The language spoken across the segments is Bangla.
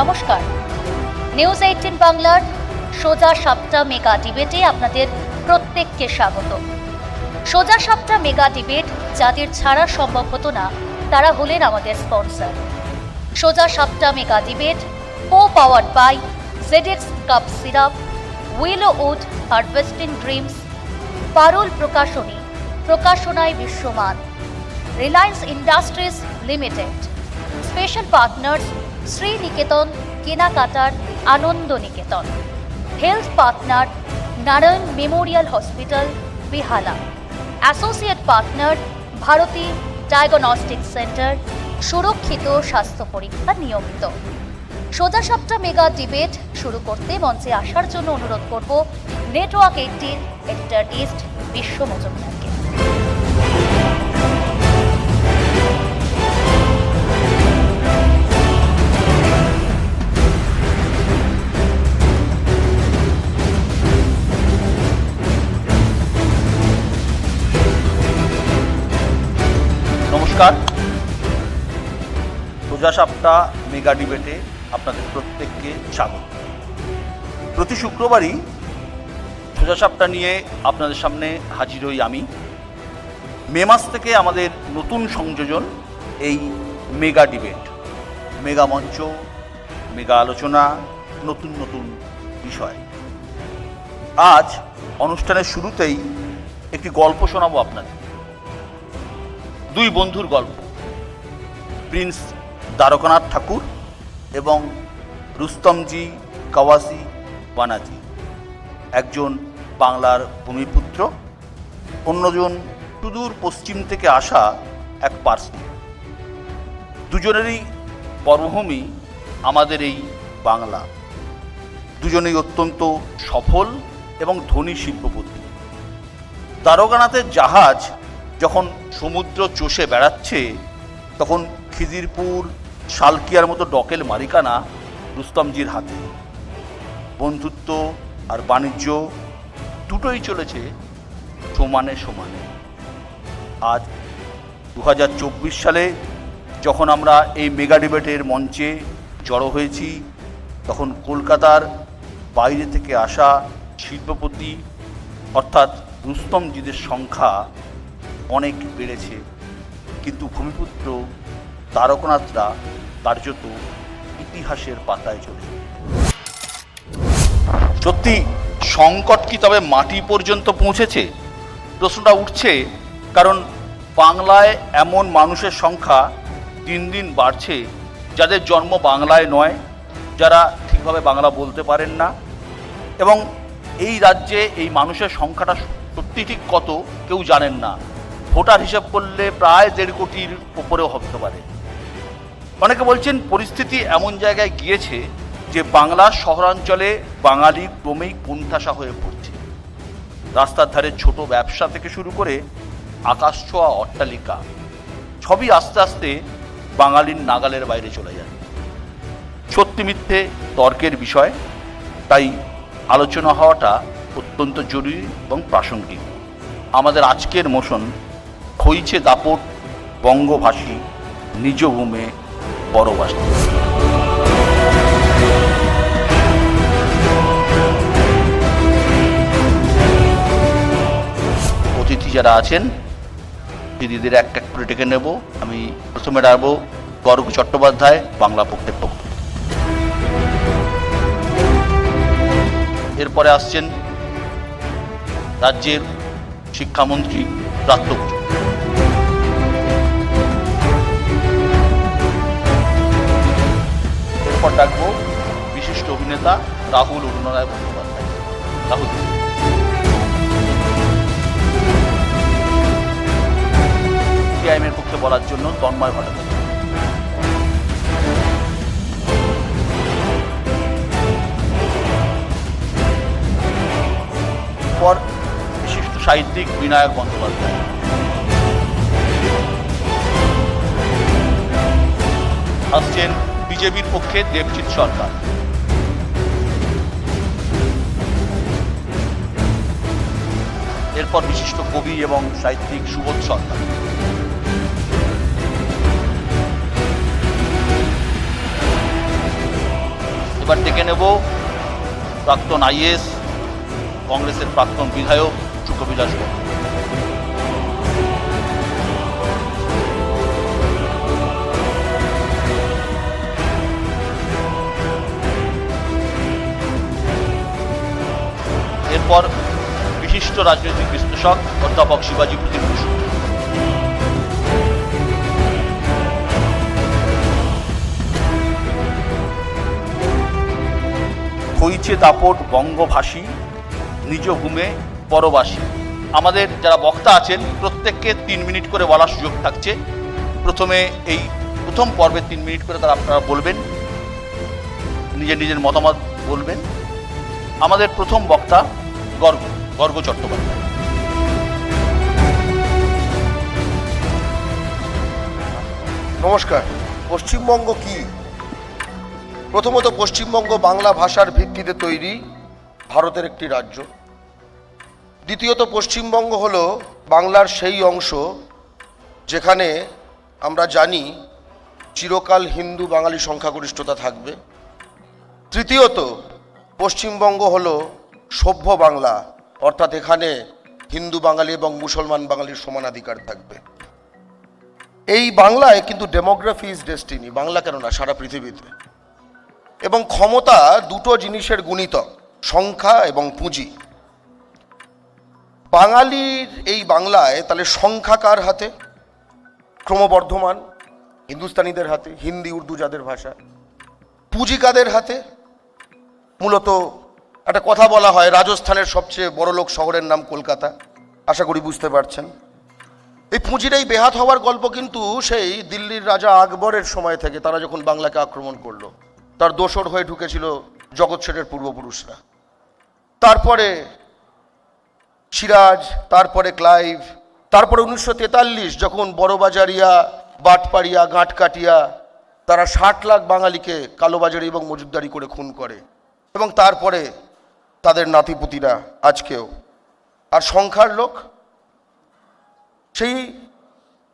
নমস্কার, নিউজ 18 বাংলার সোজা সাপটা মেগা ডিবেটে আপনাদের প্রত্যেককে স্বাগত। সোজা সাপটা মেগা ডিবেট যাদের ছাড়া সম্ভব হতো না তারা হলেন আমাদের স্পন্সর। সোজা সাপটা mega debate co-powered by ZX cough syrup, willow wood harvesting dreams, Parul Prakashani, প্রকাশনায় বিশ্বমান, Reliance Industries Limited, special partners Sree Niketan কেনাকাটার আনন্দ নিকেতন, health partner Narayan memorial hospital Behala, associate partner Bharati diagnostic centre, সুরক্ষিত স্বাস্থ্য পরীক্ষা নিয়মিত। সোজা সাপটা মেগা ডিবেট শুরু করতে মঞ্চে আসার জন্য অনুরোধ করব নেটওয়ার্ক 18 এডিটর ইস্ট বিশ্ব মজুমদারকে। নমস্কার, সোজা সাপটা মেগা ডিবেটে আপনাদের প্রত্যেককে স্বাগত। প্রতি শুক্রবারই সোজা সাপটা নিয়ে আপনাদের সামনে হাজির হই আমি। মে মাস থেকে আমাদের নতুন সংযোজন এই মেগা ডিবেট, মেগা মঞ্চ, মেগা আলোচনা, নতুন নতুন বিষয়। আজ অনুষ্ঠানের শুরুতেই একটি গল্প শোনাবো আপনাদের। দুই বন্ধুর গল্প, প্রিন্স দ্বারকানাথ ঠাকুর এবং রুস্তমজি কাওয়াসি বানার্জি। একজন বাংলার ভূমিপুত্র, অন্যজন সুদূর পশ্চিম থেকে আসা এক পার্সি। দুজনেরই কর্মভূমি আমাদের এই বাংলা। দুজনেই অত্যন্ত সফল এবং ধনী শিল্পপতি। দ্বারকানাথের জাহাজ যখন সমুদ্র চষে বেড়াচ্ছে তখন খিদিরপুর, শালকিয়ার মতো ডকেল মালিকানা রুস্তমজির হাতে। বন্ধুত্ব আর বাণিজ্য দুটোই চলেছে সমানে সমানে। আজ 2024 সালে যখন আমরা এই মেগা ডিবেটের মঞ্চে জড়ো হয়েছি, তখন কলকাতার বাইরে থেকে আসা শিল্পপতি অর্থাৎ রুস্তমজিদের সংখ্যা অনেক বেড়েছে, কিন্তু ভূমিপুত্র দ্বারকানাথরা কার্যত ইতিহাসের পাতায় চলে। সত্যি সংকট কি তবে মাটি পর্যন্ত পৌঁছেছে? প্রশ্নটা উঠছে, কারণ বাংলায় এমন মানুষের সংখ্যা দিন দিন বাড়ছে যাদের জন্ম বাংলায় নয়, যারা ঠিকভাবে বাংলা বলতে পারেন না, এবং এই রাজ্যে এই মানুষের সংখ্যাটা সত্যি ঠিক কত কেউ জানেন না। ভোটার হিসাব করলে প্রায় 1.5 কোটির উপরেও হতে পারে। অনেকে বলছেন পরিস্থিতি এমন জায়গায় গিয়েছে যে বাংলার শহরাঞ্চলে বাঙালি ক্রমেই কোণঠাসা হয়ে পড়ছে। রাস্তার ধারে ছোট ব্যবসা থেকে শুরু করে আকাশ ছোঁয়া অট্টালিকা সবই আস্তে আস্তে বাঙালির নাগালের বাইরে চলে যায়। সত্যি মিথ্যে তর্কের বিষয়, তাই আলোচনা হওয়াটা অত্যন্ত জরুরি এবং প্রাসঙ্গিক। আমাদের আজকের মোশন হইছে দাপট বঙ্গভাষী নিজ ভূমে পরবাসী। অতিথি যারা আছেন দিদিদের এক এক করে ডেকে নেব। আমি প্রথমে ডাকবো গর্গ চট্টোপাধ্যায়, বাংলা পক্ষের পক্ষ। এরপরে আসছেন রাজ্যের শিক্ষামন্ত্রী ব্রাত্য বসু। এরপর ডাকবো বিশিষ্ট অভিনেতা রাহুল অরুণরায় বন্দ্যোপাধ্যায়। রাহুল। সিপিআইএমের পক্ষে বলার জন্য তন্ময় ভট্টাচার্য। পর বিশিষ্ট সাহিত্যিক বিনায়ক বন্দ্যোপাধ্যায়। আসছেন বিজেপির পক্ষে দেবজিৎ সরকার। এরপর বিশিষ্ট কবি এবং সাহিত্যিক সুবোধ সরকার। এবার ডেকে নেব প্রাক্তন আইএস, কংগ্রেসের প্রাক্তন বিধায়ক সুখবিলাস বর্মন। এরপর বিশিষ্ট রাজনৈতিক বিশ্লেষক অধ্যাপক শিবাজী প্রদীপ বসু। হইছে দাপট বঙ্গভাষী, নিজ ভূমে পরবাসী। আমাদের যারা বক্তা আছেন প্রত্যেককে 3 মিনিট করে বলার সুযোগ থাকছে। প্রথমে এই প্রথম পর্বে 3 মিনিট করে তারা আপনারা বলবেন, নিজের নিজের মতামত বলবেন। আমাদের প্রথম বক্তা গর্গ চট্টোপাধ্যায়। নমস্কার। পশ্চিমবঙ্গ কি? প্রথমত পশ্চিমবঙ্গ বাংলা ভাষার ভিত্তিতে তৈরি ভারতের একটি রাজ্য। দ্বিতীয়ত পশ্চিমবঙ্গ হলো বাংলার সেই অংশ যেখানে আমরা জানি চিরকাল হিন্দু বাঙালি সংখ্যাগরিষ্ঠতা থাকবে। তৃতীয়ত পশ্চিমবঙ্গ হলো সভ্য বাংলা, অর্থাৎ এখানে হিন্দু বাঙালি এবং মুসলমান বাঙালির সমানাধিকার থাকবে। এই বাংলায় কিন্তু ডেমোগ্রাফি ইজ ডেস্টিনি, বাংলা কেন না সারা পৃথিবীতে। এবং ক্ষমতা দুটো জিনিসের গুণিতক, সংখ্যা এবং পুঁজি। বাঙালির এই বাংলায় তাহলে সংখ্যা কার হাতে? ক্রমবর্ধমান হিন্দুস্তানিদের হাতে, হিন্দি উর্দু যাদের ভাষা। পুঁজি কাদের হাতে? মূলত একটা কথা বলা হয় রাজস্থানের সবচেয়ে বড়লোক শহরের নাম কলকাতা, আশা করি বুঝতে পারছেন। এই পুঁজির এই বেহাত হওয়ার গল্প কিন্তু সেই দিল্লির রাজা আকবরের সময় থেকে, তারা যখন বাংলাকে আক্রমণ করলো, তার দোসর হয়ে ঢুকেছিল জগৎ শেঠের পূর্বপুরুষরা। তারপরে সিরাজ, তারপরে ক্লাইভ, তারপরে 1943 যখন বড়বাজারিয়া, বাটপাড়িয়া, গাঁটকাটিয়া তারা 60 লাখ বাঙালিকে কালোবাজারি এবং মজুদদারি করে খুন করে, এবং তারপরে তাদের নাতিপুতিরা আজকেও। আর সংখ্যার লোক সেই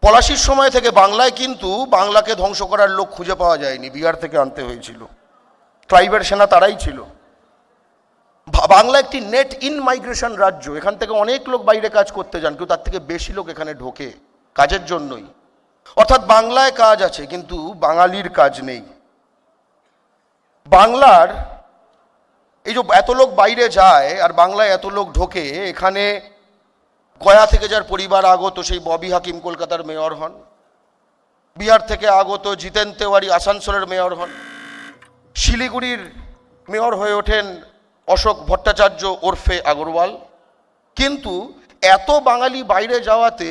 পলাশির সময় থেকে বাংলায় কিন্তু বাংলাকে ধ্বংস করার লোক খুঁজে পাওয়া যায়নি, বিহার থেকে আনতে হয়েছিল। ট্রাইবের সেনা তারাই ছিল। বাংলা একটি নেট ইন মাইগ্রেশন রাজ্য, এখান থেকে অনেক লোক বাইরে কাজ করতে যান, কেউ তার থেকে বেশি লোক এখানে ঢোকে কাজের জন্যই। অর্থাৎ বাংলায় কাজ আছে কিন্তু বাঙালির কাজ নেই। বাংলার এই যে এত লোক বাইরে যায় আর বাংলায় এত লোক ঢোকে, এখানে গয়া থেকে যার পরিবার আগত সেই ববি হাকিম কলকাতার মেয়র হন, বিহার থেকে আগত জিতেন তেওয়ারি আসানসোলের মেয়র হন, শিলিগুড়ির মেয়র হয়ে ওঠেন অশোক ভট্টাচার্য ওরফে আগরওয়াল। কিন্তু এত বাঙালি বাইরে যাওয়াতে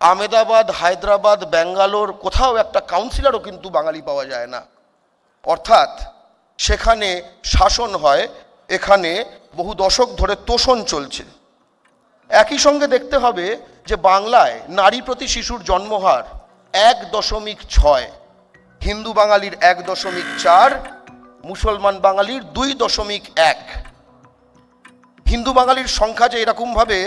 আহমেদাবাদ, হায়দ্রাবাদ, ব্যাঙ্গালোর কোথাও একটা কাউন্সিলরও কিন্তু বাঙালি পাওয়া যায় না। অর্থাৎ সেখানে শাসন হয়, এখানে বহু দশক ধরে তোষণ চলছে। একই সঙ্গে দেখতে হবে যে বাংলায় নারী প্রতি শিশুর জন্মহার 1.6, হিন্দু বাঙালির 1.4, মুসলমান বাঙালির 2.1। হিন্দু বাঙালির সংখ্যা যে এরকমভাবে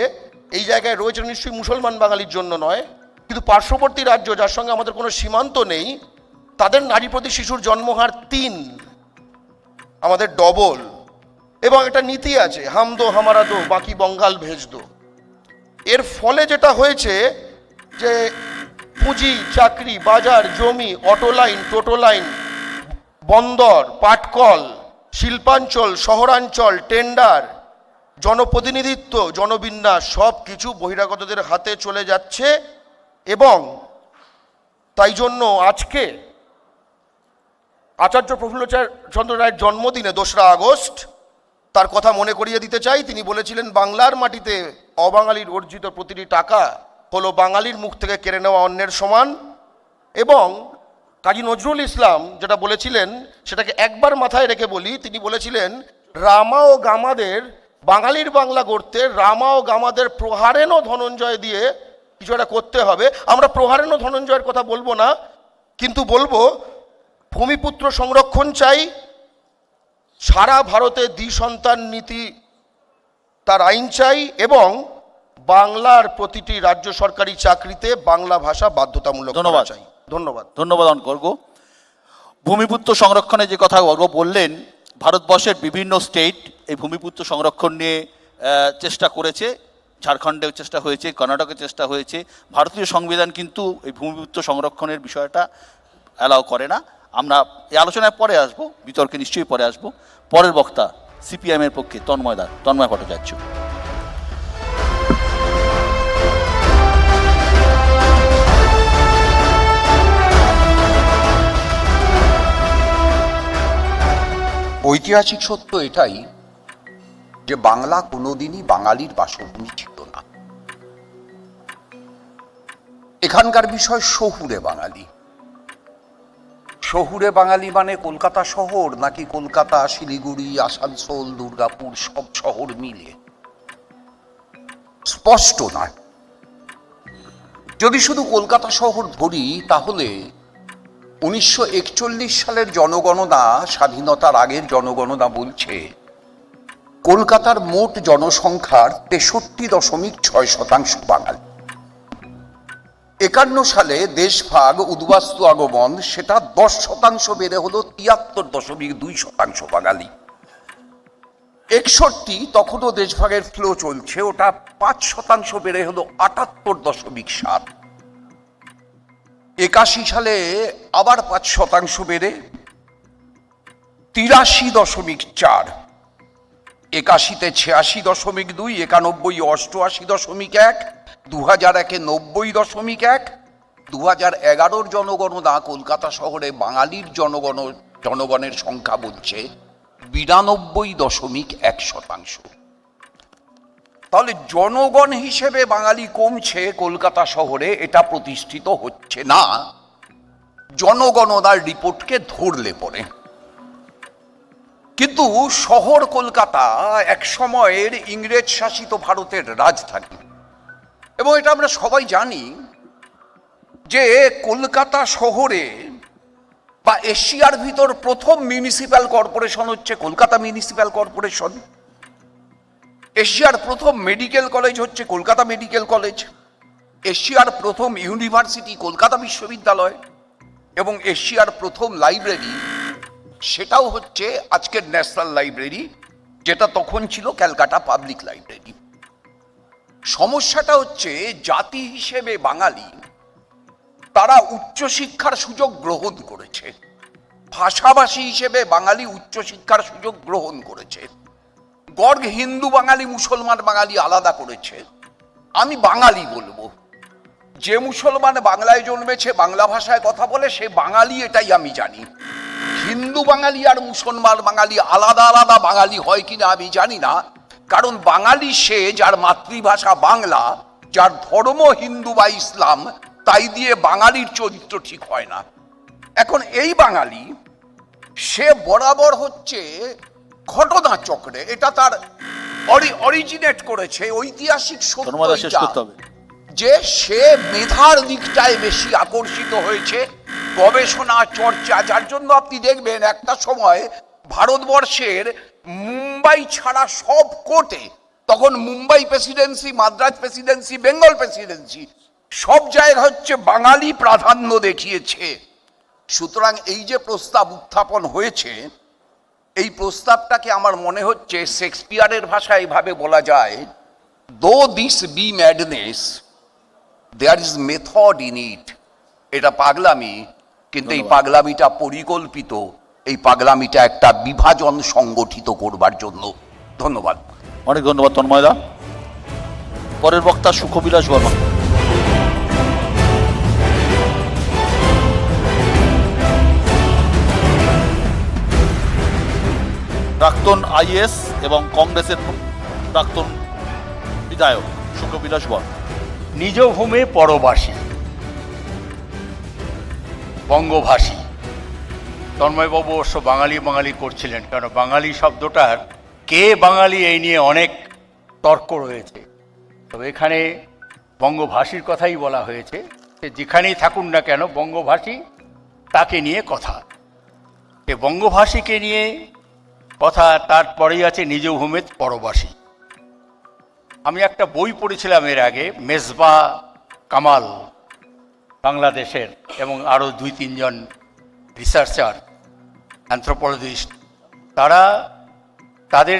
এই জায়গায় রয়েছে নিশ্চয়ই মুসলমান বাঙালির জন্য নয়, কিন্তু পার্শ্ববর্তী রাজ্য যার সঙ্গে আমাদের কোনো সীমান্ত নেই, তাদের নারী প্রতি শিশুর জন্মহার 3, আমাদের ডবল। এবং একটা নীতি আছে, হাম দো হামারা দো বাকি বঙ্গাল ভেজ দো। এর ফলে যেটা হয়েছে যে পুঁজি, চাকরি, বাজার, জমি, অটো লাইন, টোটো লাইন, বন্দর, পাটকল, শিল্পাঞ্চল, শহরাঞ্চল, টেন্ডার, জনপ্রতিনিধিত্ব, জনবিন্যাস সব কিছু বহিরাগতদের হাতে চলে যাচ্ছে। এবং তাই জন্য আজকে আচার্য প্রফুল্লচন্দ্র রায়ের জন্মদিনে 2রা আগস্ট তার কথা মনে করিয়ে দিতে চাই। তিনি বলেছিলেন বাংলার মাটিতে অবাঙালির অর্জিত প্রতিটি টাকা হলো বাঙালির মুখ থেকে কেড়ে নেওয়া অন্যের সমান। এবং কাজী নজরুল ইসলাম যেটা বলেছিলেন সেটাকে একবার মাথায় রেখে বলি, তিনি বলেছিলেন রামা ও গামাদের, বাঙালির বাংলা গড়তে রামা ও গামাদের প্রহারেণ ধনঞ্জয় দিয়ে কিছু একটা করতে হবে। আমরা প্রহারেণ ধনঞ্জয়ের কথা বলবো না, কিন্তু বলবো ভূমিপুত্র সংরক্ষণ চাই, সারা ভারতে দ্বিসন্তান নীতি তার আইন চাই, এবং বাংলার প্রতিটি রাজ্য সরকারি চাকরিতে বাংলা ভাষা বাধ্যতামূলক করা চাই। ধন্যবাদ। ধন্যবাদ গর্গ। ভূমিপুত্র সংরক্ষণে যে কথা গর্গ বললেন, ভারতবর্ষের বিভিন্ন স্টেট এই ভূমিপুত্র সংরক্ষণ নিয়ে চেষ্টা করেছে। ঝাড়খণ্ডেও চেষ্টা হয়েছে, কর্ণাটকে চেষ্টা হয়েছে। ভারতীয় সংবিধান কিন্তু এই ভূমিপুত্র সংরক্ষণের বিষয়টা অ্যালাউ করে না। আমরা এই আলোচনায় পরে আসবো, বিতর্কে নিশ্চয়ই পরে আসবো। পরের বক্তা সিপিএমের পক্ষে তন্ময় ভট্টাচার্য। ঐতিহাসিক সত্য এটাই যে বাংলা কোনোদিনই বাঙালির বাসভূমি ছিল না। এখানকার বিষয় শহুরে বাঙালি। শহুরে বাঙালি মানে কলকাতা শহর নাকি কলকাতা, শিলিগুড়ি, আসানসোল, দুর্গাপুর সব শহর মিলে স্পষ্ট নয়। যদি শুধু কলকাতা শহর ধরি তাহলে 1941 সালের জনগণনা, স্বাধীনতার আগের জনগণনা বলছে কলকাতার মোট জনসংখ্যার 63.6% বাঙালি। 51 সালে দেশভাগ, উদ্বাস্তু আগমন, সেটা 10% বেড়ে হলো 73.2% বাঙালি। 61 তখনও দেশভাগের ফ্লো চলছে, ওটা 5% বেড়ে হলো 78.7। 81 সালে আবার 5% বেড়ে 83.4। 81-তে 86.2, 91 88.1, 2001-এ 90.1, 2011-র জনগণনা কলকাতা শহরে বাঙালির জনগণের সংখ্যা বলছে 92.1%। তাহলে জনগণ হিসেবে বাঙালি কমছে কলকাতা শহরে, এটা প্রতিষ্ঠিত হচ্ছে না জনগণনার রিপোর্টকে ধরলে পরে। কিন্তু শহর কলকাতা এক সময়ের ইংরেজ শাসিত ভারতের রাজধানী, এবং এটা আমরা সবাই জানি যে কলকাতা শহরে বা এশিয়ার ভিতর প্রথম মিউনিসিপ্যাল কর্পোরেশন হচ্ছে কলকাতা মিউনিসিপ্যাল কর্পোরেশন। এশিয়ার প্রথম মেডিকেল কলেজ হচ্ছে কলকাতা মেডিকেল কলেজ। এশিয়ার প্রথম ইউনিভার্সিটি কলকাতা বিশ্ববিদ্যালয়, এবং এশিয়ার প্রথম লাইব্রেরি সেটাও হচ্ছে আজকের ন্যাশনাল লাইব্রেরি, যেটা তখন ছিল ক্যালকাটা পাবলিক লাইব্রেরি। সমস্যাটা হচ্ছে জাতি হিসেবে বাঙালি তারা উচ্চশিক্ষার সুযোগ গ্রহণ করেছে, ভাষাভাষী হিসেবে বাঙালি উচ্চশিক্ষার সুযোগ গ্রহণ করেছে। গর্গ হিন্দু বাঙালি, মুসলমান বাঙালি আলাদা করেছে। আমি বাঙালি বলবো, যে মুসলমান বাংলায় জন্মেছে, বাংলা ভাষায় কথা বলে, সে বাঙালি, এটাই আমি জানি। হিন্দু বাঙালি আর মুসলমান বাঙালি আলাদা আলাদা বাঙালি হয় কিনা আমি জানি না, কারণ বাঙালি সে যার মাতৃভাষা বাংলা, যার ধর্ম হিন্দু বা ইসলাম, তাই দিয়ে বাঙালির চরিত্র ঠিক হয় না। এখন এই বাঙালি সে বরাবর হচ্ছে ঘটনা চক্রে, এটা তার অরিজিনেট করেছে। ঐতিহাসিক সত্য যে সে মেধার দিকটায় বেশি আকর্ষিত হয়েছে, গবেষণা চর্চা, যার জন্য আপনি দেখবেন একটা সময় ভারতবর্ষের মুম্বাই ছাড়া সব কোর্টে, তখন Mumbai Presidency, Madras Presidency, Bengal Presidency, সব জায়গায় হচ্ছে বাঙালি প্রাধান্য দেখিয়েছে। সুতরাং এই যে প্রস্তাব উত্থাপন হয়েছে, এই প্রস্তাবটাকে আমার মনে হচ্ছে শেক্সপিয়ারের ভাষায় এভাবে বলা যায়, though this be madness there is method in it. এটা পাগলামি, কিন্তু এই পাগলামিটা পরিকল্পিত, এই পাগলামিটা একটা বিভাজন সংগঠিত করবার জন্য। ধন্যবাদ। অনেক ধন্যবাদ তন্ময়দা। পরের বক্তা সুখবিলাস বর্মা। প্রাক্তন আইএস এবং কংগ্রেসের প্রাক্তন বিধায়ক সুখবিলাস বর্মা। নিজ ভূমে পরবাসী, বঙ্গভাষী। তন্ময়বাবু অবশ্য বাঙালি বাঙালি করছিলেন, কারণ বাঙালি শব্দটার কে বাঙালি এই নিয়ে অনেক তর্ক রয়েছে। তবে এখানে বঙ্গভাষীর কথাই বলা হয়েছে, সে যেখানেই থাকুন না কেন বঙ্গভাষী, তাকে নিয়ে কথা। এ বঙ্গভাষীকে নিয়ে কথা, তারপরেই আছে নিজ ভূমে পরবাসী। আমি একটা বই পড়েছিলাম এর আগে, মেজবা কামাল বাংলাদেশের, এবং আরও 2-3 জন রিসার্চার, অ্যানথ্রোপোলজিস্ট, তাদের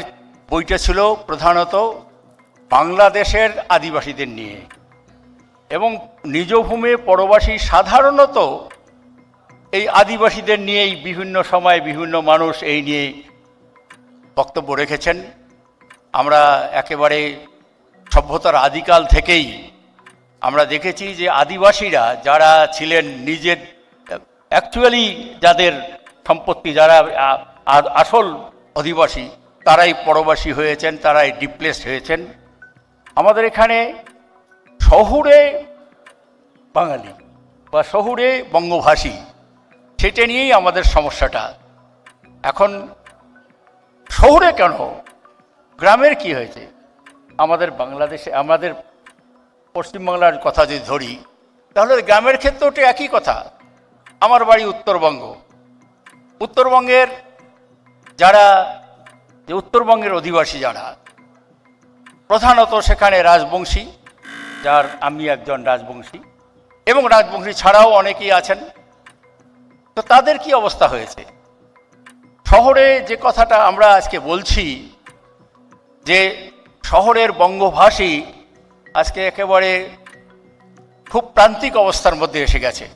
বইটা ছিল প্রধানত বাংলাদেশের আদিবাসীদের নিয়ে, এবং নিজ ভূমি পরবাসী সাধারণত এই আদিবাসীদের নিয়েই বিভিন্ন সময় বিভিন্ন মানুষ এই নিয়ে বক্তব্য রেখেছেন। আমরা একেবারে সভ্যতার আদিকাল থেকেই আমরা দেখেছি যে আদিবাসীরা যারা ছিলেন নিজের অ্যাকচুয়ালি যাদের সম্পত্তি, যারা আসল অধিবাসী, তারাই পরবাসী হয়েছেন, তারাই ডিপ্লেসড হয়েছেন। আমাদের এখানে শহুরে বাঙালি বা শহুরে বঙ্গভাষী, সেটা নিয়েই আমাদের সমস্যাটা। এখন শহুরে কেন, গ্রামের কি হয়েছে? আমাদের বাংলাদেশে, আমাদের পশ্চিমবাংলার কথা যদি ধরি, তাহলে গ্রামের ক্ষেত্রেও তো একই কথা। আমার বাড়ি উত্তরবঙ্গ, উত্তরবঙ্গের উত্তরবঙ্গের অধিবাসী যারা, প্রধানত সেখানে রাজবংশী, যার আমি একজন রাজবংশী, এবং রাজবংশী ছাড়াও অনেকেই আছেন। তো তাদের কি অবস্থা হয়েছে? শহরে যে কথাটা আমরা আজকে বলছি যে শহরের বঙ্গভাষী আজকে একেবারে খুব প্রান্তিক অবস্থার মধ্যে এসে গেছে।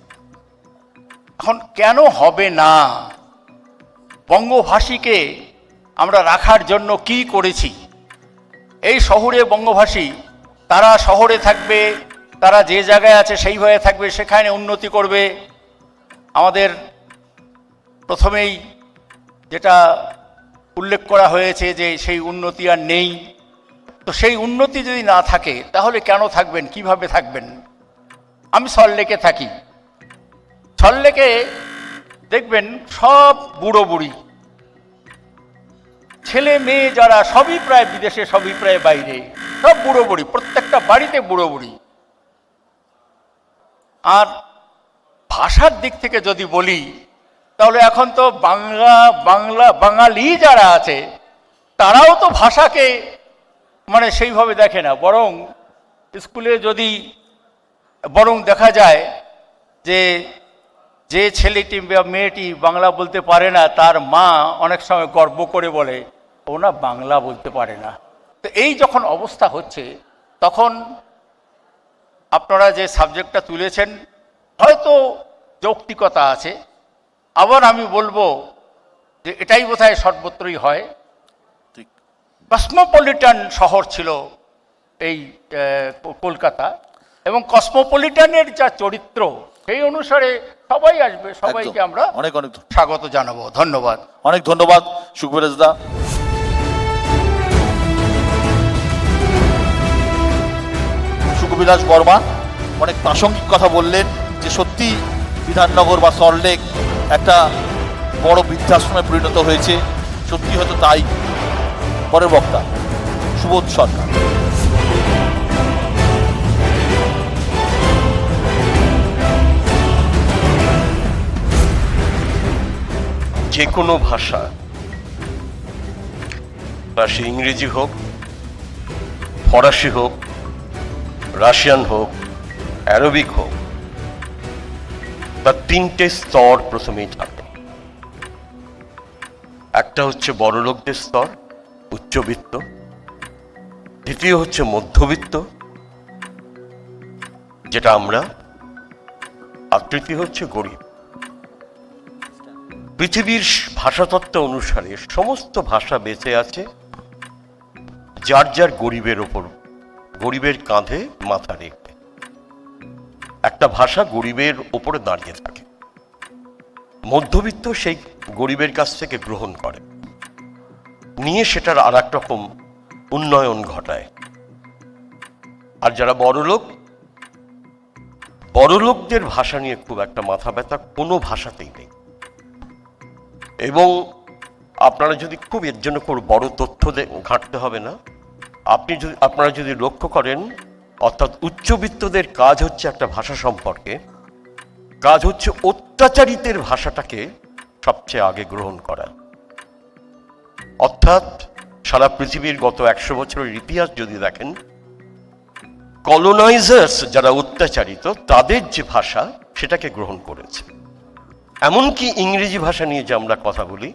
এখন কেন হবে না? বঙ্গভাষীকে আমরা রাখার জন্য কি করেছি? এই শহুরে বঙ্গভাষী তারা শহরে থাকবে, তারা যে জায়গায় আছে সেইভাবে থাকবে, সেখানে উন্নতি করবে। আমাদের প্রথমেই যেটা উল্লেখ করা হয়েছে যে সেই উন্নতি আর নেই। তো সেই উন্নতি যদি না থাকে তাহলে কেন থাকবেন, কিভাবে থাকবেন? আমি সল্টলেকে থাকি। সল্টলেকে দেখবেন সব বুড়ো বুড়ি, ছেলে মেয়ে যারা সবই প্রায় বিদেশে, সবই প্রায় বাইরে, সব বুড়ো বুড়ি, প্রত্যেকটা বাড়িতে বুড়ো বুড়ি। আর ভাষার দিক থেকে যদি বলি, তাহলে এখন তো বাঙালি যারা আছে তারাও তো ভাষাকে মানে সেইভাবে দেখে না, বরং স্কুলে যদি বরং দেখা যায় যে ছেলেটি বা মেয়েটি বাংলা বলতে পারে না, তার মা অনেক সময় গর্ব করে বলে ও না বাংলা বলতে পারে না। তো এই যখন অবস্থা হচ্ছে, তখন আপনারা যে সাবজেক্টটা তুলেছেন হয়তো যৌক্তিকতা আছে, আবার আমি বলবো যে এটাই বোধহয় সর্বত্রই হয়। কসমোপলিটান শহর ছিল এই কলকাতা, এবং কসমোপলিটানের যা চরিত্র সেই অনুসারে সবাই আসবে, সবাইকে আমরা অনেক অনেক স্বাগত জানাবো। ধন্যবাদ। অনেক ধন্যবাদ সুখবীরদা। সুখবিলাস বর্মা অনেক প্রাসঙ্গিক কথা বললেন যে সত্যি বিধাননগর বা সল্টলেক একটা বড় বৃদ্ধাশ্রমে পরিণত হয়েছে, সত্যি হয়তো তাই। পরের বক্তা সুবোধ সরকার। যে কোনো ভাষা, তা সে ইংরেজি হোক, ফরাসি হোক, রাশিয়ান হোক, অ্যারবিক হোক, তার তিনটে স্তর প্রথমেই থাকে। একটা হচ্ছে বড়লোকদের স্তর, উচ্চবিত্ত। দ্বিতীয় হচ্ছে মধ্যবিত্ত, যেটা আমরা, আর তৃতীয় হচ্ছে গরিব। পৃথিবীর ভাষাতত্ত্ব অনুসারে সমস্ত ভাষা বেঁচে আছে যার যার গরিবের ওপর, গরিবের কাঁধে মাথা রেখে। একটা ভাষা গরিবের ওপরে দাঁড়িয়ে থাকে, মধ্যবিত্ত সেই গরিবের কাছ থেকে গ্রহণ করে, নিয়ে সেটার আর এক রকম উন্নয়ন ঘটায়। আর যারা বড়লোকদের ভাষা নিয়ে খুব একটা মাথা ব্যথা কোনো ভাষাতেই নেই। এবং আপনারা যদি খুব এর জন্য খুব বড় তথ্য ঘাঁটতে হবে না, আপনারা যদি লক্ষ্য করেন, অর্থাৎ উচ্চবিত্তদের কাজ হচ্ছে একটা ভাষা সম্পর্কে, কাজ হচ্ছে অত্যাচারিতের ভাষাটাকে সবচেয়ে আগে গ্রহণ করা। অর্থাৎ সারা পৃথিবীর গত 100 বছরের ইতিহাস যদি দেখেন, কলোনাইজার্স যারা অত্যাচারিত তাদের যে ভাষা সেটাকে গ্রহণ করেছে। এমনকি ইংরেজি ভাষা নিয়ে যে আমরা কথা বলি,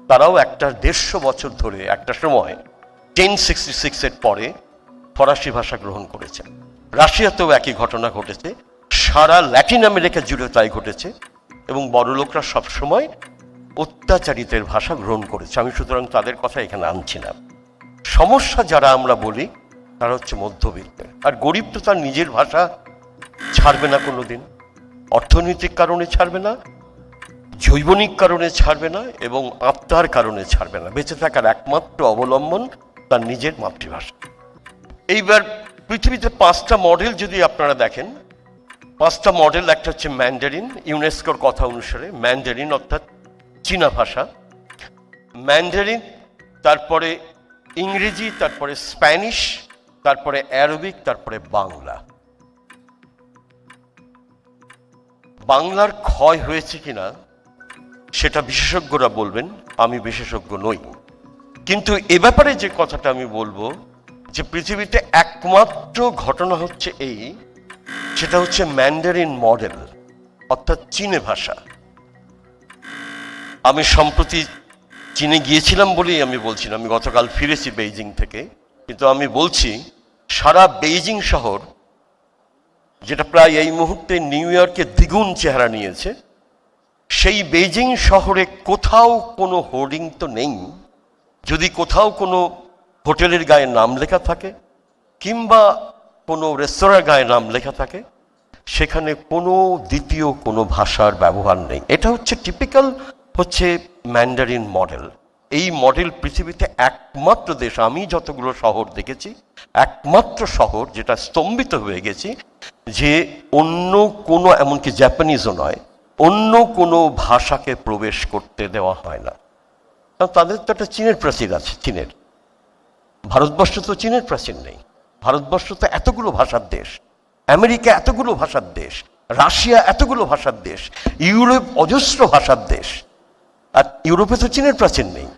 তারাও 150 বছর ধরে একটা সময় 1066-এর পরে ফরাসি ভাষা গ্রহণ করেছে। রাশিয়াতেও একই ঘটনা ঘটেছে, সারা ল্যাটিন আমেরিকা জুড়ে তাই ঘটেছে, এবং বড়লোকরা সবসময় অত্যাচারিতের ভাষা গ্রহণ করেছে। আমি সুতরাং তাদের কথা এখানে আনছি না। সমস্যা যারা আমরা বলি তারা হচ্ছে মধ্যবিত্তের, আর গরিব তো তার নিজের ভাষা ছাড়বে না কোনোদিন, অর্থনৈতিক কারণে ছাড়বে না, জৈবনিক কারণে ছাড়বে না, এবং আত্মার কারণে ছাড়বে না। বেঁচে থাকার একমাত্র অবলম্বন তার নিজের মাতৃভাষা। এইবার পৃথিবীতে 5টা মডেল যদি আপনারা দেখেন, 5টা মডেল, একটা হচ্ছে ম্যান্ডারিন, ইউনেস্কোর কথা অনুসারে ম্যান্ডারিন অর্থাৎ চীনা ভাষা, ম্যান্ডারিন, তারপরে ইংরেজি, তারপরে স্প্যানিশ, তারপরে অ্যারবিক, তারপরে বাংলা। বাংলার ক্ষয় হয়েছে কিনা সেটা বিশেষজ্ঞরা বলবেন, আমি বিশেষজ্ঞ নই। কিন্তু এ ব্যাপারে যে কথাটা আমি বলবো, যে পৃথিবীতে একমাত্র ঘটনা হচ্ছে এই, সেটা হচ্ছে ম্যান্ডারিন মডেল অর্থাৎ চীনে ভাষা। আমি সম্প্রতি চীনে গিয়েছিলাম বলেই আমি বলছি না, আমি গতকাল ফিরেছি বেইজিং থেকে, কিন্তু আমি বলছি সারা বেইজিং শহর, যেটা প্রায় এই মুহূর্তে নিউ ইয়র্কে দ্বিগুণ চেহারা নিয়েছে, সেই বেইজিং শহরে কোথাও কোনো হোর্ডিং তো নেই। যদি কোথাও কোনো হোটেলের গায়ে নাম লেখা থাকে কিংবা কোনো রেস্তোরাঁর গায়ে নাম লেখা থাকে, সেখানে কোনো দ্বিতীয় কোনো ভাষার ব্যবহার নেই। এটা হচ্ছে টিপিক্যাল হচ্ছে ম্যান্ডারিন মডেল। এই মডেল পৃথিবীতে একমাত্র দেশ, আমি যতগুলো শহর দেখেছি, একমাত্র শহর যেটা স্তম্ভিত হয়ে গেছি, যে অন্য কোনো, এমনকি জাপানিজও নয়, অন্য কোনো ভাষাকে প্রবেশ করতে দেওয়া হয় না। কারণ তাদের তো একটা চীনের প্রাচীর আছে। চীনের, ভারতবর্ষ তো চীনের প্রাচীর নেই। ভারতবর্ষ তো এতগুলো ভাষার দেশ, আমেরিকা এতগুলো ভাষার দেশ, রাশিয়া এতগুলো ভাষার দেশ, ইউরোপ অজস্র ভাষার দেশ, আর ইউরোপে তো চীনের প্রাচীর নেই।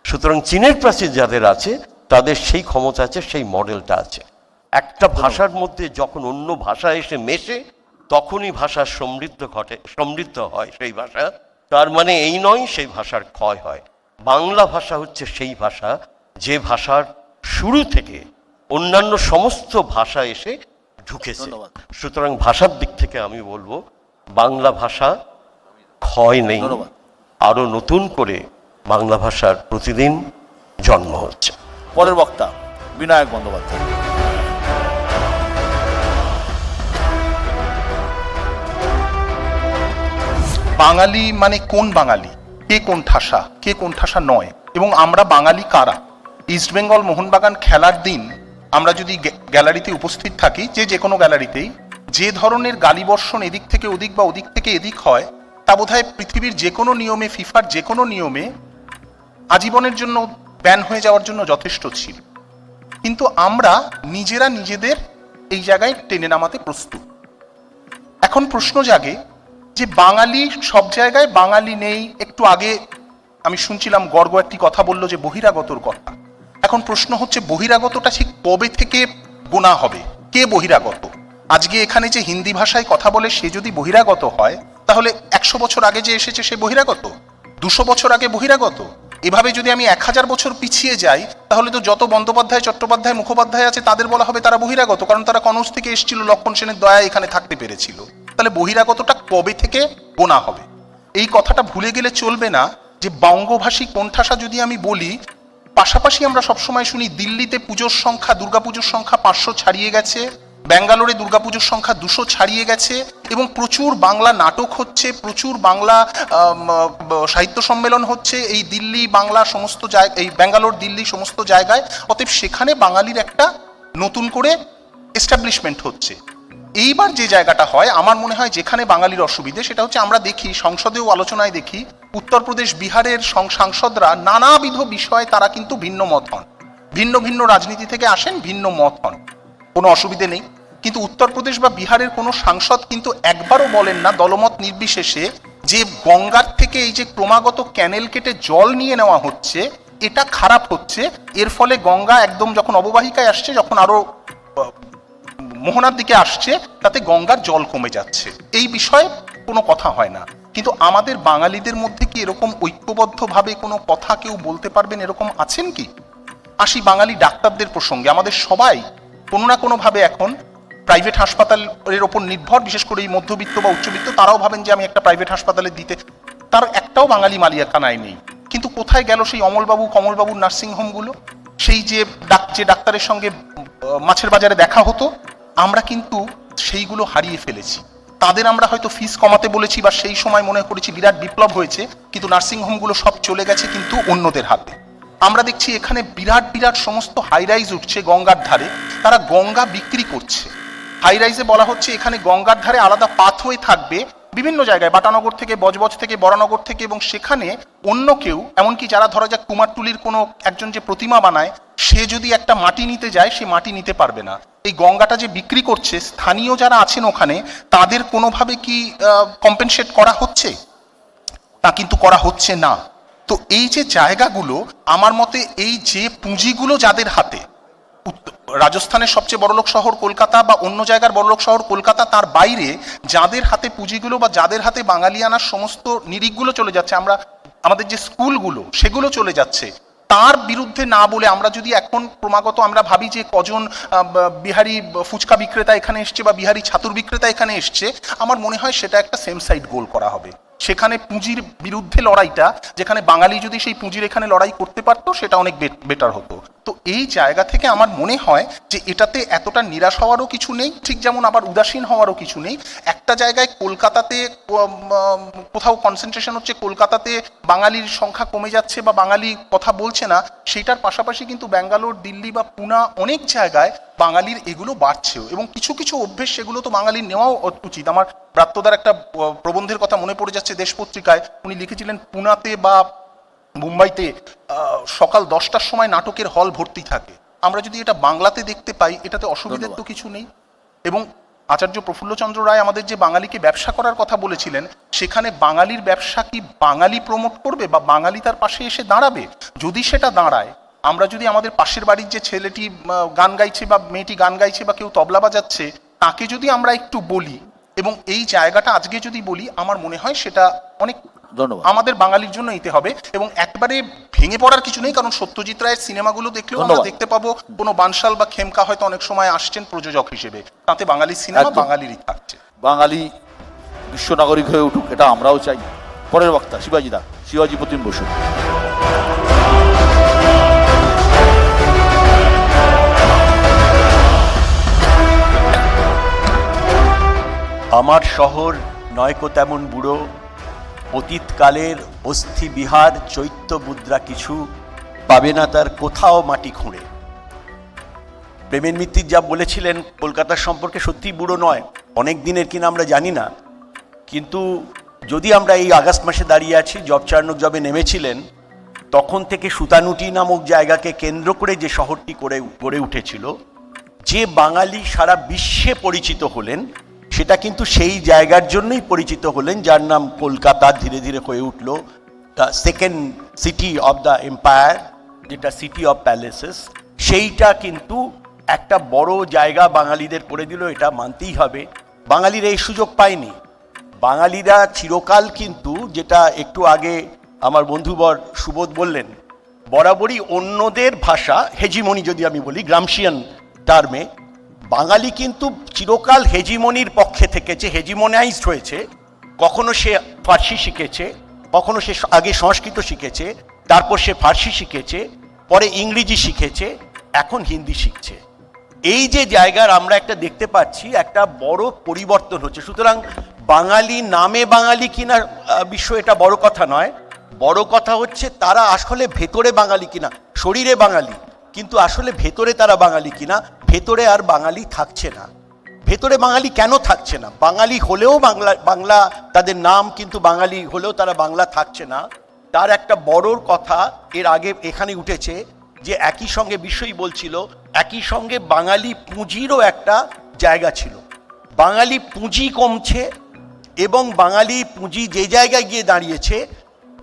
সুতরাং চীনের প্রাচীর যাদের আছে তাদের সেই ক্ষমতা আছে, সেই মডেলটা আছে। একটা ভাষার মধ্যে যখন অন্য ভাষা এসে মেশে, তখনই ভাষার সমৃদ্ধ হয় সেই ভাষা। তার মানে এই নয় সেই ভাষার ক্ষয় হয়। বাংলা ভাষা হচ্ছে সেই ভাষা যে ভাষার শুরু থেকে অন্যান্য সমস্ত ভাষা এসে ঢুকেছে। সুতরাং ভাষার দিক থেকে আমি বলবো বাংলা ভাষা ক্ষয় নেই, আরো নতুন করে বাংলা ভাষার প্রতিদিন জন্ম হচ্ছে। পরের বক্তা বিনায়ক বন্দ্যোপাধ্যায়। বাঙালি মানে কোন বাঙালি, কে কোন ঠাসা, কে কোন ঠাসা নয়, এবং আমরা বাঙালি কারা? ইস্টবেঙ্গল মোহনবাগান খেলার দিন আমরা যদি গ্যালারিতে উপস্থিত থাকি, যে কোনো গ্যালারিতেই, যে ধরনের গালিবর্ষণ এদিক থেকে ওদিক বা ওদিক থেকে এদিক হয়, তা বোধহয় পৃথিবীর যে কোনো নিয়মে, ফিফার যে কোনো নিয়মে আজীবনের জন্য ব্যান হয়ে যাওয়ার জন্য যথেষ্ট ছিল। কিন্তু আমরা নিজেরা নিজেদের এই জায়গায় টেনে নামাতে প্রস্তুত। এখন প্রশ্ন জাগে যে বাঙালি সব জায়গায় বাঙালি নেই। একটু আগে আমি শুনছিলাম গর্গ একটি কথা বলল যে বহিরাগতর কথা। এখন প্রশ্ন হচ্ছে বহিরাগতটা ঠিক কবে থেকে গোনা হবে? কে বহিরাগত? আজকে এখানে যে হিন্দি ভাষায় কথা বলে সে যদি বহিরাগত হয়, তাহলে 100 বছর আগে যে এসেছে সে বহিরাগত, 200 বছর আগে বহিরাগত। এভাবে যদি আমি 1000 বছর পিছিয়ে যাই, তাহলে তো যত বন্দ্যোপাধ্যায়, চট্টোপাধ্যায়, মুখোপাধ্যায় আছে তাদের বলা হবে তারা বহিরাগত, কারণ তারা কনৌজ থেকে এসেছিল, লক্ষণ সেনের দয়া এখানে থাকতে পেরেছিল। তাহলে বহিরাগতটা কবে থেকে গোনা হবে? এই কথাটা ভুলে গেলে চলবে না যে বঙ্গভাষী কোণঠাসা যদি আমি বলি, পাশাপাশি আমরা সবসময় শুনি দিল্লিতে পুজোর সংখ্যা, দুর্গাপুজোর সংখ্যা 500 ছাড়িয়ে গেছে, ব্যাঙ্গালোরে দুর্গাপুজোর সংখ্যা 200 ছাড়িয়ে গেছে, এবং প্রচুর বাংলা নাটক হচ্ছে, প্রচুর বাংলা সাহিত্য সম্মেলন হচ্ছে এই দিল্লি, বাংলা সমস্ত জায়গায়, এই ব্যাঙ্গালোর, দিল্লি সমস্ত জায়গায়। অতএব সেখানে বাঙালির একটা নতুন করে এস্টাবলিশমেন্ট হচ্ছে। এইবার যে জায়গাটা হয়, আমার মনে হয় যেখানে বাঙালির অসুবিধে, সেটা হচ্ছে আমরা দেখি সংসদেও আলোচনায় দেখি উত্তরপ্রদেশ, বিহারের সাংসদরা নানাবিধ বিষয়ে তারা কিন্তু ভিন্ন মত হন, ভিন্ন ভিন্ন রাজনীতি থেকে আসেন, ভিন্ন মত হন, কোনো অসুবিধে নেই। কিন্তু উত্তরপ্রদেশ বা বিহারের কোনো সাংসদ কিন্তু একবারও বলেন না দলমত নির্বিশেষে যে গঙ্গার থেকে এই যে ক্রমাগত ক্যানেল কেটে জল নিয়ে নেওয়া হচ্ছে এটা খারাপ হচ্ছে, এর ফলে গঙ্গা একদম যখন অববাহিকায় আসছে, যখন আরো মোহনার দিকে আসছে, তাতে গঙ্গার জল কমে যাচ্ছে, এই বিষয়ে কোনো কথা হয় না। কিন্তু আমাদের বাঙালিদের মধ্যে কি এরকম ঐক্যবদ্ধভাবে কোনো কথা কেউ বলতে পারবেন, এরকম আছেন কি? আসি বাঙালি ডাক্তারদের প্রসঙ্গে। আমাদের সবাই কোনো না কোনোভাবে এখন প্রাইভেট হাসপাতালের ওপর নির্ভর, বিশেষ করে এই মধ্যবিত্ত বা উচ্চবিত্ত তারাও ভাবেন যে আমি একটা প্রাইভেট হাসপাতালে দিতে, তার একটাও বাঙালি মালিয়াখানায় নেই। কিন্তু কোথায় গেল সেই অমলবাবু কমলবাবুর নার্সিংহোমগুলো? সেই যে ডাক্তারের সঙ্গে মাছের বাজারে দেখা হতো, আমরা কিন্তু সেইগুলো হারিয়ে ফেলেছি। তাদের আমরা হয়তো ফিস কমাতে বলেছি বা সেই সময় মনে করেছি বিরাট বিপ্লব হয়েছে, কিন্তু নার্সিংহোমগুলো সব চলে গেছে কিন্তু অন্যদের হাতে। আমরা দেখছি এখানে বিরাট বিরাট সমস্ত হাইরাইজ উঠছে গঙ্গার ধারে, তারা গঙ্গা বিক্রি করছে। হাইরাইজে বলা হচ্ছে এখানে গঙ্গার ধারে আলাদা পাথওয়ে থাকবে বিভিন্ন জায়গায়, বাটানগর থেকে, বজবজ থেকে, বরানগর থেকে, এবং সেখানে অন্য কেউ, এমনকি যারা ধরা যাক কুমারটুলির কোনো একজন যে প্রতিমা বানায়, সে যদি একটা মাটি নিতে যায় সে মাটি নিতে পারবে না। এই গঙ্গাটা যে বিক্রি করছে, স্থানীয় যারা আছেন ওখানে তাদের কোনোভাবে কি কম্পেনসেট করা হচ্ছে? তা কিন্তু করা হচ্ছে না। তো এই যে জায়গাগুলো, আমার মতে এই যে পুঁজিগুলো যাদের হাতে, রাজস্থানের সবচেয়ে বড়লোক শহর কলকাতা বা অন্য জায়গার বড়লোক শহর কলকাতা, তার বাইরে যাদের হাতে পুঁজিগুলো বা যাদের হাতে বাঙালিয়ানার সমস্ত নিরিখগুলো চলে যাচ্ছে, আমাদের যে স্কুলগুলো সেগুলো চলে যাচ্ছে, তার বিরুদ্ধে না বলে আমরা যদি এখন ক্রমাগত আমরা ভাবি যে কজন বিহারি ফুচকা বিক্রেতা এখানে এসছে বা বিহারি ছাতুর বিক্রেতা এখানে এসছে, আমার মনে হয় সেটা একটা সেম সাইড গোল করা হবে। সেখানে পুঁজির বিরুদ্ধে লড়াইটা, যেখানে বাঙালি যদি সেই পুঁজির এখানে লড়াই করতে পারতো, সেটা অনেক বেটার হতো। তো এই জায়গা থেকে আমার মনে হয় যে এটাতে এতটা নিরাশ হওয়ারও কিছু নেই, ঠিক যেমন আবার উদাসীন হওয়ারও কিছু নেই। একটা জায়গায় কলকাতাতে কোথাও কনসেন্ট্রেশন হচ্ছে, কলকাতাতে বাঙালির সংখ্যা কমে যাচ্ছে বা বাঙালি কথা বলছে না, সেইটার পাশাপাশি কিন্তু ব্যাঙ্গালোর, দিল্লি বা পুনা অনেক জায়গায় বাঙালির এগুলো বাড়ছেও, এবং কিছু কিছু অভ্যেস সেগুলো তো বাঙালির নেওয়াও উচিত। আমার ব্রাত্যদার একটা প্রবন্ধের কথা মনে পড়ে যাচ্ছে দেশ পত্রিকায়, উনি লিখেছিলেন পুনাতে বা মুম্বাইতে সকাল 10টার সময় নাটকের হল ভর্তি থাকে। আমরা যদি এটা বাংলাতে দেখতে পাই, এটাতে অসুবিধার তো কিছু নেই। এবং আচার্য প্রফুল্লচন্দ্র রায় আমাদের যে বাঙালিকে ব্যবসা করার কথা বলেছিলেন, সেখানে বাঙালির ব্যবসা কি বাঙালি প্রমোট করবে বা বাঙালি তার পাশে এসে দাঁড়াবে? যদি সেটা দাঁড়ায়, আমরা যদি আমাদের পাশের বাড়ির যে ছেলেটি গান গাইছে বা মেয়েটি গান গাইছে বা কেউ তবলা বাজাচ্ছে, তাকে যদি আমরা একটু বলি এবং এই জায়গাটা আজকে যদি বলি, আমার মনে হয় সেটা অনেক আমাদের বাঙালির জন্য নিতে হবে। এবং একবারে ভেঙে পড়ার কিছু নেই, কারণ সত্যজিৎ রায়ের সিনেমাগুলো দেখলেও আমরা দেখতে পাবো কোনো বানশাল বা খেমকা হয়তো অনেক সময় আসছেন প্রযোজক হিসেবে, তাতে বাঙালির সিনেমা বাঙালিরই থাকছে। বাঙালি বিশ্বনাগরিক হয়ে উঠুক, এটা আমরাও চাই। পরের বক্তা শিবাজি প্রতিম বসু। আমার শহর নয়কো তেমন বুড়ো, অতীতকালের অস্থি বিহার চৈত্য মুদ্রা কিছু পাবে না তার কোথাও মাটি খুঁড়ে। প্রেমের মিত্তির যা বলেছিলেন কলকাতার সম্পর্কে সত্যিই বুড়ো নয়, অনেক দিনের কিনা আমরা জানি না, কিন্তু যদি আমরা এই আগস্ট মাসে দাঁড়িয়ে আছি, জব চার্নক যবে নেমেছিলেন তখন থেকে সুতানুটি নামক জায়গাকে কেন্দ্র করে যে শহরটি গড়ে উঠেছিল, যে বাঙালি সারা বিশ্বে পরিচিত হলেন, সেটা কিন্তু সেই জায়গার জন্যই পরিচিত হলেন যার নাম কলকাতা ধীরে ধীরে হয়ে উঠল the second city of the empire, যেটা সিটি অফ প্যালেসেস। সেইটা কিন্তু একটা বড় জায়গা বাঙালিদের করে দিল, এটা মানতেই হবে। বাঙালিরা এই সুযোগ পায়নি। বাঙালিরা চিরকাল কিন্তু, যেটা একটু আগে আমার বন্ধুবর সুবোধ বললেন, বরাবরই অন্যদের ভাষা হেজিমনি, যদি আমি বলি গ্রামশিয়ান টার্মে, বাঙালি কিন্তু চিরকাল হেজিমনির পক্ষে থেকেছে, হেজিমনাইজড হয়েছে। কখনো সে ফার্সি শিখেছে, কখনো সে আগে সংস্কৃত শিখেছে, তারপর সে ফার্সি শিখেছে, পরে ইংরেজি শিখেছে, এখন হিন্দি শিখছে। এই যে জায়গার আমরা একটা দেখতে পাচ্ছি, একটা বড় পরিবর্তন হচ্ছে। সুতরাং বাঙালি নামে বাঙালি কিনা বিশ্ব, এটা বড় কথা নয়। বড় কথা হচ্ছে তারা আসলে ভেতরে বাঙালি কিনা, শরীরে বাঙালি কিন্তু আসলে ভেতরে তারা বাঙালি কিনা। ভেতরে আর বাঙালি থাকছে না। ভেতরে বাঙালি কেন থাকছে না? বাঙালি হলেও বাংলা তাদের নাম, কিন্তু বাঙালি হলেও তারা বাংলা থাকছে না। তার একটা বড় কথা এর আগে এখানে উঠেছে, যে একই সঙ্গে বিশ্বই বলছিল, একই সঙ্গে বাঙালি পুঁজিরও একটা জায়গা ছিল। বাঙালি পুঁজি কমছে এবং বাঙালি পুঁজি যে জায়গায় গিয়ে দাঁড়িয়েছে,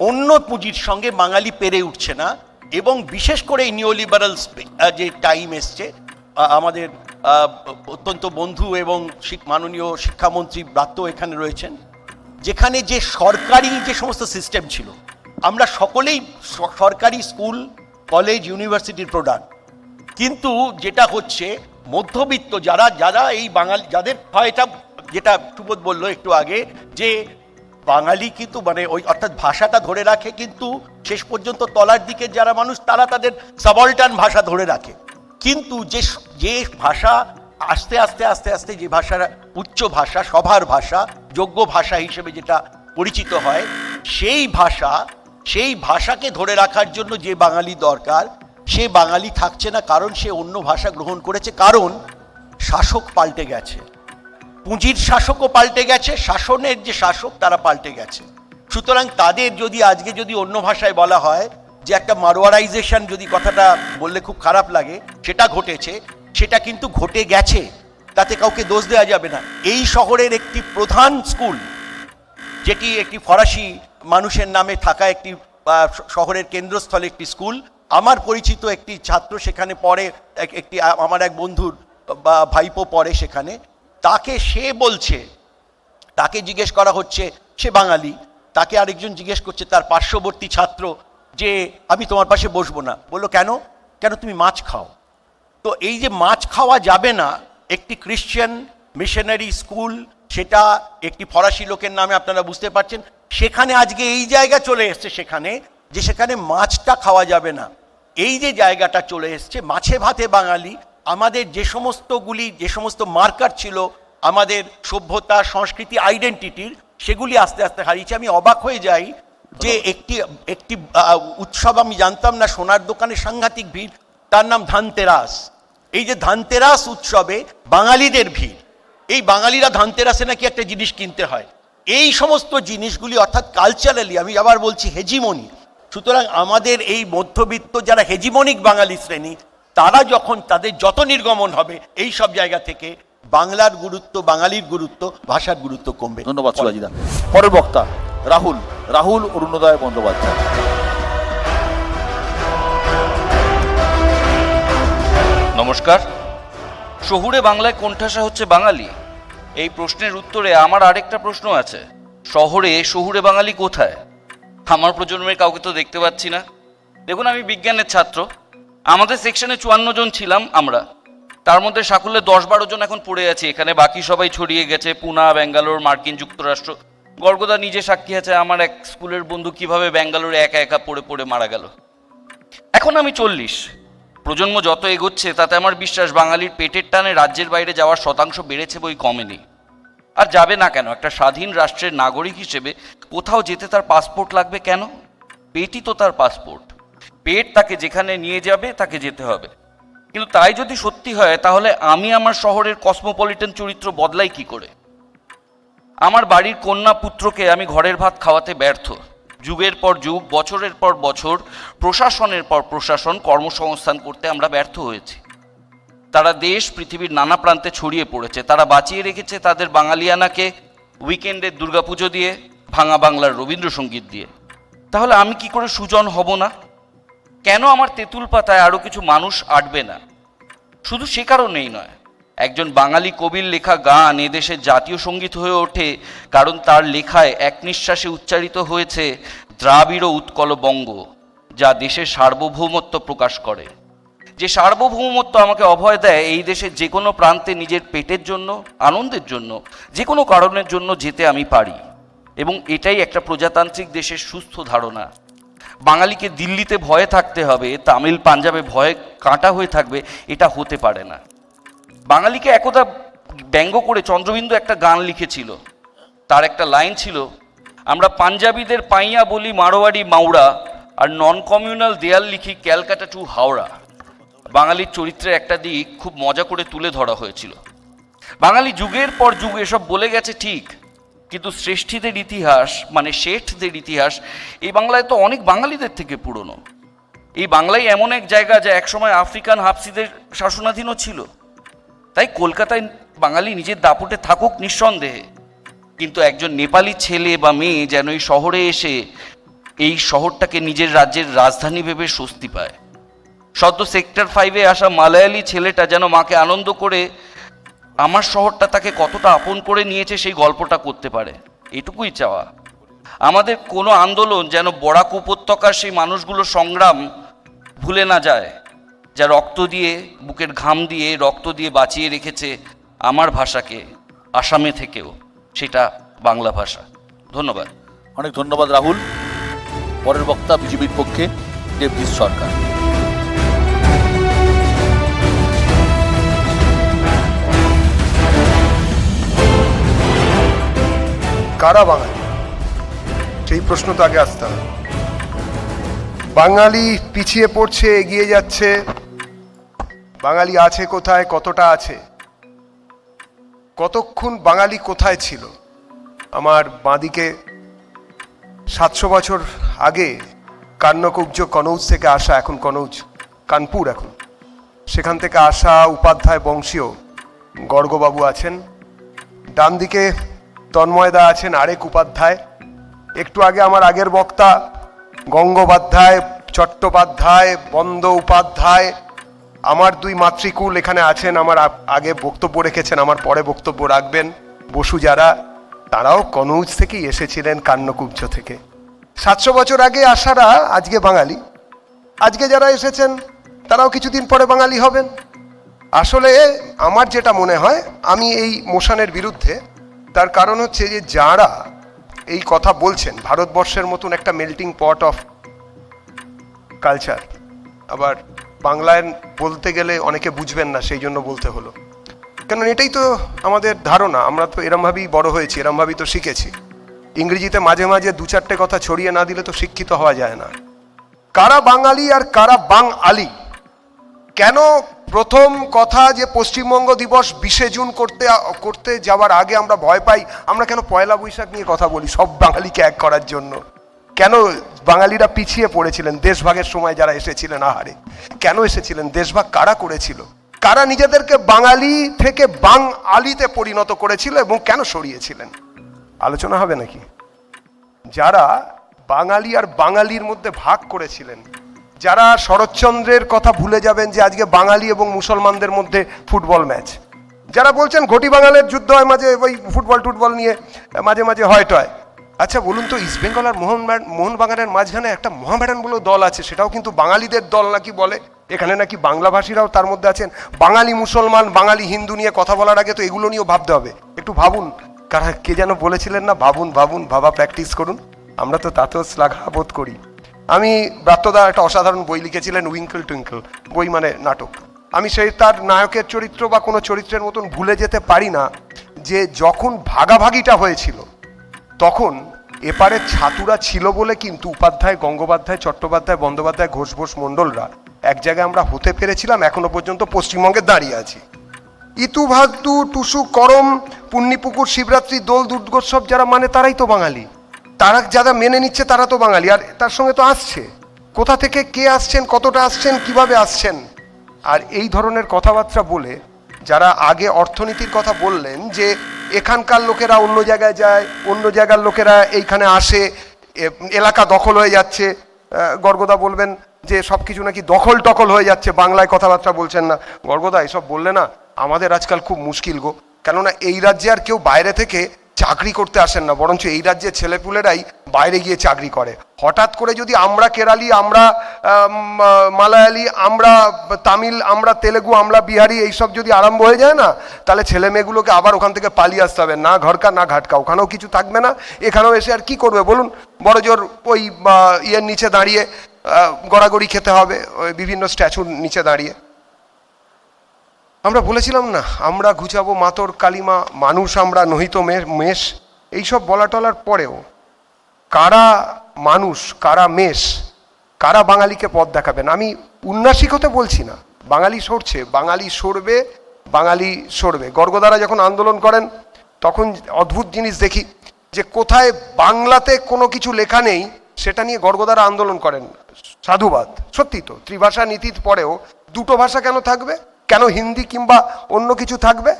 অন্য পুঁজির সঙ্গে বাঙালি পেরে উঠছে না। এবং বিশেষ করে এই নিওলিবারাল যে টাইম এসছে, আমাদের অত্যন্ত বন্ধু এবং মাননীয় শিক্ষামন্ত্রী ব্রাত্য এখানে রয়েছেন, যেখানে যে সরকারি যে সমস্ত সিস্টেম ছিল, আমরা সকলেই সরকারি স্কুল কলেজ ইউনিভার্সিটির প্রোডাক্ট, কিন্তু যেটা হচ্ছে মধ্যবিত্ত যারা যারা এই বাঙালি যাদের হয় এটা যেটা সুবোধ বললো একটু আগে যে বাঙালি কিন্তু মানে ওই অর্থাৎ ভাষাটা ধরে রাখে, কিন্তু শেষ পর্যন্ত তলার দিকে যারা মানুষ তারা তাদের সাবঅল্টার্ন ভাষা ধরে রাখে। কিন্তু যে ভাষা আস্তে আস্তে আস্তে আস্তে যে ভাষার উচ্চ ভাষা, সভার ভাষা, যোগ্য ভাষা হিসেবে যেটা পরিচিত হয়, সেই ভাষাকে ধরে রাখার জন্য যে বাঙালি দরকার সে বাঙালি থাকছে না, কারণ সে অন্য ভাষা গ্রহণ করেছে, কারণ শাসক পাল্টে গেছে, পুঁজির শাসকও পাল্টে গেছে, শাসনের যে শাসক তারা পাল্টে গেছে। সুতরাং তাদের যদি আজকে যদি অন্য ভাষায় বলা হয় যে একটা মারোয়ারাইজেশন, যদি কথাটা বললে খুব খারাপ লাগে, সেটা ঘটেছে, সেটা কিন্তু ঘটে গেছে, তাতে কাউকে দোষ দেওয়া যাবে না। এই শহরের একটি প্রধান স্কুল, যেটি একটি ফরাসি মানুষের নামে থাকা একটি শহরের কেন্দ্রস্থলে একটি স্কুল, আমার পরিচিত একটি ছাত্র সেখানে পড়ে, একটি আমার এক বন্ধুর বা ভাইপো পড়ে সেখানে, তাকে সে বলছে, তাকে জিজ্ঞেস করা হচ্ছে, সে বাঙালি, তাকে আরেকজন জিজ্ঞেস করছে তার পার্শ্ববর্তী ছাত্র যে আমি তোমার পাশে বসবো না। বললো কেন? কেন তুমি মাছ খাও। তো এই যে মাছ খাওয়া যাবে না, একটি ক্রিশ্চিয়ান মিশনারি স্কুল, সেটা একটি ফরাসি লোকের নামে, আপনারা বুঝতে পারছেন, সেখানে আজকে এই জায়গা চলে এসছে সেখানে যে সেখানে মাছটা খাওয়া যাবে না। এই যে জায়গাটা চলে এসছে, মাছে ভাতে বাঙালি, আমাদের যে সমস্ত মার্কার ছিল আমাদের সভ্যতা, সংস্কৃতি, আইডেন্টিটির, সেগুলি আস্তে আস্তে হারিয়েছে। আমি অবাক হয়ে যাই যে একটি উৎসব আমি জানতাম না, সোনার দোকানে সাংঘাতিক ভিড়, তার নাম ধানতেরাস। এই যে ধানতেরাস উৎসবে বাঙালিদের ভিড়, এই বাঙালিরা ধানতেরাসে নাকি একটা জিনিস কিনতে হয়, এই সমস্ত জিনিসগুলি অর্থাৎ কালচারালি, আমি আবার বলছি হেজিমনি। সুতরাং আমাদের এই মধ্যবিত্ত যারা হেজিমনিক বাঙালি শ্রেণী, তারা যখন তাদের যত নির্গমন হবে এই সব জায়গা থেকে, বাংলার গুরুত্ব, বাঙালির গুরুত্ব, ভাষার গুরুত্ব কমবে। ধন্যবাদ শিবাজিদা। পরের বক্তা রাহুল অরুণোদয় বন্দ্যোপাধ্যায়। নমস্কার। শহুরে বাংলায় কোন ঠাসা হচ্ছে বাঙালি? এই প্রশ্নের উত্তরে আমার আরেকটা প্রশ্ন আছে, শহুরে বাঙালি কোথায়? আমার প্রজন্মের কাউকে তো দেখতে পাচ্ছি না। দেখুন, আমি বিজ্ঞানের ছাত্র, আমাদের সেকশনে 54 জন ছিলাম আমরা, তার মধ্যে সাকুল্যে 10-12 জন এখন পড়ে আছে এখানে, বাকি সবাই ছড়িয়ে গেছে পুনা, ব্যাঙ্গালোর, মার্কিন যুক্তরাষ্ট্র। গর্গদা নিজে সাক্ষী আছে, আমার এক স্কুলের বন্ধু কিভাবে ব্যাঙ্গালোরে একা একা পড়ে পড়ে মারা গেল। এখন আমি 40, প্রজন্ম যত এগোচ্ছে তাতে আমার বিশ্বাস বাঙালির পেটের টানে রাজ্যের বাইরে যাওয়ার শতাংশ বেড়েছে, বই কমেনি। আর যাবে না কেন? একটা স্বাধীন রাষ্ট্রের নাগরিক হিসেবে কোথাও যেতে তার পাসপোর্ট লাগবে কেন? পেটই তো তার পাসপোর্ট। পেট তাকে যেখানে নিয়ে যাবে তাকে যেতে হবে। কিন্তু তাই যদি সত্যি হয়, তাহলে আমি আমার শহরের কসমোপলিটন চরিত্র বদলাই কি করে? আমার বাড়ির কন্যা পুত্রকে আমি ঘরের ভাত খাওয়াতে ব্যর্থ। যুগের পর যুগ, বছরের পর বছর, প্রশাসনের পর প্রশাসন কর্মসংস্থান করতে আমরা ব্যর্থ হয়েছি। তারা দেশ পৃথিবীর নানা প্রান্তে ছড়িয়ে পড়েছে। তারা বাঁচিয়ে রেখেছে তাদের বাঙালিয়ানাকে উইকেন্ডের দুর্গাপুজো দিয়ে, ভাঙা বাংলার রবীন্দ্রসঙ্গীত দিয়ে। তাহলে আমি কি করে সুজন হব না? কেন আমার তেঁতুল পাতায় আরও কিছু মানুষ আটবে না? শুধু সে কারণেই নয়, একজন বাঙালি কবির লেখা গান এদেশের জাতীয় সঙ্গীত হয়ে ওঠে কারণ তার লেখায় এক নিঃশ্বাসে উচ্চারিত হয়েছে দ্রাবিড় উৎকল বঙ্গ, যা দেশের সার্বভৌমত্ব প্রকাশ করে। যে সার্বভৌমত্ব আমাকে অভয় দেয় এই দেশের যে কোনো প্রান্তে নিজের পেটের জন্য, আনন্দের জন্য, যে কোনো কারণের জন্য যেতে আমি পারি। এবং এটাই একটা প্রজাতান্ত্রিক দেশের সুস্থ ধারণা। বাঙালিকে দিল্লিতে ভয়ে থাকতে হবে, তামিল পাঞ্জাবে ভয়ে কাঁটা হয়ে থাকবে, এটা হতে পারে না। বাঙালিকে একদা ব্যঙ্গ করে চন্দ্রবিন্দু একটা গান লিখেছিল। তার একটা লাইন ছিল, আমরা পাঞ্জাবিদের পাইয়া বলি মারোয়ারি মাওড়া, আর নন কমিউনাল দেয়াল লিখি ক্যালকাটা টু হাওড়া। বাঙালির চরিত্রের একটা দিক খুব মজা করে তুলে ধরা হয়েছিল। বাঙালি যুগের পর যুগ এসব বলে গেছে ঠিক, কিন্তু শ্রেষ্ঠীদের ইতিহাস, মানে শেঠদের ইতিহাস, এই বাংলায় তো অনেক বাঙালিদের থেকে পুরনো। এই বাংলাই এমন এক জায়গা যা একসময় আফ্রিকান হাফসিদের শাসনাধীনও ছিল। তাই কলকাতায় বাঙালি নিজের দাপটে থাকুক নিঃসন্দেহে, কিন্তু একজন নেপালি ছেলে বা মেয়ে যেন এই শহরে এসে এই শহরটাকে নিজের রাজ্যের রাজধানী ভেবে স্বস্তি পায়। সদ্য সেক্টর 5-এ আসা মালায়ালি ছেলেটা যেন মাকে আনন্দ করে আমার শহরটা তাকে কতটা আপন করে নিয়েছে সেই গল্পটা করতে পারে। এটুকুই চাওয়া। আমাদের কোনো আন্দোলন যেন বরাক উপত্যকার সেই মানুষগুলোর সংগ্রাম ভুলে না যায়, যা রক্ত দিয়ে, বুকের ঘাম দিয়ে, রক্ত দিয়ে বাঁচিয়ে রেখেছে আমার ভাষাকে আসামে থেকেও, সেটা বাংলা ভাষা। ধন্যবাদ। অনেক ধন্যবাদ রাহুল। পরের বক্তা বিজেপির পক্ষে দেবজিৎ সরকার। কারা বাঙালি, সেই প্রশ্ন তো আগে আসতে হবে। বাঙালি পিছিয়ে পড়ছে, এগিয়ে যাচ্ছে, বাঙালি আছে কোথায়, কতটা আছে, কতক্ষণ বাঙালি কোথায় ছিল? আমার বাঁদিকে 700 বছর আগে কান্নকুব্জ কনৌজ থেকে আসা, এখন কনৌজ কানপুর, এখন সেখান থেকে আসা উপাধ্যায় বংশীয় গর্গবাবু আছেন। ডান দিকে তন্ময়দা আছেন, আরেক উপাধ্যায়। একটু আগে আমার আগের বক্তা গঙ্গোপাধ্যায়, চট্টোপাধ্যায়, বন্দ্যোপাধ্যায়, আমার দুই মাতৃকুল এখানে আছেন, আমার আগে বক্তব্য রেখেছেন, আমার পরে বক্তব্য রাখবেন। বসু যারা, তারাও কনৌজ থেকেই এসেছিলেন, কান্নকুব্জ থেকে। 700 বছর আগে আসারা আজকে বাঙালি, আজকে যারা এসেছেন তারাও কিছুদিন পরে বাঙালি হবেন। আসলে আমার যেটা মনে হয়, আমি এই মোশনের বিরুদ্ধে, তার কারণ হচ্ছে যে যারা এই কথা বলছেন, ভারতবর্ষের মতন একটা মেল্টিং পট অফ কালচার, আবার বাংলায় বলতে গেলে অনেকে বুঝবেন না, সেই জন্য বলতে হলো, কারণ এটাই তো আমাদের ধারণা। আমরা তো এরমভাবেই বড় হয়েছি, এরমভাবেই তো শিখেছি। ইংরেজিতে মাঝে মাঝে 2-4টে কথা ছড়িয়ে না দিলে তো শিক্ষিত হওয়া যায় না। কারা বাঙালি আর কারা বাঙালি? কেন প্রথম কথা যে পশ্চিমবঙ্গ দিবস 20শে জুন করতে যাওয়ার আগে আমরা ভয় পাই? আমরা কেন পয়লা বৈশাখ নিয়ে কথা বলি সব বাঙালিকে এক করার জন্য? কেন বাঙালিরা পিছিয়ে পড়েছিলেন দেশভাগের সময়? যারা এসেছিলেন, আহারে কেন এসেছিলেন? দেশভাগ কারা করেছিল? কারা নিজেদেরকে বাঙালি থেকে বাঙালিতে পরিণত করেছিল এবং কেন সরিয়েছিলেন? আলোচনা হবে নাকি? যারা বাঙালি আর বাঙালির মধ্যে ভাগ করেছিলেন, যারা শরৎচন্দ্রের কথা ভুলে যাবেন যে আজকে বাঙালি এবং মুসলমানদের মধ্যে ফুটবল ম্যাচ, যারা বলছেন ঘটি বাঙালের যুদ্ধ হয় মাঝে, ওই ফুটবল নিয়ে মাঝে মাঝে হয় টয়। আচ্ছা বলুন তো, ইস্টবেঙ্গল আর মোহনবাগানের মাঝখানে একটা মোহামেডান বলেও দল আছে, সেটাও কিন্তু বাঙালিদের দল নাকি বলে। এখানে নাকি বাংলাভাষীরাও তার মধ্যে আছেন। বাঙালি মুসলমান, বাঙালি হিন্দু নিয়ে কথা বলার আগে তো এগুলো নিয়েও ভাবতে হবে। একটু ভাবুন, কারা কে যেন বলেছিলেন না, ভাবুন ভাবুন, ভাবা প্র্যাকটিস করুন। আমরা তো তাতেও শ্লাঘাবোধ করি। আমি ব্রাত্যদা একটা অসাধারণ বই লিখেছিলেন, উইঙ্কল টুইঙ্কল, বই মানে নাটক। আমি সেই তার নায়কের চরিত্র বা কোনো চরিত্রের মতন ভুলে যেতে পারি না যে যখন ভাগাভাগিটা হয়েছিল তখন এপারে ছাতুরা ছিল বলে কিন্তু উপাধ্যায়, গঙ্গোপাধ্যায়, চট্টোপাধ্যায়, বন্দ্যোপাধ্যায়, ঘোষ মণ্ডলরা এক জায়গায় আমরা হতে পেরেছিলাম, এখনো পর্যন্ত পশ্চিমবঙ্গে দাঁড়িয়ে আছি। ইতু ভাদু, টুসু, করম, পুণ্যিপুকুর, শিবরাত্রি, দোল, দুর্গোৎসব যারা মানে তারাই তো বাঙালি। তারা যারা মেনে নিচ্ছে তারা তো বাঙালি। আর তার সঙ্গে তো আসছে, কোথা থেকে কে আসছেন, কতটা আসছেন, কিভাবে আসছেন। আর এই ধরনের কথাবার্তা বলে যারা আগে অর্থনীতির কথা বললেন যে এখানকার লোকেরা অন্য জায়গায় যায়, অন্য জায়গার লোকেরা এইখানে আসে, এলাকা দখল হয়ে যাচ্ছে, গর্গদা বলবেন যে সব কিছু নাকি দখল হয়ে যাচ্ছে, বাংলায় কথাবার্তা বলছেন না। গর্গদা এসব বললে না আমাদের আজকাল খুব মুশকিল গো, কেননা এই রাজ্যে আর কেউ বাইরে থেকে চাকরি করতে আসেন না, বরঞ্চ এই রাজ্যের ছেলেপুলেরাই বাইরে গিয়ে চাকরি করে। হঠাৎ করে যদি আমরা কেরালি, আমরা মালায়ালি, আমরা তামিল, আমরা তেলেগু, আমরা বিহারি এইসব যদি আরম্ভ হয়ে যায় না, তাহলে ছেলে মেয়েগুলোকে আবার ওখান থেকে পালিয়ে আসতে হবে। না ঘরকা না ঘাটকা, ওখানেও কিছু থাকবে না, এখানেও এসে আর কি করবে বলুন? বড় জোর ওই ইয়ের নিচে দাঁড়িয়ে গড়াগড়ি খেতে হবে, ওই বিভিন্ন স্ট্যাচুর নিচে দাঁড়িয়ে। আমরা বলেছিলাম না, আমরা ঘুচাবো মাতর কালিমা, মানুষ আমরা নহিত মেষ, এইসব বলা টলার পরেও কারা মানুষ, কারা মেষ, কারা বাঙালিকে পথ দেখাবেন? আমি উন্নাসিক হতে বলছি না, বাঙালি সরছে, বাঙালি সরবে, বাঙালি সরবে। গর্গদারা যখন আন্দোলন করেন তখন অদ্ভুত জিনিস দেখি যে কোথায় বাংলাতে কোনো কিছু লেখা নেই সেটা নিয়ে গর্গদারা আন্দোলন করেন। সাধুবাদ, সত্যি তো, ত্রিভাষা নীতির পরেও দুটো ভাষা কেন থাকবে? কেন হিন্দি কিংবা অন্য কিছু থাকবে?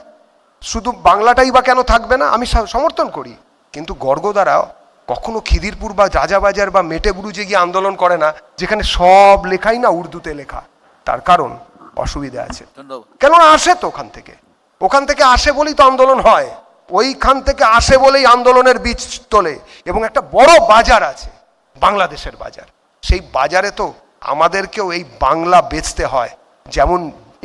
শুধু বাংলাটাই বা কেন থাকবে না? আমি সমর্থন করি, কিন্তু গর্গদারা কখনো খিদিরপুর বা রাজাবাজার বা মেটেবুরুজে গিয়ে আন্দোলন করে না যেখানে সব লেখাই না উর্দুতে লেখা। তার কারণ অসুবিধা আছে, কেননা আসে তো ওখান থেকে আসে বলেই তো আন্দোলন হয়। ওইখান থেকে আসে বলেই আন্দোলনের বীজ তোলে। এবং একটা বড় বাজার আছে, বাংলাদেশের বাজার। সেই বাজারে তো আমাদেরকেও এই বাংলা বেচতে হয়। যেমন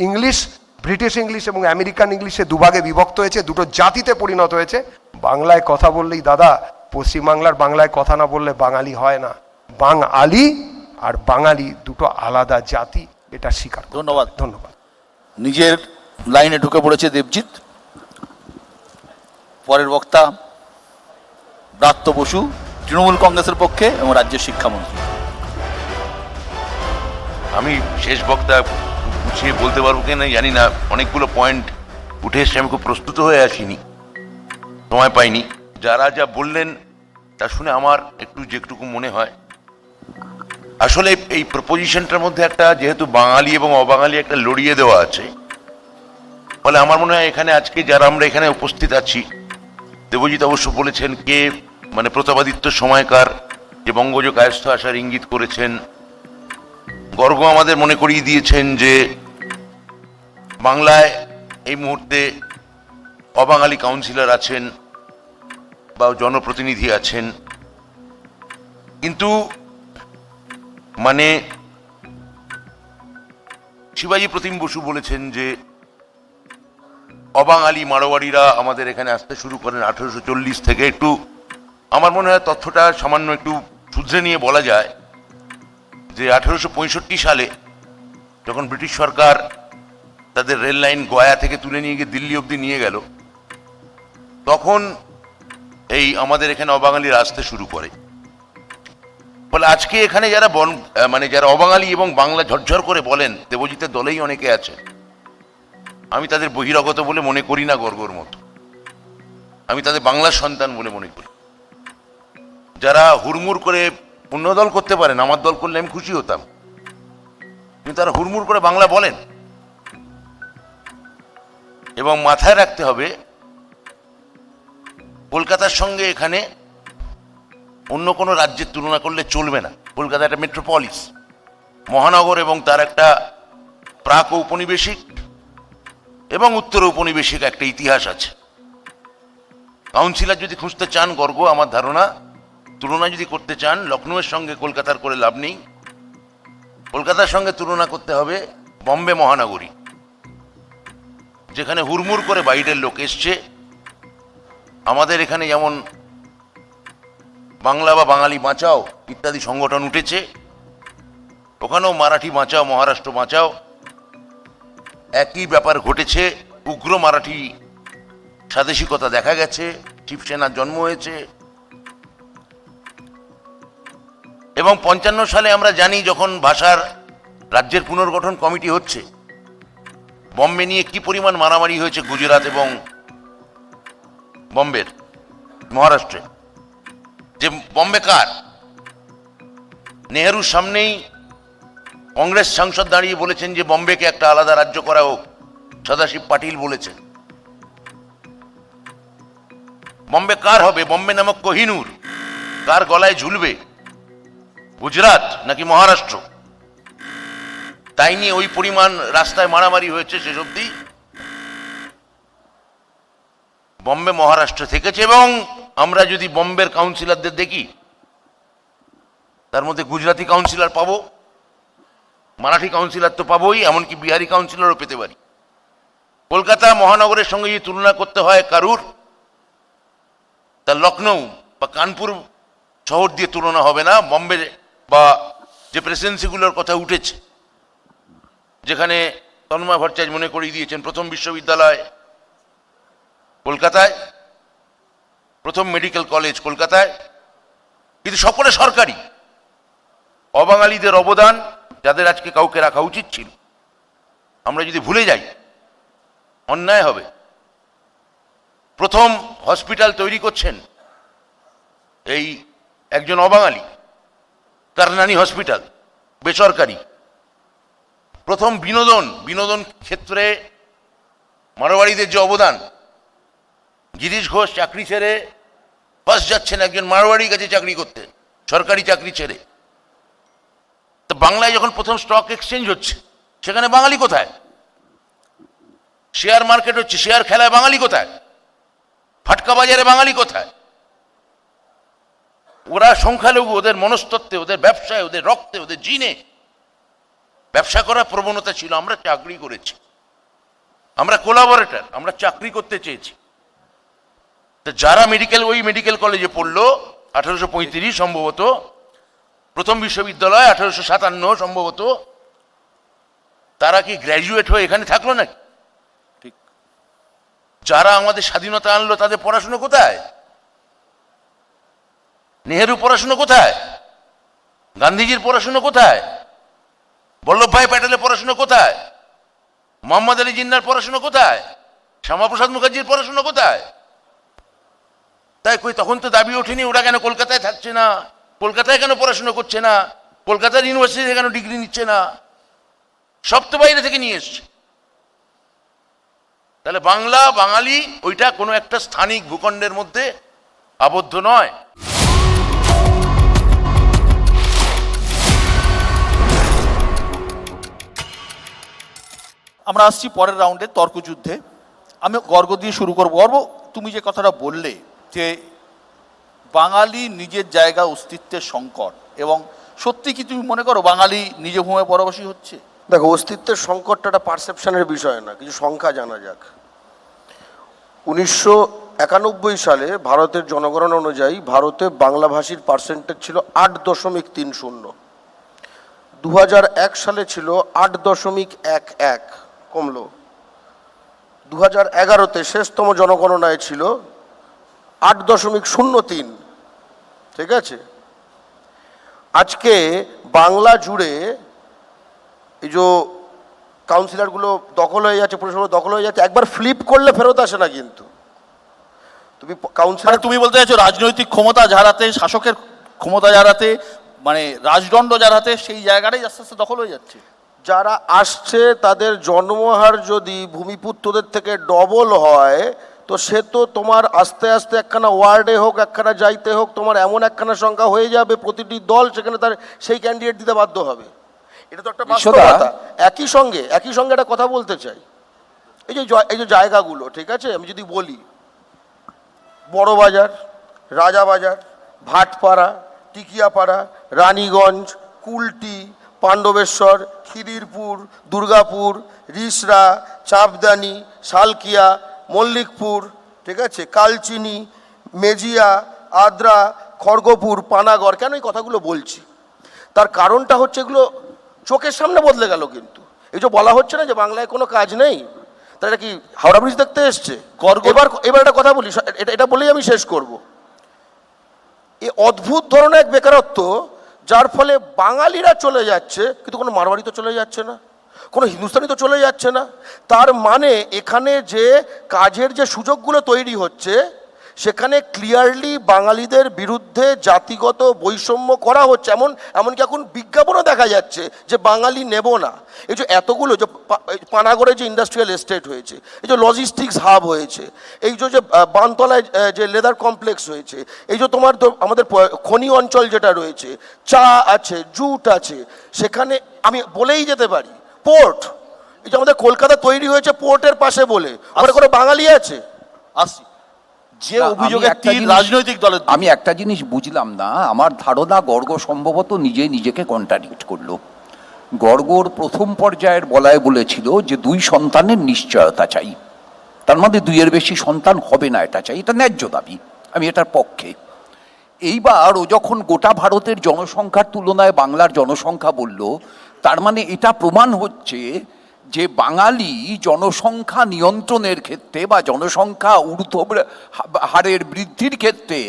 ইংলিশ, ব্রিটিশ ইংলিশ এবং আমেরিকান ইংলিশে দুভাগে বিভক্ত হয়েছে, দুটো জাতিতে পরিণত হয়েছে। বাংলায় কথা বললেই দাদা, পশ্চিমবাংলার বাংলায় কথা না বললে বাঙালি হয় না। বাঙালি আর বাঙালি দুটো আলাদা জাতি, এটা স্বীকার। ধন্যবাদ। ধন্যবাদ। নিজের লাইনে ঢুকে পড়েছে দেবজিৎ। পরের বক্তা ব্রাত্য বসু, তৃণমূল কংগ্রেসের পক্ষে এবং রাজ্যের শিক্ষামন্ত্রী। আমি শেষ বক্তা গুছিয়ে বলতে পারবো কিনা জানি না, অনেকগুলো পয়েন্ট উঠে এসে আমি খুব প্রস্তুত হয়ে আসিনি, সময় পাইনি। যারা যা বললেন তা শুনে আমার একটু যেটুকু মনে হয়, আসলে এই প্রপোজিশনটার মধ্যে একটা, যেহেতু বাঙালি এবং অবাঙালি একটা লড়িয়ে দেওয়া আছে, ফলে আমার মনে হয় এখানে আজকে যারা আমরা এখানে উপস্থিত আছি, দেবজিৎ অবশ্য বলেছেন কে মানে প্রতাপাদিত্য সময়কার যে বঙ্গজ কায়স্থ আসার ইঙ্গিত করেছেন, গর্গ আমাদের মনে করিয়ে দিয়েছেন যে বাংলায় এই মুহূর্তে অবাঙালি কাউন্সিলর আছেন বা জনপ্রতিনিধি আছেন, কিন্তু মানে শিবাজী প্রতিম বসু বলেছেন যে অবাঙালি মারোয়াড়িরা আমাদের এখানে আসতে শুরু করেন 1840 থেকে। একটু আমার মনে হয় তথ্যটা সামান্য একটু শুধরে নিয়ে বলা যায় যে 1865 সালে যখন ব্রিটিশ সরকার তাদের রেল লাইন গয়া থেকে তুলে নিয়ে গিয়ে দিল্লি অবধি নিয়ে গেল, তখন এই আমাদের এখানে অবাঙালিরা আসতে শুরু করে। ফলে আজকে এখানে যারা মানে যারা অবাঙালি এবং বাংলা ঝরঝর করে বলেন, দেবজিতের দলেই অনেকে আছে, আমি তাদের বহিরাগত বলে মনে করি না গর্গর মতো, আমি তাদের বাংলার সন্তান বলে মনে করি। যারা হুড়মুড় করে অন্য দল করতে পারেন, আমার দল করলে আমি খুশি হতাম, কিন্তু তারা হুড়মুড় করে বাংলা বলেন। এবং মাথায় রাখতে হবে কলকাতার সঙ্গে এখানে অন্য কোনো রাজ্যের তুলনা করলে চলবে না। কলকাতা একটা মেট্রোপলিস, মহানগর, এবং তার একটা প্রাক ঔপনিবেশিক এবং উত্তর ঔপনিবেশিক একটা ইতিহাস আছে। কাউন্সিলর যদি খুঁজতে চান গর্গ, আমার ধারণা তুলনা যদি করতে চান লখনৌয়ের সঙ্গে কলকাতার করে লাভ নেই, কলকাতার সঙ্গে তুলনা করতে হবে বম্বে মহানগরী, যেখানে হুড়মুড় করে বাইরের লোক এসছে। আমাদের এখানে যেমন বাংলা বা বাঙালি বাঁচাও ইত্যাদি সংগঠন উঠেছে, ওখানেও মারাঠি বাঁচাও, মহারাষ্ট্র বাঁচাও, একই ব্যাপার ঘটেছে। উগ্র মারাঠি স্বাদেশিকতা দেখা গেছে, শিবসেনার জন্ম হয়েছে। এবং 55 সালে আমরা জানি যখন ভাষার রাজ্যের পুনর্গঠন কমিটি হচ্ছে, বম্বে নিয়ে কি পরিমাণ মারামারি হয়েছে গুজরাট এবং বম্বের, মহারাষ্ট্রে। যে বম্বে কার? নেহেরুর সামনেই কংগ্রেস সাংসদ দাঁড়িয়ে বলেছেন যে বম্বেকে একটা আলাদা রাজ্য করা হোক, সদাশিব পাটিল বলেছেন। বম্বে কার হবে? বম্বে নামক কোহিনূর কার গলায় ঝুলবে? গুজরাট নাকি মহারাষ্ট্র? তাই নিয়ে ওই পরিমাণ রাস্তায় মারামারি হয়েছে শেষ অবধি বম্বে মহারাষ্ট্র থেকেছে। এবং আমরা যদি বম্বের কাউন্সিলরদের দেখি, তার মধ্যে গুজরাটি কাউন্সিলর পাবো, মারাঠি কাউন্সিলর তো পাবোই, এমনকি বিহারি কাউন্সিলরও পেতে পারি। কলকাতা মহানগরের সঙ্গে যদি তুলনা করতে হয় কারুর, তা লখনৌ বা কানপুর শহর দিয়ে তুলনা হবে না। বম্বে বা যে প্রেসিডেন্সিগুলোর কথা উঠেছে, যেখানে তন্ময় ভট্টাচার্য মনে করিয়ে দিয়েছেন প্রথম বিশ্ববিদ্যালয় কলকাতায়, প্রথম মেডিকেল কলেজ কলকাতায়, কিন্তু সকলে সরকারি। অবাঙালিদের অবদান, যাদের আজকে কাউকে রাখা উচিত ছিল, আমরা যদি ভুলে যাই অন্যায় হবে। প্রথম হসপিটাল তৈরি করছেন এই একজন অবাঙালি, কারনানি হসপিটাল, বেসরকারি। প্রথম বিনোদন ক্ষেত্রে মারোয়াড়িদের যে অবদান, গিরিশ ঘোষ চাকরি ছেড়ে ফার্স্ট যাচ্ছেন একজন মারোয়াড়ির কাছে চাকরি করতে, সরকারি চাকরি ছেড়ে। তো বাংলায় যখন প্রথম স্টক এক্সচেঞ্জ হচ্ছে, সেখানে বাঙালি কোথায়? শেয়ার মার্কেট হচ্ছে, শেয়ার খেলায় বাঙালি কোথায়? ফাটকা বাজারে বাঙালি কোথায়? ওরা সংখ্যালঘু, ওদের মনস্তত্ত্বে, ওদের ব্যবসায়, ওদের রক্তে, ওদের জিনে ব্যবসা করার প্রবণতা ছিল। আমরা চাকরি করেছি, আমরা কোলাবরেটর, আমরা চাকরি করতে চেয়েছি। যারা ওই মেডিকেল কলেজে পড়লো 1835 সম্ভবত, প্রথম বিশ্ববিদ্যালয় 1857 সম্ভবত, তারা কি গ্র্যাজুয়েট হয়ে এখানে থাকলো নাকি? ঠিক। যারা আমাদের স্বাধীনতা আনলো তাদের পড়াশুনো কোথায়? নেহেরু পড়াশুনো কোথায়? গান্ধীজির পড়াশুনো কোথায়? বল্লভভাই প্যাটেলের পড়াশুনো কোথায়? মোহাম্মদ আলী জিন্নার পড়াশুনো কোথায়? শ্যামাপ্রসাদ মুখার্জির পড়াশুনো কোথায়? তাই কই তখন তো দাবি ওঠেনি ওরা কেন কলকাতায় থাকছে না, কলকাতায় কেন পড়াশোনা করছে না, কলকাতার ইউনিভার্সিটিতে কেন ডিগ্রি নিচ্ছে না? সব তো বাইরে থেকে নিয়ে এসছে। তাহলে বাংলা, বাঙালি ওইটা কোনো একটা স্থানিক ভূখণ্ডের মধ্যে আবদ্ধ নয়। আমরা আসছি পরের রাউন্ডে, তর্কযুদ্ধে। আমি গর্গ দিয়ে শুরু করবো। গর্ব, তুমি যে কথাটা বললে যে বাঙালি নিজের জায়গা অস্তিত্বের সংকট, এবং সত্যি কি তুমি মনে করো বাঙালি নিজে ভূমে পরবাসী হচ্ছে? দেখো, অস্তিত্বের সংকটটা একটা পারসেপশনের বিষয় না, কিছু সংখ্যা জানা যাক। 1991 সালে ভারতের জনগণনা অনুযায়ী ভারতে বাংলাভাষীর পার্সেন্টেজ ছিল 8.30, 2001 সালে ছিল 8.11, কমলো। 2011-তে শেষতম জনগণনায় ছিল 8.03, ঠিক আছে? আজকে বাংলা জুড়ে এই যে কাউন্সিলরগুলো দখল হয়ে যাচ্ছে, পরিষেবা দখল হয়ে যাচ্ছে, একবার ফ্লিপ করলে ফেরত আসে না কিন্তু। তুমি কাউন্সিলর, তুমি বলতে চাইছো রাজনৈতিক ক্ষমতা যার হাতে, শাসকের ক্ষমতা যার হাতে, মানে রাজদণ্ড যার হাতে, সেই জায়গাটাই আস্তে আস্তে দখল হয়ে যাচ্ছে। যারা আসছে তাদের জন্মহার যদি ভূমিপুত্রদের থেকে ডবল হয়, তো সে তো তোমার আস্তে আস্তে একখানা ওয়ার্ডে হোক, একখানা যাইতে হোক, তোমার এমন একখানা সংখ্যা হয়ে যাবে, প্রতিটি দল সেখানে তার সেই ক্যান্ডিডেট দিতে বাধ্য হবে। এটা তো একটা বাস্তবতা। একই সঙ্গে একটা কথা বলতে চাই, এই যে জায়গাগুলো, ঠিক আছে, আমি যদি বলি বড়বাজার, রাজাবাজার, ভাটপাড়া, টিকিয়াপাড়া, রানীগঞ্জ, কুলটি, পাণ্ডবেশ্বর, খিদিরপুর, দুর্গাপুর, রিসরা, চাপদানি, সালকিয়া, মল্লিকপুর, ঠিক আছে, কালচিনি, মেজিয়া, আদ্রা, খড়গপুর, পানাগড়। কেন এই কথাগুলো বলছি? তার কারণটা হচ্ছে এগুলো চোখের সামনে বদলে গেল। কিন্তু এই যে বলা হচ্ছে না যে বাংলায় কোনো কাজ নেই, তাহলে কি হাওড়া ব্রিজ দেখতে এসছে? এবার একটা কথা বলি, এটা বলেই আমি শেষ করব। এই অদ্ভুত ধরনের এক বেকারত্ব, যার ফলে বাঙালিরা চলে যাচ্ছে, কিন্তু কোনো মারওয়াড়ি তো চলে যাচ্ছে না, কোনো হিন্দুস্তানি তো চলে যাচ্ছে না। তার মানে এখানে যে কাজের যে সুযোগগুলো তৈরি হচ্ছে, সেখানে ক্লিয়ারলি বাঙালিদের বিরুদ্ধে জাতিগত বৈষম্য করা হচ্ছে। এমনকি এখন বিজ্ঞাপনও দেখা যাচ্ছে যে বাঙালি নেব না। এই যে এতগুলো যে পানাগড়ে যে ইন্ডাস্ট্রিয়াল এস্টেট হয়েছে, এই যে লজিস্টিক্স হাব হয়েছে, এই যে বানতলায় যে লেদার কমপ্লেক্স হয়েছে, এই যে তোমার আমাদের খনি অঞ্চল যেটা রয়েছে, চা আছে, জুট আছে, সেখানে আমি বলেই যেতে পারি পোর্ট। এই যে আমাদের কলকাতা তৈরি হয়েছে পোর্টের পাশে বলে, আমরা কোনো বাঙালি আছে? আসছি যে অভিযোগে রাজনৈতিক দলের, আমি একটা জিনিস বুঝলাম না। আমার ধারণা গর্গ সম্ভবত নিজেকে কন্ট্রাডিক্ট করলো। গর্গর প্রথম পর্যায়ের বলায় বলেছিল যে 2 সন্তানের নিশ্চয়তা চাই, তার মধ্যে 2-এর বেশি সন্তান হবে না, এটা চাই, এটা ন্যায্য দাবি, আমি এটার পক্ষে। এইবার ও যখন গোটা ভারতের জনসংখ্যার তুলনায় বাংলার জনসংখ্যা বলল, তার মানে এটা প্রমাণ হচ্ছে যে বাঙালি জনসংখ্যা নিয়ন্ত্রণের ক্ষেত্রে বা জনসংখ্যা ঊর্ধ্ব হারের বৃদ্ধির ক্ষেত্রে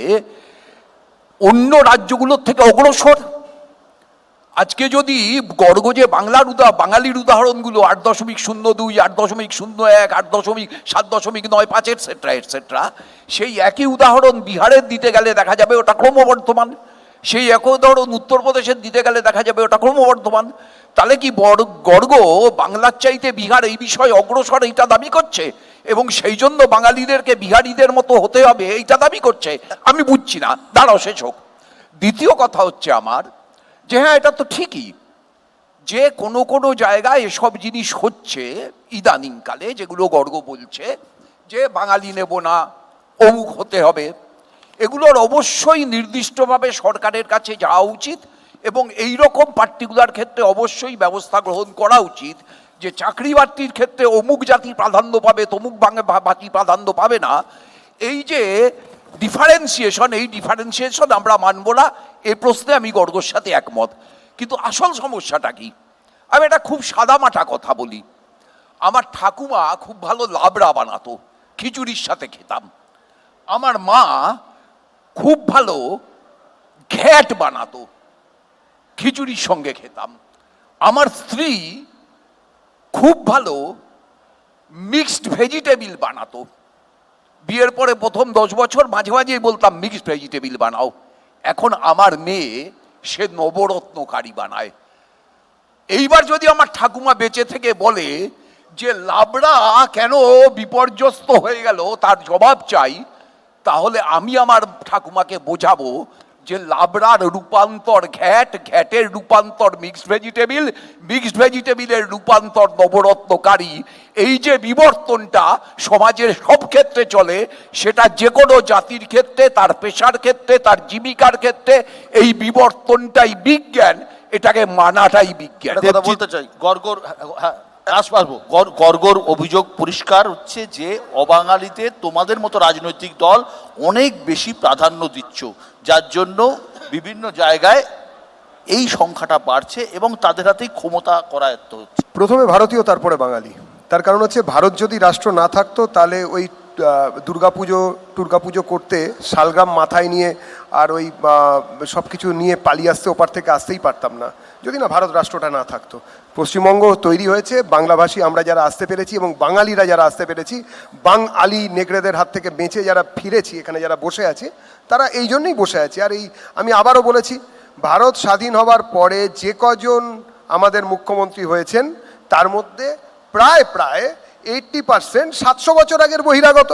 অন্য রাজ্যগুলোর থেকে অগ্রসর। আজকে যদি গর্গ যে বাঙালির উদাহরণগুলো 8.02, 8.01, 8.7.95 এটসেট্রা এটসেট্রা, সেই একই উদাহরণ বিহারের দিতে গেলে দেখা যাবে ওটা ক্রমবর্ধমান, সেই একই উদাহরণ উত্তরপ্রদেশের দিতে গেলে দেখা যাবে ওটা ক্রমবর্ধমান। তাহলে কি গর্গ বাংলার চাইতে বিহার এই বিষয়ে অগ্রসর এইটা দাবি করছে, এবং সেই জন্য বাঙালিদেরকে বিহারিদের মতো হতে হবে এইটা দাবি করছে? আমি বুঝছি না। দাঁড়াও, শেষ হোক। দ্বিতীয় কথা হচ্ছে আমার যে হ্যাঁ, এটা তো ঠিকই যে কোনো জায়গায় এসব জিনিস হচ্ছে ইদানিংকালে, যেগুলো গর্গ বলছে যে বাঙালি নেব না, অমুক হতে হবে, এগুলোর অবশ্যই নির্দিষ্টভাবে সরকারের কাছে যাওয়া উচিত এবং এই রকম পার্টিকুলার ক্ষেত্রে অবশ্যই ব্যবস্থা গ্রহণ করা উচিত যে চাকরি বাকরির ক্ষেত্রে অমুক জাতি প্রাধান্য পাবে, তমুক জাতি প্রাধান্য পাবে না। এই যে ডিফারেন্সিয়েশন, এই ডিফারেন্সিয়েশন আমরা মানব না, এই প্রশ্নে আমি গর্গর সাথে একমত। কিন্তু আসল সমস্যাটা কি? আমি একটা খুব সাদামাটা কথা বলি। আমার ঠাকুমা খুব ভালো লাবড়া বানাতো, খিচুড়ির সাথে খেতাম। আমার মা খুব ভালো ঘ্যাট বানাতো, খিচুড়ির সঙ্গে খেতাম। আমার স্ত্রী খুব ভালো মিক্সড ভেজিটেবিল বানাতো। বিয়ের পরে প্রথম 10 বছর মাঝে মাঝেই বলতাম মিক্সড ভেজিটেবিল বানাও। এখন আমার মেয়ে সে নবরত্ন কারি বানায়। এইবার যদি আমার ঠাকুমা বেঁচে থেকে বলে যে লাবড়া কেন বিপর্যস্ত হয়ে গেল তার জবাব চাই, তাহলে আমি আমার ঠাকুমাকে বোঝাবো যে লাবড়ার রূপান্তর ঘ্যাট, ঘ্যাটের রূপান্তর মিক্সড ভেজিটেবিল, মিক্সড ভেজিটেবিলের রূপান্তর নবরত্ন কারি। এই যে বিবর্তনটা সমাজের সব ক্ষেত্রে চলে, সেটা যে কোনো জাতির ক্ষেত্রে, তার পেশার ক্ষেত্রে, তার জীবিকার ক্ষেত্রে এই বিবর্তনটাই বিজ্ঞান, এটাকে মানাটাই বিজ্ঞান। কথা বলতে চাই গর্গর, হ্যাঁ আসবো। গর্গর অভিযোগ পরিষ্কার হচ্ছে যে অবাঙালিতে তোমাদের মতো রাজনৈতিক দল অনেক বেশি প্রাধান্য দিচ্ছ, যার জন্য বিভিন্ন জায়গায় এই সংখ্যাটা বাড়ছে এবং তাদের হাতেই ক্ষমতা করায়ত্ত হচ্ছে। প্রথমে ভারতীয়, তারপরে বাঙালি। তার কারণ হচ্ছে ভারত যদি রাষ্ট্র না থাকতো তাহলে ওই দুর্গাপুজো করতে শালগ্রাম মাথায় নিয়ে আর ওই সব কিছু নিয়ে পালিয়ে আসতে ওপার থেকে আসতেই পারতাম না, যদি না ভারত রাষ্ট্রটা না থাকতো। পশ্চিমবঙ্গ তৈরি হয়েছে, বাংলাভাষী আমরা যারা আসতে পেরেছি এবং বাঙালিরা যারা আসতে পেরেছি, বাঙালি নেকড়েদের হাত থেকে বেঁচে যারা ফিরেছি, এখানে যারা বসে আছে, তারা এই জন্যই বসে আছে। আর এই আমি আবারও বলেছি, ভারত স্বাধীন হবার পরে যে কজন আমাদের মুখ্যমন্ত্রী হয়েছেন তার মধ্যে প্রায় 80% 700 বছর আগের বহিরাগত।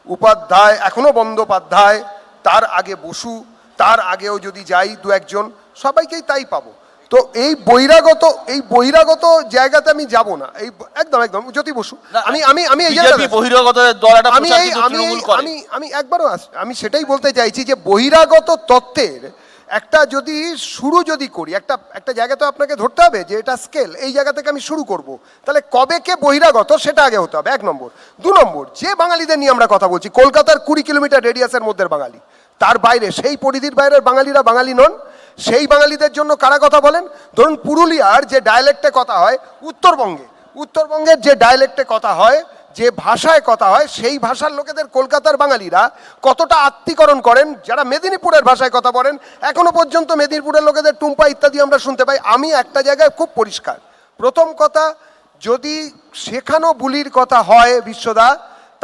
উপাধ্যায়, এখনো বন্দ্যোপাধ্যায়, তার আগে বসু, তার আগেও যদি যাই 2-1 সবাইকেই তাই পাবো। তো এই বহিরাগত জায়গাতে আমি যাব না। এই একদম জ্যোতি বসু, আমি এই আমি একবারও আমি সেটাই বলতে চাইছি যে বহিরাগত তত্ত্বের একটা যদি শুরু করি, একটা জায়গা তো আপনাকে ধরতে হবে যে এটা স্কেল, এই জায়গা থেকে আমি শুরু করব, তাহলে কবে কে বহিরাগত সেটা আগে হতে হবে, 1 নম্বর। 2 নম্বর, যে বাঙালিদের নিয়ে আমরা কথা বলছি, কলকাতার 20 কিলোমিটার রেডিয়াসের মধ্যে বাঙালি, তার বাইরে সেই পরিধির বাইরের বাঙালিরা বাঙালি নন। সেই বাঙালিদের জন্য কারা কথা বলেন? ধরুন পুরুলিয়ার যে ডায়ালেক্টে কথা হয়, উত্তরবঙ্গের যে ডায়ালেক্টে কথা হয়, যে ভাষায় কথা হয়, সেই ভাষার লোকেদের কলকাতার বাঙালিরা কতটা আত্মীকরণ করেন। যারা মেদিনীপুরের ভাষায় কথা বলেন, এখনো পর্যন্ত মেদিনীপুরের লোকেদের টুম্পা ইত্যাদি আমরা শুনতে পাই। আমি একটা জায়গায় খুব পরিষ্কার, প্রথম কথা, যদি শেখানো বুলির কথা হয় বিশ্বদা,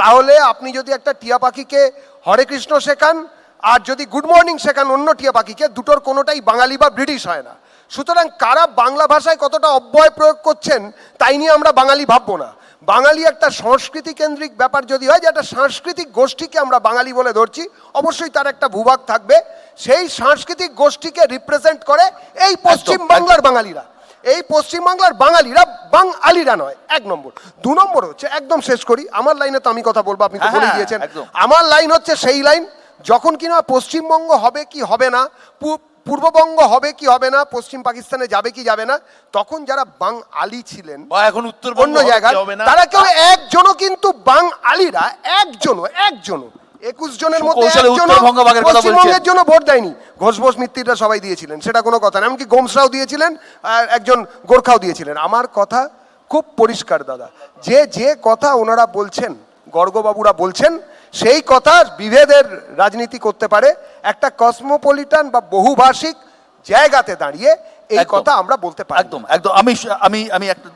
তাহলে আপনি যদি একটা টিয়া পাখিকে হরে কৃষ্ণ শেখান আর যদি গুড মর্নিং শেখান অন্য টিয়া পাখিকে, দুটোর কোনোটাই বাঙালি বা ব্রিটিশ হয় না। সুতরাং কারা বাংলা ভাষায় কতটা অব্যয় প্রয়োগ করছেন তাই নিয়ে আমরা বাঙালি ভাববো না। বাঙালি একটা সংস্কৃতি কেন্দ্রিক ব্যাপার যদি হয়, যে একটা সাংস্কৃতিক গোষ্ঠীকে আমরা বাঙালি বলে ধরছি, অবশ্যই তার একটা ভূভাগ থাকবে। সেই সাংস্কৃতিক গোষ্ঠীকে রিপ্রেজেন্ট করে এই পশ্চিম বাংলার বাঙালিরা। এই পশ্চিমবাংলার বাঙালিরা বাঙালিরা নয়, 1 নম্বর। 2 নম্বর হচ্ছে, একদম শেষ করি, আমার লাইনে তো আমি কথা বলবো, আপনি তো বলেই দিয়েছেন। আমার লাইন হচ্ছে সেই লাইন, যখন কিনা পশ্চিমবঙ্গ হবে কি হবে না, পূর্ববঙ্গ হবে কি হবে না, পশ্চিম পাকিস্তানে যাবে কি যাবে না, তখন যারা বাঙালি ছিলেন বা এখন উত্তরবঙ্গ অন্য জায়গায়, তারা কেউ একজনও কিন্তু বাঙালিরা একজনও 21 জনের মধ্যে পশ্চিমবঙ্গের জন্য ভোট দেয়নি। ঘোষ মিত্তিররা সবাই দিয়েছিলেন, সেটা কোনো কথা না। এমনকি গোমসরাও দিয়েছিলেন, আর একজন গোর্খাও দিয়েছিলেন। আমার কথা খুব পরিষ্কার দাদা, যে কথা ওনারা বলছেন, গর্গবাবুরা বলছেন, সেই কথা বিভেদের রাজনীতি করতে পারে। একটা কসমোপলিটান বা বহুভাষিক জায়গাতে দাঁড়িয়ে এই কথা আমরা বলতে পারি। একদম। আমি একটা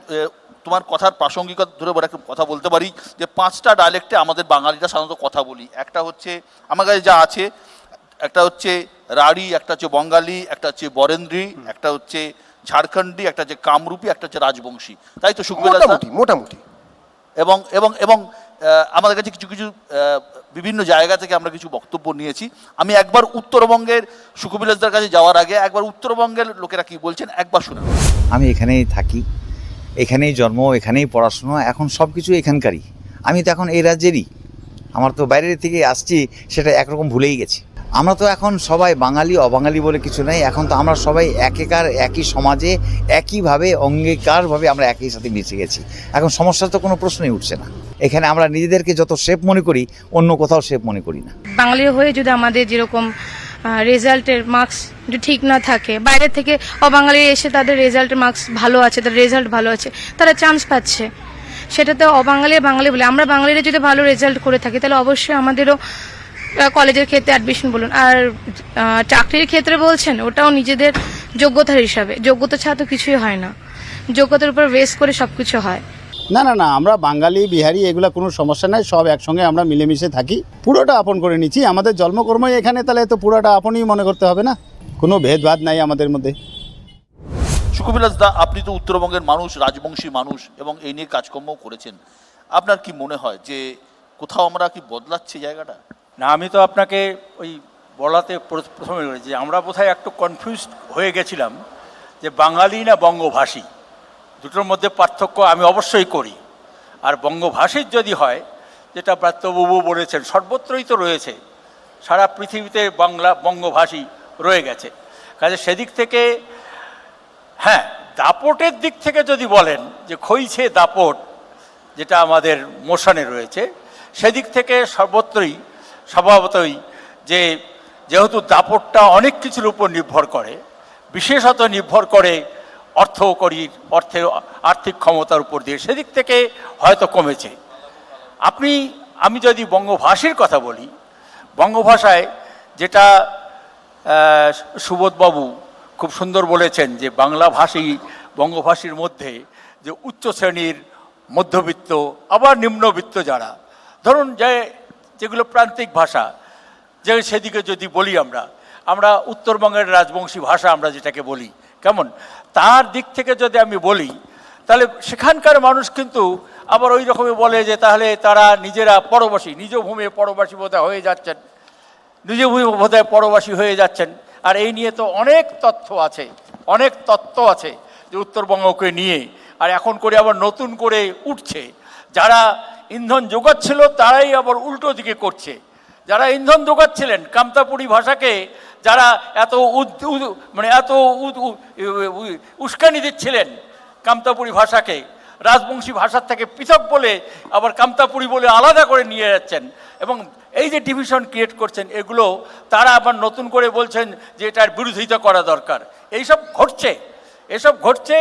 তোমার কথার প্রাসঙ্গিকতা ধরে বড় একটা কথা বলতে পারি যে 5টা ডায়ালেক্টে আমাদের বাঙালিরা সাধারণত কথা বলি। একটা হচ্ছে আমার কাছে যা আছে, একটা হচ্ছে রাঢ়ী, একটা হচ্ছে বঙ্গালী, একটা হচ্ছে বরেন্দ্রী, একটা হচ্ছে ঝাড়খণ্ডী, একটা হচ্ছে কামরূপী, একটা হচ্ছে রাজবংশী, তাই তো সুখবিলাস? মোটামুটি। এবং আমাদের কাছে কিছু বিভিন্ন জায়গা থেকে আমরা কিছু বক্তব্য নিয়েছি। আমি একবার উত্তরবঙ্গের সুখবিলাসদার কাছে যাওয়ার আগে একবার উত্তরবঙ্গের লোকেরা কি বলছেন একবার শুনুন। আমি এখানেই থাকি, এখানেই জন্ম, এখানেই পড়াশোনা, এখন সব কিছু এখানকারই। আমি তো এখন এই রাজ্যেরই, আমরা তো বাইরের থেকে আসছি, সেটা একরকম ভুলেই গেছি। আমরা তো এখন সবাই বাঙালি অবাঙালি বলে কিছু নেই, এখন তো আমরা সবাই একই সমাজে একইভাবে অঙ্গীকারভাবে আমরা একই সাথে মিশে গেছি। এখন সমস্যার তো কোনো প্রশ্নই উঠছে না। এখানে আমরা নিজেদেরকে যত সেফ মনে করি, অন্য কোথাও সেফ মনে করি না। বাঙালি হয়ে যদি আমাদের যেরকম রেজাল্টের মার্কস যদি ঠিক না থাকে, বাইরে থেকে অবাঙালি এসে তাদের রেজাল্টের মার্কস ভালো আছে, তাদের রেজাল্ট ভালো আছে, তারা চান্স পাচ্ছে। সেটাতে অবাঙালি বাঙালি বলে, আমরা বাঙালিরা যদি ভালো রেজাল্ট করে থাকি তাহলে অবশ্যই আমাদেরও কলেজের ক্ষেত্রে অ্যাডমিশন বলুন আর চাকরির ক্ষেত্রে বলছেন, ওটাও নিজেদের যোগ্যতার হিসাবে। যোগ্যতা ছাড়া তো কিছুই হয় না, যোগ্যতার উপর বেস করে সব কিছু হয়। না না না, আমরা বাঙালি বিহারি এগুলো কোনো সমস্যা নাই, সব একসঙ্গে আমরা মিলেমিশে থাকি, পুরোটা আপন করে নিচ্ছি। আমাদের জন্মকর্মই এখানে, তাহলে তো পুরোটা আপনই মনে করতে হবে না, কোনো ভেদভাদ নাই আমাদের মধ্যে। সুখবিলাস দা, আপনি তো উত্তরবঙ্গের মানুষ, রাজবংশী মানুষ, এবং এই নিয়ে কাজকর্মও করেছেন। আপনার কি মনে হয় যে কোথাও আমরা কি বদলাচ্ছি জায়গাটা? না, আমি তো আপনাকে ওই বলাতে প্রথমে যে আমরা বোধহয় একটু কনফিউজড হয়ে গেছিলাম যে বাঙালি না বঙ্গভাষী, দুটোর মধ্যে পার্থক্য আমি অবশ্যই করি। আর বঙ্গভাষীর যদি হয়, যেটা ব্রাত্যবাবু বলেছেন, সর্বত্রই তো রয়েছে, সারা পৃথিবীতে বঙ্গভাষী রয়ে গেছে। কাজে সেদিক থেকে হ্যাঁ, দাপটের দিক থেকে যদি বলেন যে খইছে দাপট, যেটা আমাদের মোশনে রয়েছে, সেদিক থেকে সর্বত্রই স্বভাবতই যে যেহেতু দাপটটা অনেক কিছুর উপর নির্ভর করে, বিশেষত নির্ভর করে অর্থের আর্থিক ক্ষমতার উপর দিয়ে, সেদিক থেকে হয়তো কমেছে। আমি যদি বঙ্গভাষীর কথা বলি, বঙ্গভাষায় যেটা সুবোধবাবু খুব সুন্দর বলেছেন যে বঙ্গভাষীর মধ্যে যে উচ্চ শ্রেণীর, মধ্যবিত্ত, আবার নিম্নবিত্ত যারা, ধরুন যেগুলো প্রান্তিক ভাষা, সেদিকে যদি বলি আমরা উত্তরবঙ্গের রাজবংশী ভাষা আমরা যেটাকে বলি, কেমন তার দিক থেকে যদি আমি বলি, তাহলে সেখানকার মানুষ কিন্তু আবার ওই রকমই বলে যে তাহলে তারা নিজেরা পরবাসী, নিজ ভূমি পরবাসী বোধহয় হয়ে যাচ্ছেন, নিজ ভূমি বোধহয় পরবাসী হয়ে যাচ্ছেন। আর এই নিয়ে তো অনেক তথ্য আছে যে উত্তরবঙ্গকে নিয়ে, আর এখন করে আবার নতুন করে উঠছে। যারা ইন্ধন যোগাচ্ছিল তারাই আবার উল্টো দিকে করছে। যারা ইন্ধন যোগাচ্ছিলেন কামতাপুরী ভাষাকে, যারা এত উস্কানি দিচ্ছিলেন কামতাপুরী ভাষাকে, রাজবংশী ভাষার থেকে পৃথক বলে আবার কামতাপুরী বলে আলাদা করে নিয়ে যাচ্ছেন, এবং এই যে ডিভিশন ক্রিয়েট করছেন, এগুলো তারা আবার নতুন করে বলছেন যে এটার বিরোধিতা করা দরকার। এইসব ঘটছে,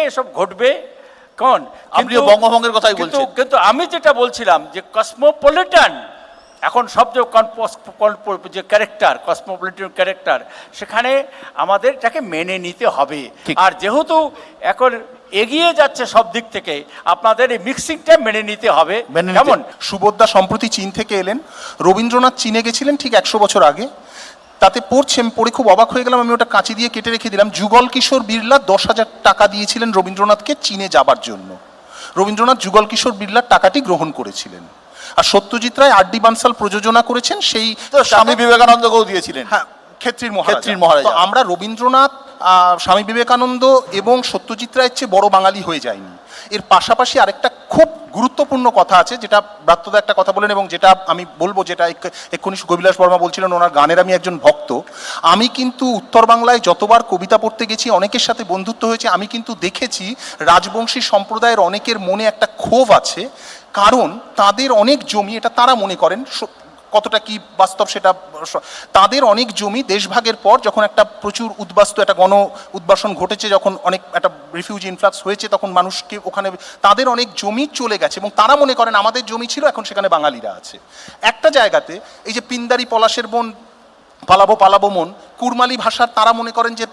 এসব ঘটবে। কোন আপনিও বঙ্গভঙ্গের কথাই বলছেন, কিন্তু আমি যেটা বলছিলাম যে কসমোপলিটান, এখন সব যে ক্যারেক্টার, কসমোপলিটান ক্যারেক্টার, সেখানে আমাদের এটাকে মেনে নিতে হবে। আর যেহেতু এখন এগিয়ে যাচ্ছে সব দিক থেকে, আপনাদের এই মিক্সিংটা মেনে নিতে হবে। যেমন সুবোধদা সম্প্রতি চীন থেকে এলেন, রবীন্দ্রনাথ চীনে গেছিলেন ঠিক 100 বছর আগে, তাতে পড়ে খুব অবাক হয়ে গেলাম। আমি ওটা কাঁচি দিয়ে কেটে রেখে দিলাম। যুগল কিশোর বিড়লা 10,000 টাকা দিয়েছিলেন রবীন্দ্রনাথকে চীনে যাবার জন্য। রবীন্দ্রনাথ যুগল কিশোর বিড়লার টাকাটি গ্রহণ করেছিলেন। আর সত্যজিৎ রায় আর ডি বানসাল প্রযোজনা করেছেন, সেই স্বামী বিবেকানন্দকেও দিয়েছিলেন। হ্যাঁ, ক্ষেত্রীর মহারাজা। আমরা রবীন্দ্রনাথ, স্বামী বিবেকানন্দ এবং সত্যজিৎ রায়ের চেয়ে বড় বাঙালি হয়ে যায়নি। এর পাশাপাশি আরেকটা খুব গুরুত্বপূর্ণ কথা আছে, যেটা ব্রাত্যদা একটা কথা বলেন, এবং যেটা আমি বলবো, যেটা এক্ষুনি গোবিলাস বর্মা বলছিলেন, ওনার গানের আমি একজন ভক্ত। আমি কিন্তু উত্তর বাংলায় যতবার কবিতা পড়তে গেছি, অনেকের সাথে বন্ধুত্ব হয়েছে, আমি কিন্তু দেখেছি রাজবংশী সম্প্রদায়ের অনেকের মনে একটা ক্ষোভ আছে, কারণ তাদের অনেক জমি, এটা তারা মনে করেন, কতটা কি বাস্তব সেটা, তাদের অনেক জমি দেশভাগের পর যখন একটা প্রচুর একটা গণ উদ্বাসন ঘটেছে, যখন অনেক একটা রিফিউজি ইনফ্লাক্স হয়েছে, তখন মানুষকে ওখানে তাদের অনেক জমি চলে গেছে, এবং তারা মনে করেন আমাদের জমি ছিল, এখন সেখানে বাঙালিরা আছে। একটা জায়গাতে এই যে পিন্দারি, পলাশের বোন, পালাবো মন, কুরমালি ভাষার তারা মনে করেন যে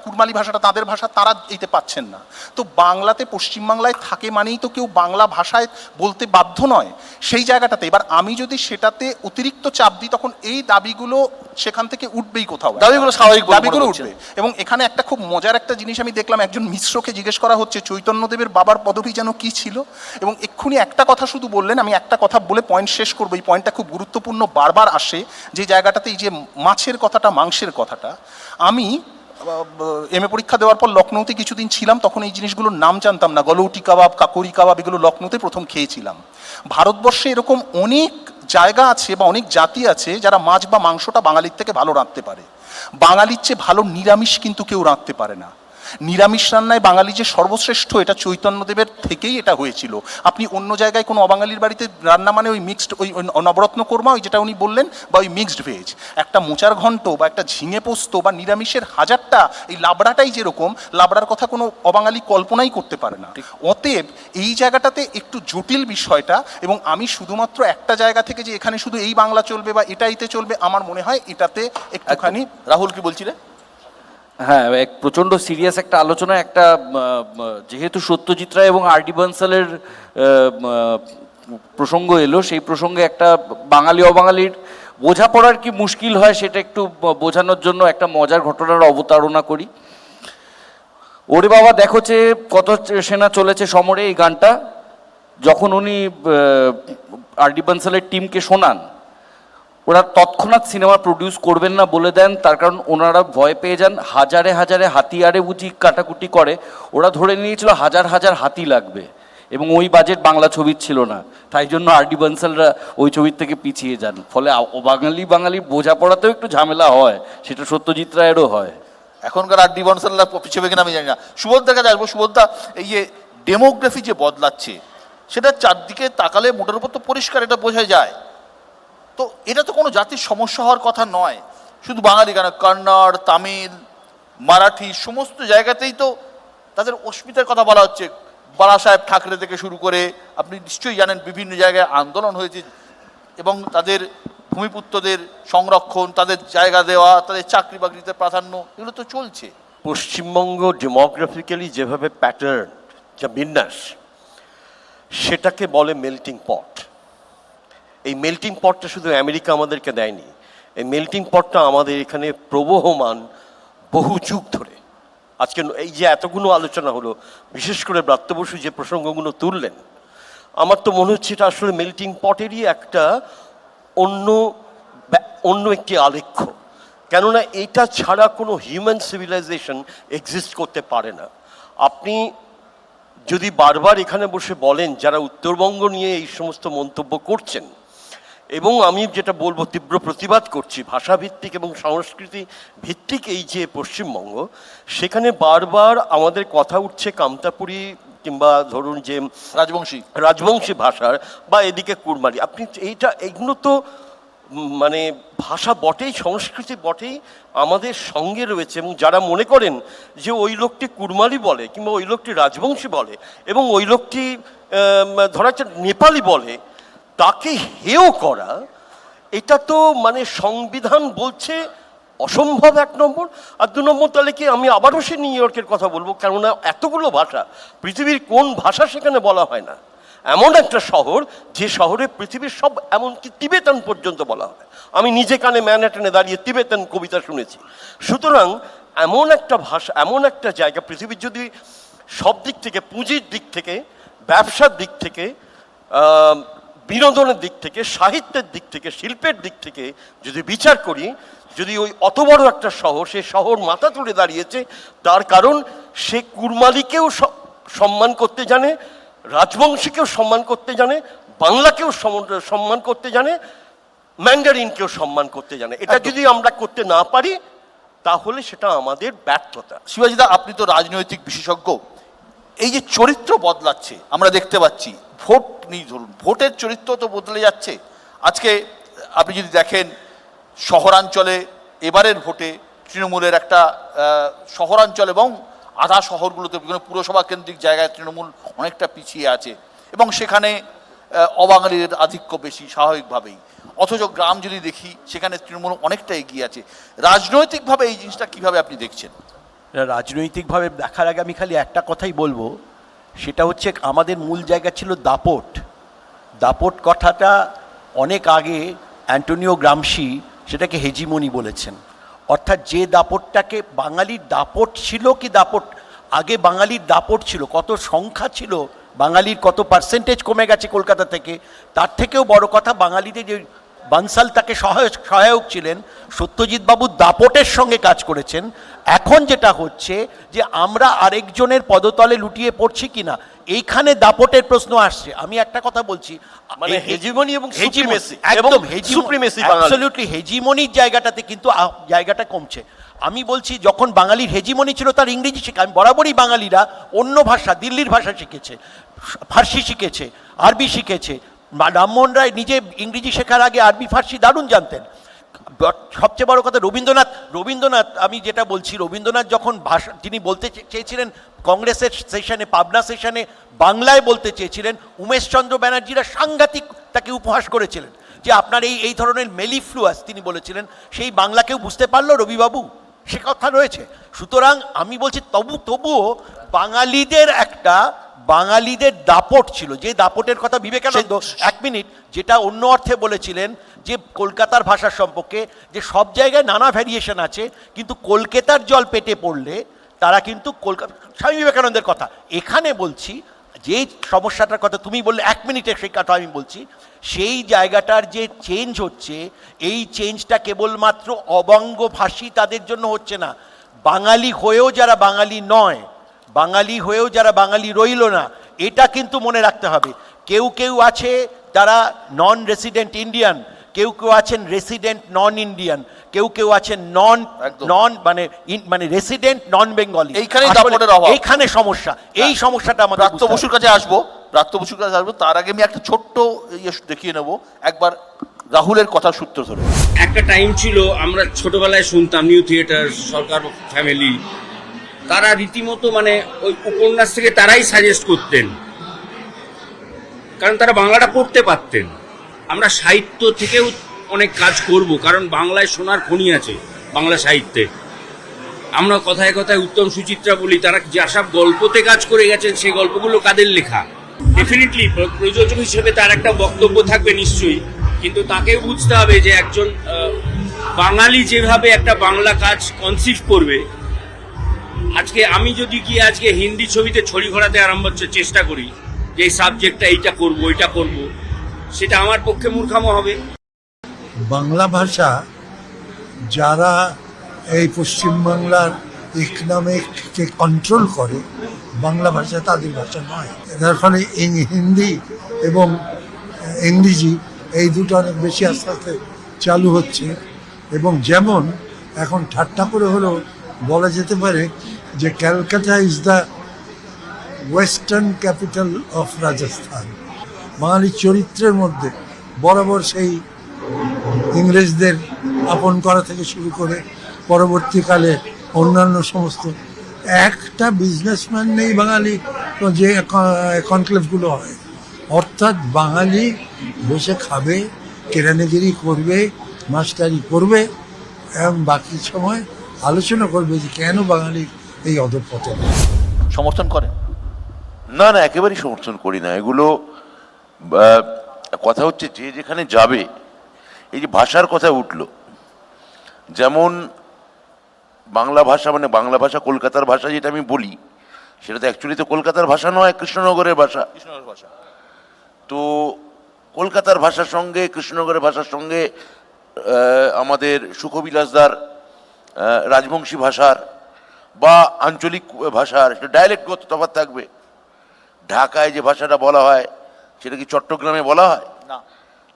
কুরমালি ভাষাটা তাদের ভাষা, তারা এইতে পাচ্ছেন না। তো বাংলাতে, পশ্চিমবাংলায় থাকে মানেই তো কেউ বাংলা ভাষায় বলতে বাধ্য নয়, সেই জায়গাটাতে। এবার আমি যদি সেটাতে অতিরিক্ত চাপ দিই, তখন এই দাবিগুলো সেখান থেকে উঠবেই কোথাও, দাবিগুলো উঠবে। এবং এখানে একটা খুব মজার একটা জিনিস আমি দেখলাম, একজন মিশ্রকে জিজ্ঞেস করা হচ্ছে চৈতন্যদেবের বাবার পদবী যেন কি ছিল, এবং এক্ষুনি একটা কথা শুধু বললেন। আমি একটা কথা বলে পয়েন্ট শেষ করবো, এই পয়েন্টটা খুব গুরুত্বপূর্ণ, বারবার আসে যে জায়গাটাতে, এই যে মাছের কথাটা, মাংসের কথাটা। আমি এমএ পরীক্ষা দেওয়ার পর লখনৌতে কিছুদিন ছিলাম, তখন এই জিনিসগুলোর নাম জানতাম না। গলৌটি কাবাব, কাকরি কাবাব, এগুলো লখনৌতে প্রথম খেয়েছিলাম। ভারতবর্ষে এরকম অনেক জায়গা আছে বা অনেক জাতি আছে যারা মাছ বা মাংসটা বাঙালির থেকে ভালো রাঁধতে পারে। বাঙালির চেয়ে ভালো নিরামিষ কিন্তু কেউ রাঁধতে পারে না। নিরামিষ রান্নায় বাঙালি যে সর্বশ্রেষ্ঠ, এটা চৈতন্যদেবের থেকেই এটা হয়েছিল। আপনি অন্য জায়গায় কোনো অবাঙালির বাড়িতে রান্না মানে ওই মিক্সড, ওই নবরত্ন কোরমা, ওই যেটা উনি বললেন, বা ওই মিক্সড ভেজ, একটা মোচার ঘন্ট বা একটা ঝিঙে পোস্ত বা নিরামিষের হাজারটা, এই লাবড়াটাই যেরকম, লাবড়ার কথা কোনো অবাঙালি কল্পনাই করতে পারে না। অতএব এই জায়গাটাতে একটু জটিল বিষয়টা, এবং আমি শুধুমাত্র একটা জায়গা থেকে যে এখানে শুধু এই বাংলা চলবে বা এটাইতে চলবে, আমার মনে হয় এটাতে একটুখানি। রাহুল কি বলছিলে? হ্যাঁ, এক প্রচণ্ড সিরিয়াস একটা আলোচনা, একটা যেহেতু সত্যজিৎ রায় এবং আর ডি বানসালের প্রসঙ্গ এলো, সেই প্রসঙ্গে একটা বাঙালি অবাঙালির বোঝাপড়ার কি মুশকিল হয় সেটা একটু বোঝানোর জন্য একটা মজার ঘটনার অবতারণা করি। ওরে বাবা দেখো যে কত সেনা চলেছে সমরে, এই গানটা যখন উনি আর ডি বানসালের টিমকে শোনান, ওরা তৎক্ষণাৎ সিনেমা প্রডিউস করবেন না বলে দেন, তার কারণ ওনারা ভয় পেয়ে যান। হাজারে হাজারে হাতিয়ারে বুঝি কাটাকুটি করে, ওরা ধরে নিয়েছিল হাজার হাজার হাতি লাগবে, এবং ওই বাজেট বাংলা ছবির ছিল না, তাই জন্য আর ডি বানসালরা ওই ছবির থেকে পিছিয়ে যান। ফলে বাঙালির বোঝাপড়াতেও একটু ঝামেলা হয়, সেটা সত্যজিৎ রায়েরও হয়। এখনকার আর ডি বানসালরা পিছিয়ে কিনা আমি জানি না। সুবোধদার কাছে আসবো। সুবোধদা, এই যে ডেমোগ্রাফি যে বদলাচ্ছে, সেটা চারদিকে তাকালে মোটের উপর তো পরিষ্কার এটা বোঝা যায়। তো এটা তো কোনো জাতির সমস্যা হওয়ার কথা নয়, শুধু বাঙালি কেন, কন্নড়, তামিল, মারাঠি সমস্ত জায়গাতেই তো তাদের অস্মিতার কথা বলা হচ্ছে। বালা সাহেব ঠাকরে থেকে শুরু করে আপনি নিশ্চয়ই জানেন বিভিন্ন জায়গায় আন্দোলন হয়েছে, এবং তাদের ভূমিপুত্রদের সংরক্ষণ, তাদের জায়গা দেওয়া, তাদের চাকরি বাকরিতে প্রাধান্য, এগুলো তো চলছে। পশ্চিমবঙ্গ ডেমোগ্রাফিক্যালি যেভাবে প্যাটার্ন, যা বিন্যাস, সেটাকে বলে মেল্টিং পট। এই মেল্টিং পটটা শুধু আমেরিকা আমাদেরকে দেয়নি, এই মেল্টিং পটটা আমাদের এখানে প্রবহমান বহু যুগ ধরে। আজকে এই যে এতগুলো আলোচনা হলো, বিশেষ করে ব্রাত্য বসু যে প্রসঙ্গগুলো তুললেন, আমার তো মনে হচ্ছে এটা আসলে মেল্টিং পটেরই একটা অন্য একটি আলেখ্য। কেননা এটা ছাড়া কোনো হিউম্যান সিভিলাইজেশন এক্সিস্ট করতে পারে না। আপনি যদি বারবার এখানে বসে বলেন, যারা উত্তরবঙ্গ নিয়ে এই সমস্ত মন্তব্য করছেন, এবং আমি যেটা বলবো তীব্র প্রতিবাদ করছি, ভাষাভিত্তিক এবং সংস্কৃতি ভিত্তিক এই যে পশ্চিমবঙ্গ, সেখানে বারবার আমাদের কথা উঠছে কামতাপুরী কিংবা ধরুন যে রাজবংশী ভাষার, বা এদিকে কুড়মালি। আপনি এগুলো তো মানে ভাষা বটেই, সংস্কৃতি বটেই, আমাদের সঙ্গে রয়েছে। এবং যারা মনে করেন যে ওই লোকটি কুড়মালি বলে কিংবা ওই লোকটি রাজবংশী বলে এবং ওই লোকটি ধরা যাচ্ছে নেপালি বলে, তাকে হেয় করা, এটা তো মানে সংবিধান বলছে অসম্ভব, এক নম্বর। আর দু নম্বর, তাহলে কি আমি আবারও সে নিউ ইয়র্কের কথা বলবো, কেননা এতগুলো ভাষা, পৃথিবীর কোন ভাষা সেখানে বলা হয় না। এমন একটা শহর, যে শহরে পৃথিবীর সব, এমনকি তিবেতান পর্যন্ত বলা হয়। আমি নিজে কানে ম্যানহাটনে দাঁড়িয়ে তিবেতান কবিতা শুনেছি। সুতরাং এমন একটা ভাষা, এমন একটা জায়গা, পৃথিবীর যদি সব দিক থেকে, পুঁজির দিক থেকে, ব্যবসার দিক থেকে, বিনোদনের দিক থেকে, সাহিত্যের দিক থেকে, শিল্পের দিক থেকে যদি বিচার করি, যদি ওই অত বড় একটা শহর, সে শহর মাথা তুলে দাঁড়িয়েছে, তার কারণ সে কুড়মালিকেও সম্মান করতে জানে, রাজবংশীকেও সম্মান করতে জানে, বাংলাকেও সম্মান করতে জানে, ম্যান্ডারিনকেও সম্মান করতে জানে। এটা যদি আমরা করতে না পারি, তাহলে সেটা আমাদের ব্যর্থতা। শিবাজিদা, আপনি তো রাজনৈতিক বিশেষজ্ঞ, এই যে চরিত্র বদলাচ্ছে আমরা দেখতে পাচ্ছি, ভোট নিয়ে ধরুন, ভোটের চরিত্র তো বদলে যাচ্ছে। আজকে আপনি যদি দেখেন শহরাঞ্চলে এবারের ভোটে তৃণমূলের একটা শহরাঞ্চল এবং আধা শহরগুলোতে বিভিন্ন পুরসভা কেন্দ্রিক জায়গায় তৃণমূল অনেকটা পিছিয়ে আছে, এবং সেখানে অবাঙালির আধিক্য বেশি স্বাভাবিকভাবেই। অথচ গ্রাম যদি দেখি, সেখানে তৃণমূল অনেকটা এগিয়ে আছে। রাজনৈতিকভাবে এই জিনিসটা কিভাবে আপনি দেখছেন? রাজনৈতিকভাবে দেখার আগে আমি খালি একটা কথাই বলবো, সেটা হচ্ছে আমাদের মূল জায়গা ছিল দাপট। দাপট কথাটা অনেক আগে অ্যান্টোনিও গ্রামশি সেটাকে হেজিমনি বলেছেন। অর্থাৎ যে দাপটটাকে, বাঙালির দাপট ছিল কি, দাপট আগে বাঙালির দাপট ছিল, কত সংখ্যা ছিল বাঙালির, কত পার্সেন্টেজ কমে গেছে কলকাতা থেকে, তার থেকেও বড় কথা বাঙালিদের যে বানসাল তাকে সহায়ক ছিলেন, সত্যজিৎ বাবু দাপটের সঙ্গে কাজ করেছেন। এখন যেটা হচ্ছে যে আমরা আরেকজনের পদতলে লুটিয়ে পড়ছি কিনা, এইখানে দাপটের প্রশ্ন আসছে। আমি একটা কথা বলছি, মানে হেজিমনি এবং সুপ্রিমেসি একদম সুপ্রিমেসি অ্যাবসলিউটলি হেজিমনির জায়গাটাতে কিন্তু জায়গাটা কমছে। আমি বলছি যখন বাঙালির হেজিমনি ছিল তার ইংরেজি শেখা, আমি বরাবরই বাঙালিরা অন্য ভাষা, দিল্লির ভাষা শিখেছে, ফার্সি শিখেছে, আরবি শিখেছে। রামমোহন রায় নিজে ইংরেজি শেখার আগে আরবি ফার্সি দারুণ জানতেন। সবচেয়ে বড় কথা রবীন্দ্রনাথ আমি যেটা বলছি, রবীন্দ্রনাথ যখন ভাষা তিনি বলতে চেয়েছিলেন কংগ্রেসের সেশনে, পাবনা সেশনে বাংলায় বলতে চেয়েছিলেন, উমেশচন্দ্র ব্যানার্জিরা সাংঘাতিক তাকে উপহাস করেছিলেন যে আপনার এই ধরনের মেলিফ্লুয়াস, তিনি বলেছিলেন, সেই বাংলাকেও বুঝতে পারলো রবিবাবু, সে কথা রয়েছে। সুতরাং আমি বলছি তবুও বাঙালিদের দাপট ছিল, যে দাপটের কথা বিবেকানন্দ এক মিনিট যেটা অন্য অর্থে বলেছিলেন যে কলকাতার ভাষা সম্পর্কে, যে সব জায়গায় নানা ভ্যারিয়েশন আছে, কিন্তু কলকাতার জল পেটে পড়লে তারা কিন্তু স্বামী বিবেকানন্দের কথা এখানে বলছি, যে সমস্যাটার কথা তুমি বললে এক মিনিটে, সেই কথা আমি বলছি, সেই জায়গাটার যে চেঞ্জ হচ্ছে, এই চেঞ্জটা কেবলমাত্র অবঙ্গভাষী তাদের জন্য হচ্ছে না, বাঙালি হয়েও যারা বাঙালি নয়, বাঙালি হয়েও যারা বাঙালি রইল না, এটা কিন্তু মনে রাখতে হবে। কেউ আছে যারা নন রেসিডেন্ট ইন্ডিয়ান, কেউ আছেন রেসিডেন্ট নন ইন্ডিয়ান, কেউ আছেন মানে রেসিডেন্ট নন বেঙ্গলি। এইখানে সমস্যা, এই সমস্যাটা আমাদের ব্রাত্য বসুর কাছে আসবো, তার আগে আমি একটা ছোট্ট দেখিয়ে নেবো একবার রাহুলের কথার সূত্র ধরে। একটা টাইম ছিল আমরা ছোটবেলায় শুনতাম নিউ থিয়েটার, সরকার ফ্যামিলি, তারা রীতিমতো মানে ওই উপন্যাস থেকে তারাই সাজেস্ট করতেন, কারণ তারা বাংলাটা পড়তে পারতেন। আমরা সাহিত্য থেকেও অনেক কাজ করব, কারণ বাংলায় সোনার খনি আছে বাংলা সাহিত্যে। আমরা কথায় কথায় উত্তম সুচিত্রা বলি, তারা যেসব গল্পতে কাজ করে গেছেন সেই গল্পগুলো কাদের লেখা। ডেফিনেটলি প্রযোজক হিসেবে তার একটা বক্তব্য থাকবে নিশ্চয়ই, কিন্তু তাকেও বুঝতে হবে যে একজন বাঙালি যেভাবে একটা বাংলা কাজ কনসিভ করবে। আজকে আমি যদি গিয়ে আজকে হিন্দি ছবিতে ছড়ি ঘোরাতে আরম্ভ চেষ্টা করি যে এই সাবজেক্টটা এইটা করব, ওইটা করব, সেটা আমার পক্ষে মূর্খামো হবে। বাংলা ভাষা যারা এই পশ্চিমবাংলার ইকোনমিককে কন্ট্রোল করে, বাংলা ভাষা তাদের ভাষা নয়। যার ফলে হিন্দি এবং ইংরেজি এই দুটো অনেক বেশি আস্তে আস্তে চালু হচ্ছে। এবং যেমন এখন ঠাট্টা করে হলেও বলা যেতে পারে যে Calcutta is the western capital of Rajasthan. বাঙালির চরিত্রের মধ্যে বরাবর সেই ইংরেজদের আপন করা থেকে শুরু করে পরবর্তীকালে অন্যান্য সমস্ত, একটা বিজনেসম্যান নেই বাঙালি যে কনক্লেভগুলো হয়, অর্থাৎ বাঙালি বসে খাবে, কেরানিগিরি করবে, মাস্টারি করবে এবং বাকি সময় আলোচনা করবে যে কেন বাঙালির এই অধঃপতন। সমর্থন করেন? না, একেবারেই সমর্থন করি না এগুলো। কথা হচ্ছে যে যেখানে যাবে, এই যে ভাষার কথা উঠলো, যেমন বাংলা ভাষা মানে বাংলা ভাষা কলকাতার ভাষা যেটা আমি বলি, সেটা তো অ্যাকচুয়ালি তো কলকাতার ভাষা নয়, কৃষ্ণনগরের ভাষা। তো কলকাতার ভাষার সঙ্গে কৃষ্ণনগরের ভাষার সঙ্গে আমাদের সুখবিলাসদার রাজবংশী ভাষার বা আঞ্চলিক ভাষার ডায়ালেক্টগত তফাৎ থাকবে। ঢাকায় যে ভাষাটা বলা হয় সেটা কি চট্টগ্রামে বলা হয় না।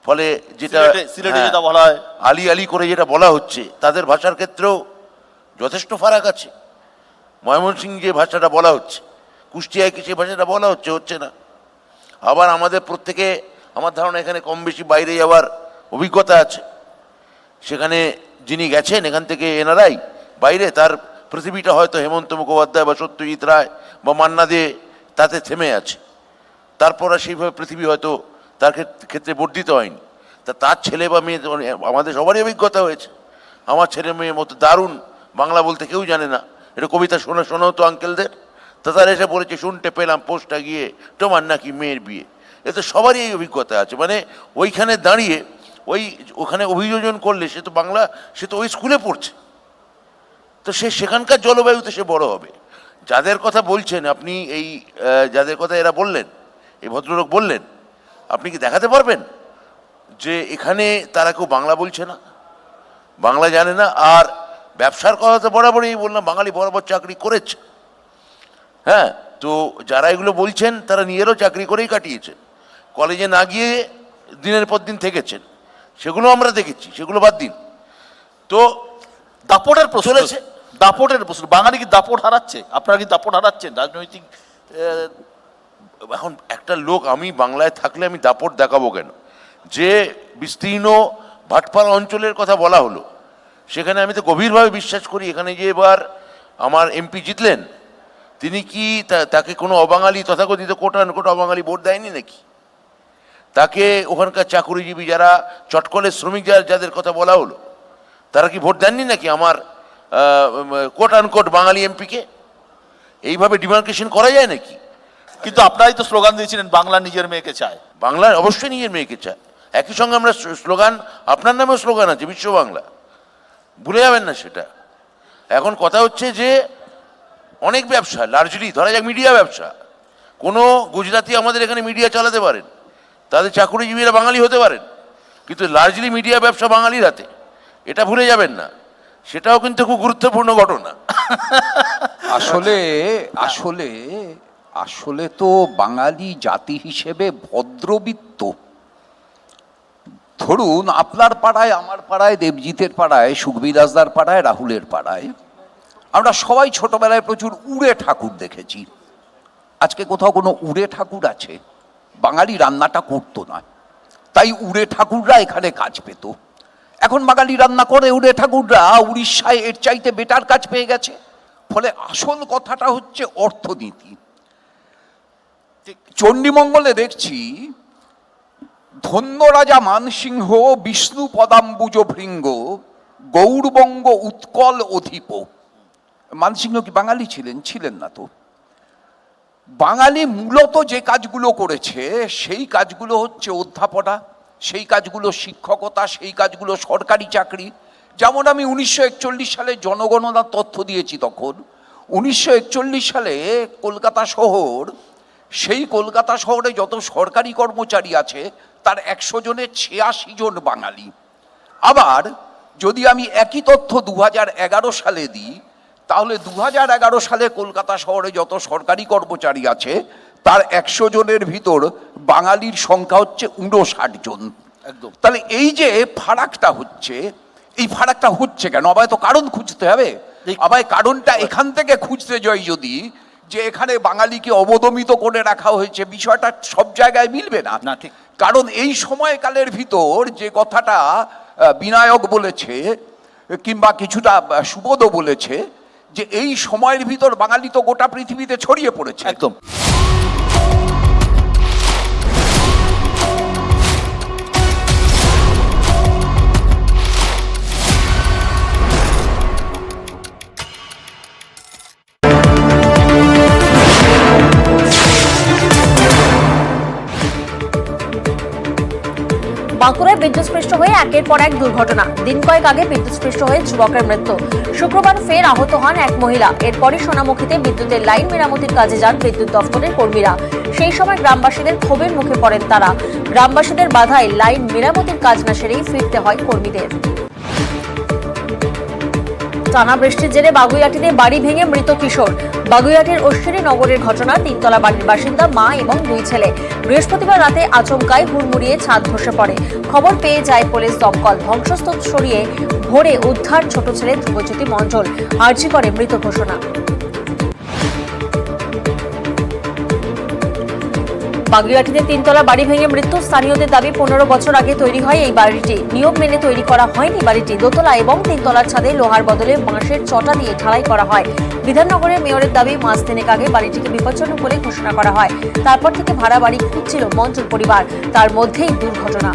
ফলে যেটা সিলেটে যেটা বলা হয় আলি করে যেটা বলা হচ্ছে, তাদের ভাষার ক্ষেত্রেও যথেষ্ট ফারাক আছে। ময়মনসিংহ যে ভাষাটা বলা হচ্ছে, কুষ্টিয়ায় কি সেই ভাষাটা বলা হচ্ছে না। আবার আমাদের প্রত্যেকে, আমার ধারণা এখানে কম বেশি বাইরে যাওয়ার অভিজ্ঞতা আছে। সেখানে যিনি গেছেন এখান থেকে এনারাই বাইরে, তার পৃথিবীটা হয়তো হেমন্ত মুখোপাধ্যায় বা সত্যজিৎ রায় বা মান্না দে তাতে থেমে আছে। তারপর আর সেইভাবে পৃথিবী হয়তো তার ক্ষেত্রে বর্ধিত হয়নি। তার ছেলে বা মেয়ে, আমাদের সবারই অভিজ্ঞতা হয়েছে। আমার ছেলে মেয়ের মতো দারুণ বাংলা বলতে কেউ জানে না, এটা কবিতা শোনাও তো আঙ্কেলদের। তারা এসে বলেছে শুনতে পেলাম পোস্টটা গিয়ে তোমার নাকি মেয়ের বিয়ে। এতে সবারই এই অভিজ্ঞতা আছে। মানে ওইখানে দাঁড়িয়ে ওখানে অভিযোজন করলে সে তো বাংলা, সে তো ওই স্কুলে পড়ছে, তো সে সেখানকার জলবায়ুতে সে বড় হবে। যাদের কথা বলছেন আপনি, এই যাদের কথা এরা বললেন, এই ভদ্রলোক বললেন, আপনি কি দেখাতে পারবেন যে এখানে তারা কেউ বাংলা বলছে না, বাংলা জানে না? আর ব্যবসার কথা তো বরাবরই বললাম, বাঙালি বরাবর চাকরি করেছে। হ্যাঁ, তো যারা এগুলো বলছেন তারা নিজেরও চাকরি করেই কাটিয়েছেন, কলেজে না গিয়ে দিনের পর দিন থেকেছেন, সেগুলো আমরা দেখেছি, সেগুলো বাদ দিন। তো দাপটের প্রশ্ন চলেছে, দাপটের প্রশ্ন, বাঙালি কি দাপট হারাচ্ছে? আপনারা কি দাপট হারাচ্ছেন রাজনৈতিক? এখন একটা লোক, আমি বাংলায় থাকলে আমি দাপট দেখাবো কেন? যে বিস্তীর্ণ ভাটপাড়া অঞ্চলের কথা বলা হলো, সেখানে আমি তো গভীরভাবে বিশ্বাস করি, এখানে যে এবার আমার এমপি জিতলেন, তিনি কি তাকে কোনো অবাঙালি, তথাকথিত কোট অবাঙালি ভোট দেয়নি নাকি? তাকে ওখানকার চাকুরিজীবী যারা চটকলের শ্রমিক যাদের কথা বলা হলো, তারা কি ভোট দেননি নাকি আমার কোট বাঙালি এমপিকে? এইভাবে ডিমার্কেশন করা যায় নাকি? কিন্তু আপনারাই তো স্লোগান দিয়েছিলেন বাংলা নিজের মেয়েকে চায়। বাংলা অবশ্যই নিজের মেয়েকে চায়। একই সঙ্গে আমরা স্লোগান, আপনার নামেও স্লোগান আছে বিশ্ব বাংলা, ভুলে যাবেন না সেটা। এখন কথা হচ্ছে যে অনেক ব্যবসা, লার্জলি ধরা যাক মিডিয়া ব্যবসা, কোনো গুজরাটি আমাদের এখানে মিডিয়া চালাতে পারেন, তাদের চাকুরিজীবীরা বাঙালি হতে পারেন, কিন্তু লার্জলি মিডিয়া ব্যবসা বাঙালির হাতে, এটা ভুলে যাবেন না। সেটাও কিন্তু খুব গুরুত্বপূর্ণ ঘটনা। আসলে আসলে আসলে তো বাঙালি জাতি হিসেবে ভদ্রবিত্ত। ধরুন আপনার পাড়ায়, আমার পাড়ায়, দেবজিতের পাড়ায়, সুখবিলাসদার পাড়ায়, রাহুলের পাড়ায় আমরা সবাই ছোটবেলায় প্রচুর উড়ে ঠাকুর দেখেছি। আজকে কোথাও কোনো উড়ে ঠাকুর আছে? বাঙালি রান্নাটা করতো না, তাই উড়ে ঠাকুররা এখানে কাজ পেত। এখন বাঙালি রান্না করে, উড়ে ঠাকুররা উড়িষ্যায় এর চাইতে বেটার কাজ পেয়ে গেছে। ফলে আসল কথাটা হচ্ছে অর্থনীতি। চণ্ডীমঙ্গলে দেখছি ধন্য রাজা মানসিংহ বিষ্ণু পদাম্বুজ ভৃঙ্গ গৌরবঙ্গ উৎকল অধিপ। মানসিংহ কি বাঙালি ছিলেন? ছিলেন না তো। বাঙালি মূলত যে কাজগুলো করেছে সেই কাজগুলো হচ্ছে অধ্যাপনা, সেই কাজগুলো শিক্ষকতা, সেই কাজগুলো সরকারি চাকরি। যেমন আমি 1941 সালে জনগণনার তথ্য দিয়েছি, তখন 1941 সালে কলকাতা শহর, সেই কলকাতা শহরে যত সরকারি কর্মচারী আছে তার 100 জনের 86 জন বাঙালি। আবার যদি আমি একই তথ্য 2011 সালে দিই, তাহলে 2011 সালে কলকাতা শহরে যত সরকারি কর্মচারী আছে তার 100 জনের ভিতর বাঙালির সংখ্যা হচ্ছে 59 জন। একদম। তাহলে এই যে ফারাকটা হচ্ছে, এই ফারাকটা হচ্ছে কেন? আবার তো কারণ খুঁজতে হবে। আবার কারণটা এখান থেকে খুঁজতে যাই যদি, যে এখানে বাঙালিকে অবদমিত করে রাখা হয়েছে, বিষয়টা সব জায়গায় মিলবে না। না, ঠিক। কারণ এই সময়কালের ভিতর যে কথাটা বিনায়ক বলেছে, কিংবা কিছুটা সুবোধও বলেছে, যে এই সময়ের ভিতর বাঙালি তো গোটা পৃথিবীতে ছড়িয়ে পড়েছে। একদম। বাঁকুড়ায় বিদ্যুৎস্পৃষ্ট হয়ে একের পর এক দুর্ঘটনা। দিন কয়েক আগে বিদ্যুৎস্পৃষ্ট হয়ে যুবকের মৃত্যু। শুক্রবার ফের আহত হন এক মহিলা। এরপরই সোনামুখীতে বিদ্যুতের লাইন মেরামতির কাজে যান বিদ্যুৎ দফতরের কর্মীরা। সেই সময় গ্রামবাসীদের ক্ষোভের মুখে পড়েন তারা। গ্রামবাসীদের বাধায় লাইন মেরামতির কাজ না সেরেই ফিরতে হয় কর্মীদের। টানা বৃষ্টির জেরে বাগুইআটিতে বাড়ি ভেঙে মৃত কিশোর। বাগুইআটির অশ্বিনী নগরের ঘটনা। তিনতলা বাড়ির বাসিন্দা মা এবং 2 ছেলে। বৃহস্পতিবার রাতে আচমকায় হুড়মুড়িয়ে ছাদ ধসে পড়ে। খবর পেয়ে যায় পুলিশ দমকল। ধ্বংসস্তূপ সরিয়ে ভোরে উদ্ধার ছোট ছেলে ধ্রুবজ্যোতি মণ্ডল। আর্জি করে মৃত ঘোষণা। বাগুইআটিতে তিনতলা বাড়ি ভেঙে মৃত্যু। স্থানীয়দের দাবি 15 বছর আগে তৈরি হয় এই বাড়িটি। নিয়ম মেনে তৈরি করা হয়নি বাড়িটি। দোতলা এবং 3 তলার ছাদে লোহার বদলে বাঁশের চটা দিয়ে ঢালাই করা হয়। বিধাননগরের মেয়রের দাবি, মাস 3 আগে বাড়িটিকে বিপজ্জনক বলে ঘোষণা করা হয়। তারপর থেকে ভাড়া বাড়ি খুঁজছিল মঞ্জুর পরিবার। তার মধ্যেই দুর্ঘটনা।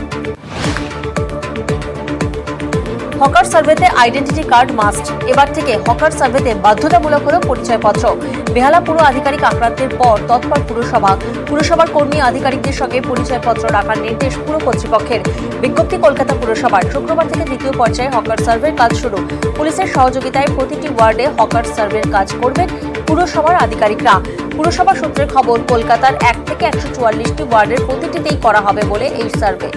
হকার সার্ভেতে আইডেন্টিটি কার্ড মাস্ট। এবার থেকে হকার সার্ভেতে বাধ্যতামূলক হল পরিচয়পত্র। বেহালা পুর আধিকারিক আক্রান্তের পর তৎপর পুরসভার কর্মী আধিকারিকদের সঙ্গে পরিচয়পত্র রাখার নির্দেশ পুর কর্তৃপক্ষের। বিজ্ঞপ্তি কলকাতা পুরসভার। শুক্রবার থেকে দ্বিতীয় পর্যায়ে হকার সার্ভের কাজ শুরু। পুলিশের সহযোগিতায় প্রতিটি ওয়ার্ডে হকার সার্ভের কাজ করবেন পুরসভার আধিকারিকরা। পুরসভা সূত্রের খবর, কলকাতার 1 থেকে 144টি ওয়ার্ডের প্রতিটিতেই করা হবে বলে এই সার্ভে।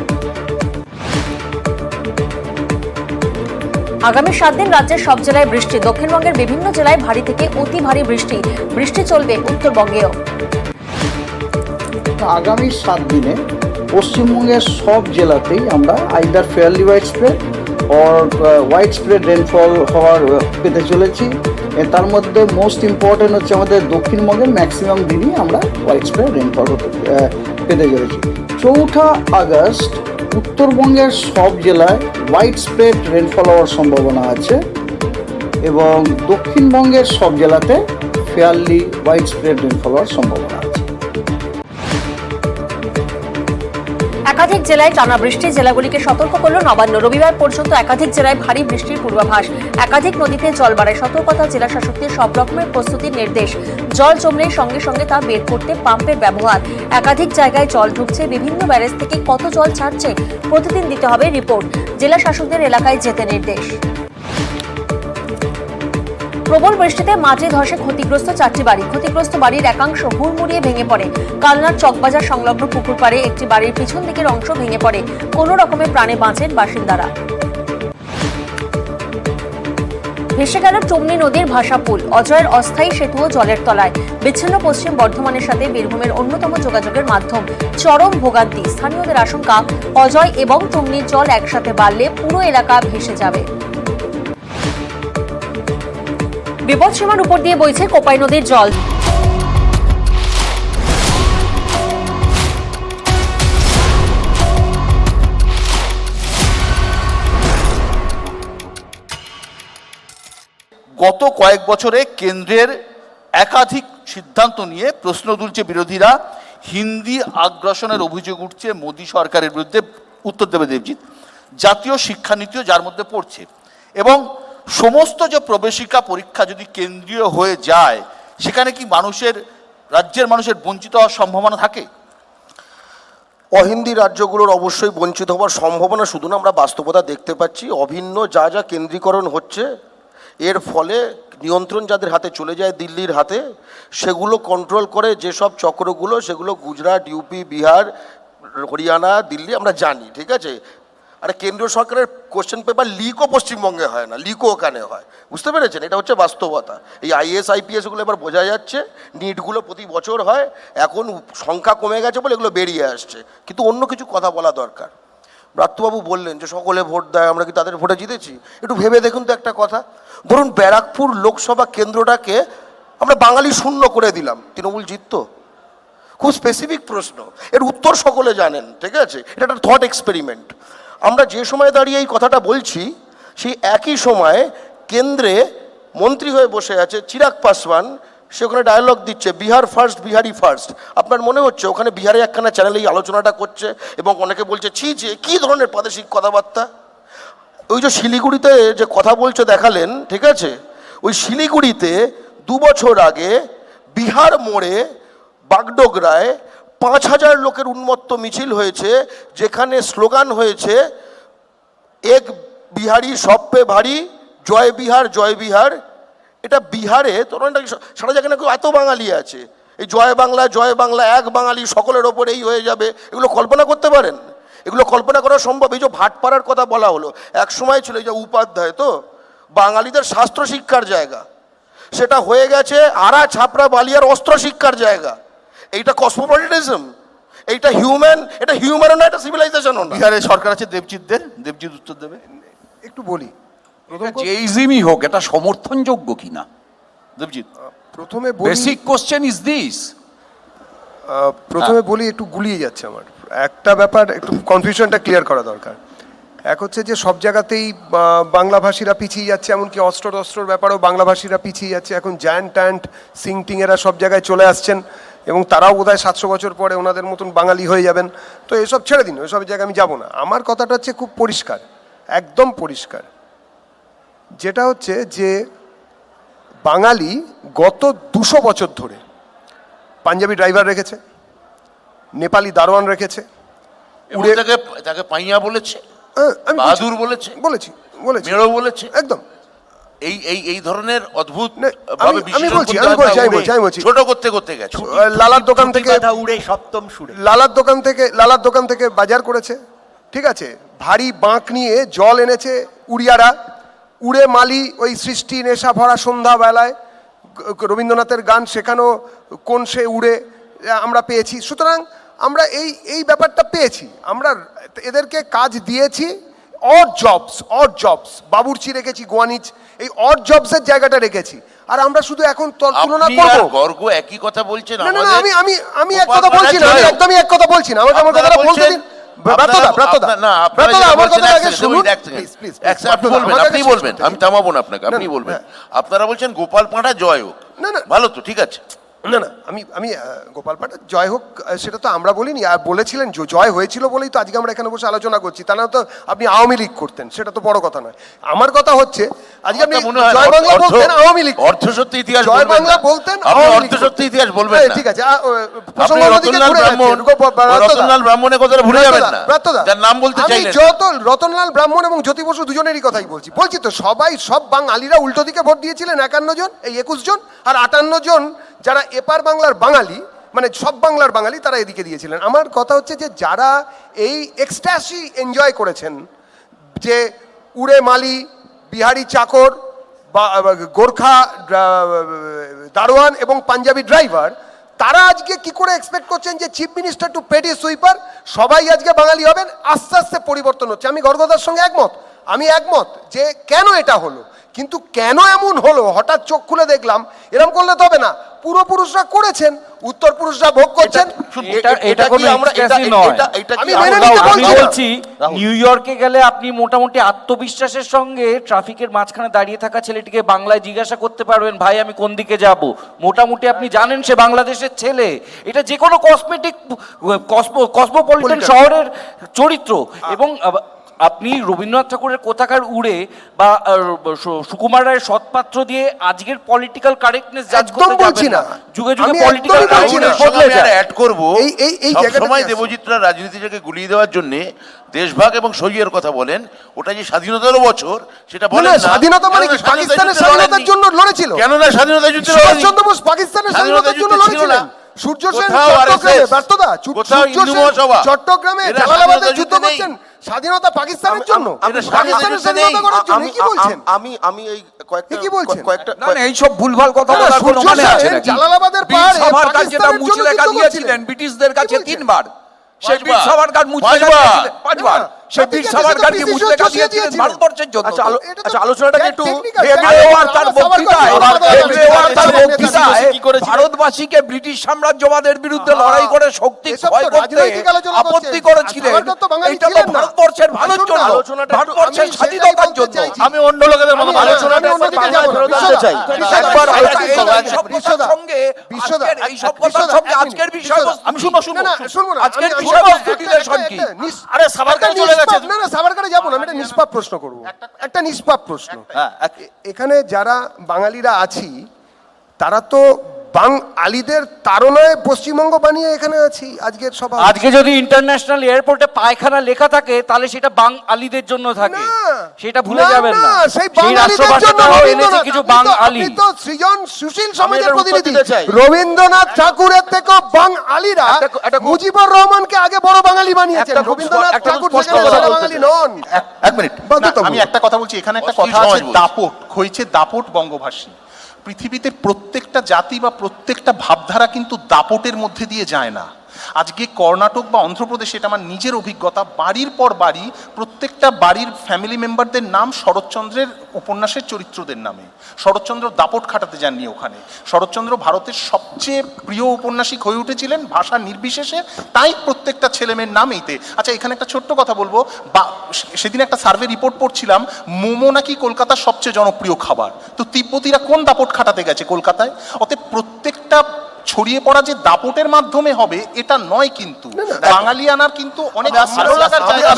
আগামী 7 দিন রাজ্যের সব জেলায় বৃষ্টি, দক্ষিণবঙ্গের বিভিন্ন জেলায় ভারী থেকে অতি ভারী বৃষ্টি। বৃষ্টি চলবে উত্তরবঙ্গেও। আগামী 7 দিনে পশ্চিমবঙ্গের সব জেলাতেই আমরা either fairly wide spread or wide spread rainfall হওয়ার পেতে চলেছি। তার মধ্যে মোস্ট ইম্পর্টেন্ট হচ্ছে আমাদের দক্ষিণবঙ্গের ম্যাক্সিমাম দিনই আমরা ওয়াইড স্প্রেড রেনফল পেতে চলেছি। 4 আগস্ট উত্তরবঙ্গের সব জেলায় ওয়াইড স্প্রেড রেনফল হওয়ার সম্ভাবনা আছে এবং দক্ষিণবঙ্গের সব জেলাতে ফেয়ারলি ওয়াইড স্প্রেড রেনফল হওয়ার সম্ভাবনা আছে। একাধিক জেলায় টানা বৃষ্টি, জেলাগুলিকে সতর্ক করল নবান্ন। রবিবার পর্যন্ত একাধিক জেলায় ভারী বৃষ্টির পূর্বাভাস। একাধিক নদীতে জল বাড়ায় সতর্কতা, জেলা শাসকদের সব রকমের প্রস্তুতির নির্দেশ। জল জমলেই সঙ্গে সঙ্গে তা বের করতে পাম্পের ব্যবহার। একাধিক জায়গায় জল ঢুকছে, বিভিন্ন ব্যারেজ থেকে কত জল ছাড়ছে প্রতিদিন দিতে হবে রিপোর্ট। জেলা শাসকদের এলাকায় যেতে নির্দেশ। প্রবল বৃষ্টিতে মাটি ধসে ক্ষতিগ্রস্ত 4টি বাড়ি। ক্ষতিগ্রস্ত বাড়ির একাংশ হুড়মুড়িয়ে ভেঙে পড়ে। কালনার চকবাজার সংলগ্ন পুকুর পাড়ে একটি বাড়ির পিছন দিকের অংশ ভেঙে পড়ে। কোনো রকমে প্রাণে বাঁচেন বাসিন্দারা। ভেসে গেল টুমনি নদীর ভাষাপুল, অজয়ের অস্থায়ী সেতুও জলের তলায়। বিচ্ছিন্ন পশ্চিম বর্ধমানের সাথে বীরভূমের অন্যতম যোগাযোগের মাধ্যম। চরম ভোগান্তি, স্থানীয়দের আশঙ্কা অজয় এবং টুমনির জল একসাথে বাড়লে পুরো এলাকা ভেসে যাবে। বিপদসীমার উপর দিয়ে বইছে কোপাই নদীর জল। গত কয়েক বছরে কেন্দ্রের একাধিক সিদ্ধান্ত নিয়ে প্রশ্ন তুলছে বিরোধীরা। হিন্দি আগ্রাসনের অভিযোগ উঠছে মোদী সরকারের বিরুদ্ধে। উত্তর দেবে দেবজিৎ। জাতীয় শিক্ষানীতিও যার মধ্যে পড়ছে এবং সমস্ত যে প্রবেশিকা পরীক্ষা যদি কেন্দ্রীয় হয়ে যায়, সেখানে কি রাজ্যের মানুষের বঞ্চিত হওয়ার সম্ভাবনা থাকে? অহিন্দি রাজ্যগুলোর অবশ্যই বঞ্চিত হওয়ার সম্ভাবনা শুধু না, আমরা বাস্তবতা দেখতে পাচ্ছি। অভিন্ন যা যা কেন্দ্রীকরণ হচ্ছে, এর ফলে নিয়ন্ত্রণ যাদের হাতে চলে যায় দিল্লির হাতে, সেগুলো কন্ট্রোল করে যেসব চক্রগুলো, সেগুলো গুজরাট, ইউপি, বিহার, হরিয়ানা, দিল্লি আমরা জানি, ঠিক আছে। আরে কেন্দ্রীয় সরকারের কোশ্চেন পেপার লিকও পশ্চিমবঙ্গে হয় না, লিকও ওখানে হয়, বুঝতে পেরেছেন? এটা হচ্ছে বাস্তবতা। এই আইএস আইপিএসগুলো এবার বোঝা যাচ্ছে। নিটগুলো প্রতি বছর হয়, এখন সংখ্যা কমে গেছে বলে এগুলো বেরিয়ে আসছে। কিন্তু অন্য কিছু কথা বলা দরকার। ব্রাত্যবাবু বললেন যে সকলে ভোট দেয়, আমরা কি তাদের ভোটে জিতেছি? একটু ভেবে দেখুন তো একটা কথা। ধরুন ব্যারাকপুর লোকসভা কেন্দ্রটাকে আমরা বাঙালি শূন্য করে দিলাম, তৃণমূল জিততো? খুব স্পেসিফিক প্রশ্ন, এর উত্তর সকলে জানেন, ঠিক আছে। এটা একটা থট এক্সপেরিমেন্ট। আমরা যে সময় দাঁড়িয়ে এই কথাটা বলছি, সেই একই সময়ে কেন্দ্রে মন্ত্রী হয়ে বসে আছে চিরাগ পাসওয়ান, সে ওখানে ডায়ালগ দিচ্ছে বিহার ফার্স্ট, বিহারি ফার্স্ট। আপনার মনে হচ্ছে ওখানে বিহারে একখানা চ্যানেলে এই আলোচনাটা করছে এবং অনেকে বলছে ছি যে কী ধরনের প্রাদেশিক কথাবার্তা। ওই যে শিলিগুড়িতে যে কথা বলছে দেখালেন, ঠিক আছে, ওই শিলিগুড়িতে 2 বছর আগে বিহার মোড়ে বাগডোগরায় 5000 লোকের উন্মত্ত মিছিল হয়েছে, যেখানে স্লোগান হয়েছে এক বিহারি সব পে ভারী, জয় বিহার জয় বিহার। এটা বিহারে তোমরা সারা জায়গায় নাকি এত বাঙালি আছে, এই জয় বাংলা এক বাঙালি সকলের ওপর এই হয়ে যাবে, এগুলো কল্পনা করতে পারেন? এগুলো কল্পনা করা সম্ভব? এই যে ভাটপাড়ার কথা বলা হলো, এক সময় ছিল এই যে উপাধ্যায় তো বাঙালিদের শাস্ত্র শিক্ষার জায়গা, সেটা হয়ে গেছে আরা ছাপড়া বালিয়ার অস্ত্র শিক্ষার জায়গা। এইটা কসমোপলিটিজম, এইটা হিউম্যান, এটা হিউম্যানও না, এটা সিভিলাইজেশনও না। বিহারে সরকার আছে দেবজিৎ উত্তর দেবে। একটু বলি, যেইজিমই হোক, এটা সমর্থনযোগ্য কিনা দেবজিৎ? প্রথমে বলি, বেসিক কোশ্চেন ইজ দিস। প্রথমে বলি, একটু গুলিয়ে যাচ্ছে আমার একটা ব্যাপার, একটু কনফিউশনটা ক্লিয়ার করা দরকার। এক হচ্ছে যে সব জায়গাতেই বাংলাভাষীরা পিছিয়ে যাচ্ছে, এমনকি অস্ত্রর ব্যাপারেও বাংলাভাষীরা পিছিয়ে যাচ্ছে। এখন জ্যান ট্যান্ট সিংটিং এরা সব জায়গায় চলে আসছেন এবং তারাও বোধহয় 700 বছর পরে ওনাদের মতন বাঙালি হয়ে যাবেন। তো এসব ছেড়ে দিন, ওইসব জায়গায় আমি যাব না। আমার কথাটা হচ্ছে খুব পরিষ্কার, একদম পরিষ্কার, যেটা হচ্ছে যে বাঙালি গত 200 বছর ধরে পাঞ্জাবি ড্রাইভার রেখেছে, নেপালি দারোয়ান রেখেছে, তাকে পাইয়া বলেছে, আমি বাহাদুর বলেছে, বলেছি মেরো বলেছে, একদম এই ধরনের অদ্ভুত আমি বলছি ছোট করতে গেছে। লালার দোকান থেকে উড়ে সপ্তম সুরে লালার দোকান থেকে বাজার করেছে, ঠিক আছে। ভারী বাঁক নিয়ে জল এনেছে উড়ে মালি ওই সৃষ্টি নেশা ভরা সন্ধ্যাবেলায় রবীন্দ্রনাথের গান শেখানো কোন সে উড়ে আমরা পেয়েছি। সুতরাং আমরা এই ব্যাপারটা পেয়েছি, আমরা এদেরকে কাজ দিয়েছি। অড জবস বাবুর্চি রেখেছি, গোয়ানিজ, এই অড জবসের জায়গাটা রেখেছি। আর আমরা শুধু এখন তুলনা করব। গর্গ একই কথা বলছেন। না না, আমি এক কথা বলছি না, আমি একদমই এক কথা বলছি না। আমাকে আমার কথাটা বলতে দিন। আপনি বলবেন, আমি থামাবো না আপনাকে, আপনি বলবেন। আপনারা বলছেন গোপাল পাঁঠা জয় হোক, ভালো তো, ঠিক আছে। না না, আমি গোপাল পাঠা জয় হোক সেটা তো আমরা বলিনি। আর বলেছিলেন জয় হয়েছিল বলেই তো আজকে আমরা এখানে বসে আলোচনা করছি, তা না তো আপনি আওয়ামী লীগ করতেন, সেটা তো বড় কথা নয়। আমার কথা হচ্ছে আজকে আপনি জয় বাংলা বলতেন, আওয়ামী লীগ অর্থ সত্যি ইতিহাস জয় বাংলা বলতেন, অর্থ সত্যি ইতিহাস বলবেন না, ঠিক আছে। রতনলাল ব্রাহ্মণের কথাটা ভুলে যাবেন না, যার নাম বলতে চাইলেন। রতনলাল ব্রাহ্মণ এবং জ্যোতি বসু দুজনেরই কথাই বলছি তো সব বাঙালিরা উল্টো দিকে ভোট দিয়েছিলেন, 51 জন, এই 21 জন, আর 58 জন যারা এপার বাংলার বাঙালি, মানে সব বাংলার বাঙালি, তারা এদিকে দিয়েছিলেন। আমার কথা হচ্ছে যে যারা এই এক্সট্যাসি এনজয় করেছেন, যে উড়ে মালি, বিহারি চাকর, বা গোর্খা দারোয়ান এবং পাঞ্জাবি ড্রাইভার, তারা আজকে কি করে এক্সপেক্ট করছেন যে চিফ মিনিস্টার টু পেটি সুইপার সবাই আজকে বাঙালি হবেন? আস্তে আস্তে পরিবর্তন হচ্ছে। আমি গর্গদার সঙ্গে একমত যে কেন এটা হলো, কিন্তু কেন এমন হলো হঠাৎ চোখ খুলে দেখলাম, এরকম করলে তো হবে না। পূর্বপুরুষরা করেছেন, উত্তর পুরুষরা ভোগ করছেন। আমি বলছি নিউ ইয়র্কে গেলে আপনি মোটামুটি আত্মবিশ্বাসের সঙ্গে ট্রাফিকের মাঝখানে দাঁড়িয়ে থাকা ছেলেটিকে বাংলায় জিজ্ঞাসা করতে পারবেন, ভাই আমি কোন দিকে যাব। মোটামুটি আপনি জানেন সে বাংলাদেশের ছেলে। এটা যে কোনো কসমোপলিটন শহরের চরিত্র। এবং আপনি রবীন্দ্রনাথ ঠাকুরের কোথাকার উড়ে বা সুকুমার রায়ের সৎপাত্র দিয়ে আজকের পলিটিক্যাল কারেক্টনেস জাজ করতে যাবেন না। যুগে যুগে পলিটিক্যাল কারেক্টনেস বদলে যায়। অ্যাড করব, সব সময় দেবজিৎরা রাজনীতিটাকে গুলিয়ে দেওয়ার জন্য দেশভাগ এবং সইয়ের কথা বলেন। ওটা যে স্বাধীনতার বছর সেটা বলেন না। স্বাধীনতা মানে কি? পাকিস্তানের স্বাধীনতার জন্য লড়েছিল। কেন না স্বাধীনতা যুদ্ধে সুভাষ চন্দ্র বোস পাকিস্তানের স্বাধীনতার জন্য লড়েছিলেন। সূর্য সেন চট্টগ্রামে জালালাবাদে যুদ্ধ করছেন স্বাধীনতা পাকিস্তানের জন্য, পাকিস্তানের স্বাধীনতা করার জন্য। কি বলছেন? আমি এই কয়েকটা এইসব ভুলভাল কথা বলার কোনো মানে আছে নাকি? জালালাবাদের পাহাড়ে সাভারকার যেটা মুছে লেখা দিয়েছিলেন ব্রিটিশদের কাছে 3 বার, সেই বীর সাভারকার মুছে লেখা দিয়েছিলেন 5 বার। সেই বীর সাভারকারকে মুছে লেখা দিয়েছিলেন ভারতবর্ষের জন্য। আচ্ছা, আলোচনাটাকে একটু ভারতবাসীকে ব্রিটিশ সাম্রাজ্যবাদের বিরুদ্ধে লড়াই করে শক্তি ক্ষয় করতে আপত্তি করেছিলেন। এটা তো ভারতবর্ষের ভালোর জন্য, ভারতবর্ষের স্বাধীনতার জন্য। আমি অন্য লোকেদের মতো আলোচনাটা চাই। একবার সঙ্গে এই সব কথার সঙ্গে আজকের বিষয়বস্তু আমি শুনবো আজকের বিষয়বস্তু রিলেশন কি? আরে সাভারকার চলে গেছে। না না, সাভারকারে যাবো না, আমি একটা নিষ্পাপ প্রশ্ন করবো, একটা নিষ্পাপ প্রশ্ন। এখানে যারা বাঙালিরা আছি তারা তো বাঙালিদের তাড়নায় পশ্চিমবঙ্গ বানিয়ে এখানে আছি আজকের সভা। আজকে যদি ইন্টারন্যাশনাল এয়ারপোর্টে পায়খানা লেখা থাকে তাহলে সেটা বাঙালিদের জন্য থাকে, সেটা ভুলে যাবেন না। সেই বাঙালিদের জন্য কিছু বাঙালি তো সৃজন সুশীল সমাজের প্রতিনিধি। রবীন্দ্রনাথ ঠাকুরের থেকে বাঙালিরা মুজিবুর রহমানকে আগে বড় বাঙালি বানিয়েছেন। রবীন্দ্রনাথ ঠাকুর বাঙালি নন। এক মিনিট, আমি একটা কথা বলছি। এখানে একটা কথা আছে, দাপট হয়েছে, দাপট বঙ্গভাষী। পৃথিবীতে প্রত্যেকটা জাতি বা প্রত্যেকটা ভাবধারা কিন্তু দাপটের মধ্যে দিয়ে যায় না। আজকে কর্ণাটক বা অন্ধ্রপ্রদেশ, এটা আমার নিজের অভিজ্ঞতা, বাড়ির পর বাড়ি প্রত্যেকটা বাড়ির ফ্যামিলি মেম্বারদের নাম শরৎচন্দ্রের উপন্যাসের চরিত্রদের নামে। শরৎচন্দ্র দাপট খাটাতে যাননি ওখানে। শরৎচন্দ্র ভারতের সবচেয়ে প্রিয় উপন্যাসিক হয়ে উঠেছিলেন ভাষা নির্বিশেষে, তাই প্রত্যেকটা ছেলেমেয়ের নাম এইতে। আচ্ছা, এখানে একটা ছোট্ট কথা বলবো। সেদিন একটা সার্ভে রিপোর্ট পড়ছিলাম, মোমো নাকি কলকাতার সবচেয়ে জনপ্রিয় খাবার। তো তিব্বতীরা কোন দাপট খাটাতে গেছে কলকাতায়? অতএব প্রত্যেকটা ছড়িয়ে পড়া যে দাপটের মাধ্যমে হবে এটা নয়, কিন্তু বাঙালিয়ানার কিন্তু অনেক ভালো লাগার জায়গা।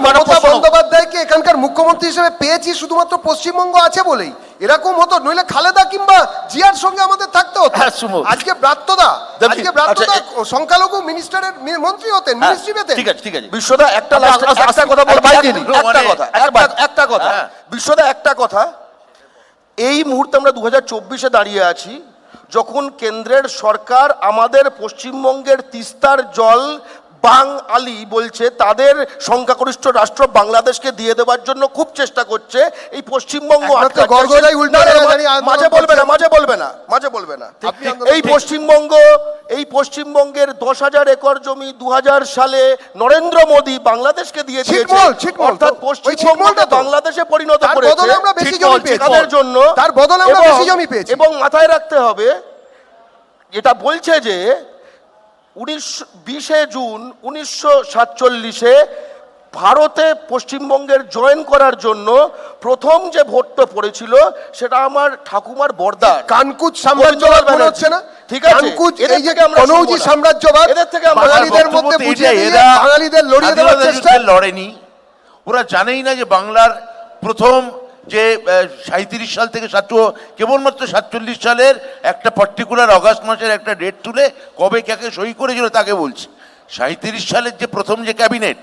মমতা বন্দ্যোপাধ্যায়কে এখানকার মুখ্যমন্ত্রী হিসেবে পেয়েছি শুধুমাত্র পশ্চিমবঙ্গ আছে বলেই। এরকম হতো, নইলে খালেদা কিংবা জিয়ার সঙ্গে আমাদের থাকতে হতো। আজকে ব্রাত্যদা সংখ্যালঘু মিনিস্টারের মন্ত্রী হতেন, মিনিস্ট্রি পেতেন। ঠিক আছে, ঠিক আছে। বিশ্বদা একটা কথা বল, একটা কথা বিশ্বদা, একটা কথা। এই মুহূর্তে আমরা 2024-এ দাঁড়িয়ে আছি, যখন কেন্দ্রের সরকার আমাদের পশ্চিমবঙ্গের তিস্তার জল বাঙালি বলছে, তাদের সংখ্যাগরিষ্ঠ রাষ্ট্র বাংলাদেশকে দিয়ে দেওয়ার জন্য খুব চেষ্টা করছে। এই পশ্চিমবঙ্গ মাঝে বলবে না। এই পশ্চিমবঙ্গের 10,000 একর জমি 2000 সালে নরেন্দ্র মোদী বাংলাদেশকে দিয়ে দিয়েছে, অর্থাৎ পশ্চিমবঙ্গকে বাংলাদেশে পরিণত করেছে তাদের জন্য। এবং মাথায় রাখতে হবে, এটা বলছে যে 20 জুন 1947-এ ভারতে পশ্চিমবঙ্গের জয়েন করার জন্য প্রথম যে ভোটটা পড়েছিল সেটা আমার ঠাকুমার বর্দা কানকুজ সাম্রাজ্যবাদ মনে হচ্ছে না? ঠিক আছে, এই যে কনৌজি সাম্রাজ্যবাদ এদের থেকে বাঙালিদের মধ্যে বুঝিয়ে দিয়ে বাঙালিদের লড়িয়ে দেওয়ার চেষ্টা। লড়েনি, ওরা জানেই না যে বাংলার প্রথম যে 37 সাল থেকে কেবলমাত্র 47 সালের একটা পার্টিকুলার অগাস্ট মাসের একটা ডেট তুলে কবে কাকে সই করেছিল তাকে বলছি। 37 সালের যে প্রথম যে ক্যাবিনেট,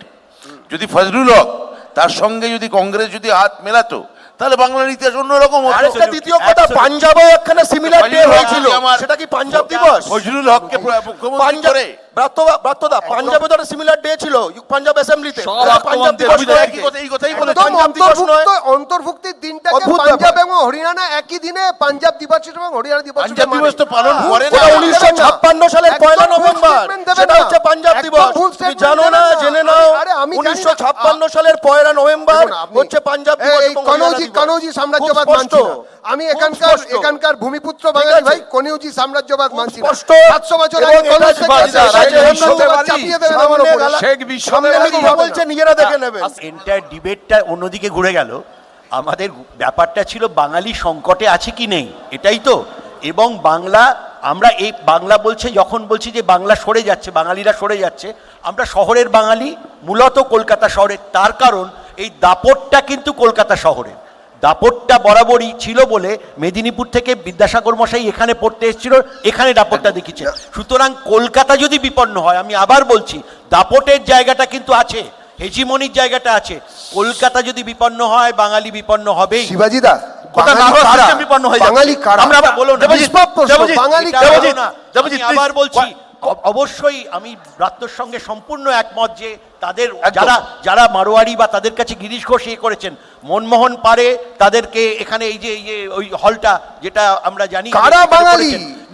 যদি ফজলুল হক তার সঙ্গে যদি কংগ্রেস যদি হাত মেলাতো তাহলে বাংলার ইতিহাস অন্যরকম হতো। আরেকটা দ্বিতীয় কথা, পাঞ্জাবে একখানা সিমিলার ডে হয়েছিল, সেটা কি পাঞ্জাব দিবস? ফজলুল হককে মুখ্যমন্ত্রী করে ব্রাত্যদা পাঞ্জাবে তো একটা সিমিলার ডে ছিল, পাঞ্জাব অ্যাসেম্বলিতে। পাঞ্জাব দিবস এই কথাই বলে অন্তর্ভুক্তির দিনটাকে পাঞ্জাব এবং হরিয়ানা একই দিনে পাঞ্জাব দিবস এবং হরিয়ানা দিবস পাঞ্জাব দিবস তো পালন করে না। 1956 সালের 1 নভেম্বর সেটা হচ্ছে পাঞ্জাব দিবস। তুমি জানো না, জেনে নাও, 1956 সালের 1 নভেম্বর হচ্ছে পাঞ্জাব দিবস। কনৌজি সাম্রাজ্যবাদ মানছি না আমি, এখানকার ভূমিপুত্র বাঙালি ভাই, কনৌজি সাম্রাজ্যবাদ মানছি না। 700 বছর আগে ডিবেটটা অন্যদিকে ঘুরে গেল। আমাদের ব্যাপারটা ছিল বাঙালি সংকটে আছে কি নেই, এটাই তো। এবং আমরা এই বাংলা বলছে, যখন বলছি যে বাংলা সরে যাচ্ছে, বাঙালিরা সরে যাচ্ছে, আমরা শহরের বাঙালি, মূলত কলকাতা শহরের। তার কারণ এই দাপটটা কিন্তু কলকাতা শহরের, দাপটটা বরাবরই ছিল বলে মেদিনীপুর থেকে বিদ্যাসাগর মশাই এখানে পড়তে এসেছিল, এখানে দাপটটা দেখিছে। সুতরাং কলকাতা যদি বিপন্ন হয়, আমি আবার বলছি, দাপটের জায়গাটা কিন্তু আছে, হেজিমনির জায়গাটা আছে। কলকাতা যদি বিপন্ন হয়, বাঙালি বিপন্ন হবেই। শিবাজিদা, বিপন্ন হয়ে যাবে। আবার বলছি, অবশ্যই আমি ব্রাত্যর সঙ্গে সম্পূর্ণ একমত যে তাদের যারা মারোয়ারি বা তাদের কাছে গিরিশ ঘোষ করেছেন, মনমোহন পারে তাদেরকে এখানে এই যে ওই হলটা যেটা আমরা জানি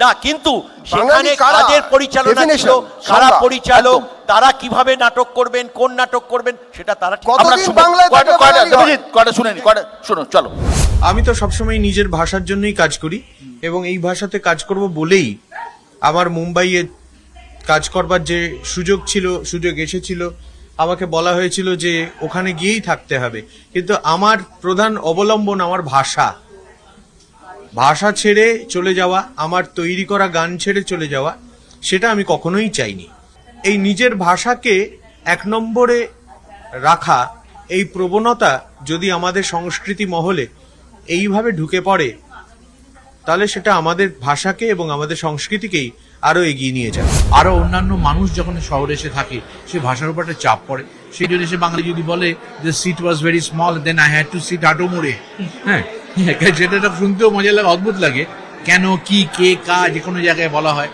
না, কিন্তু সেখানে কাদের পরিচালনা ছিল, কারা পরিচালক, তারা কিভাবে নাটক করবেন, কোন নাটক করবেন, সেটা তারা শুনুন। চলো, আমি তো সবসময় নিজের ভাষার জন্যই কাজ করি এবং এই ভাষাতে কাজ করব বলেই আমার মুম্বাইয়ে কাজ করবার যে সুযোগ এসেছিল, আমাকে বলা হয়েছিল যে ওখানে গিয়েই থাকতে হবে। কিন্তু আমার প্রধান অবলম্বন আমার ভাষা ছেড়ে চলে যাওয়া, আমার তৈরি করা গান ছেড়ে চলে যাওয়া, সেটা আমি কখনোই চাইনি। এই নিজের ভাষাকে 1 নম্বরে রাখা, এই প্রবণতা যদি আমাদের সংস্কৃতি মহলে এইভাবে ঢুকে পড়ে, তাহলে সেটা আমাদের ভাষাকে এবং আমাদের সংস্কৃতিকেই আরো এগিয়ে নিয়ে যায়। আরো অন্যান্য মানুষ যখন শহরে এসে থাকে, সে ভাষার উপর একটা চাপ পড়ে। সেই জন্য সে বাঙালি যদি বলে যে seat was very small, then I had to sit হাঁটু মুড়ে, হ্যাঁ, যেটা শুনতেও মজা লাগে, অদ্ভুত লাগে। কেন, কি, কে, কা, যে কোনো জায়গায় বলা হয়।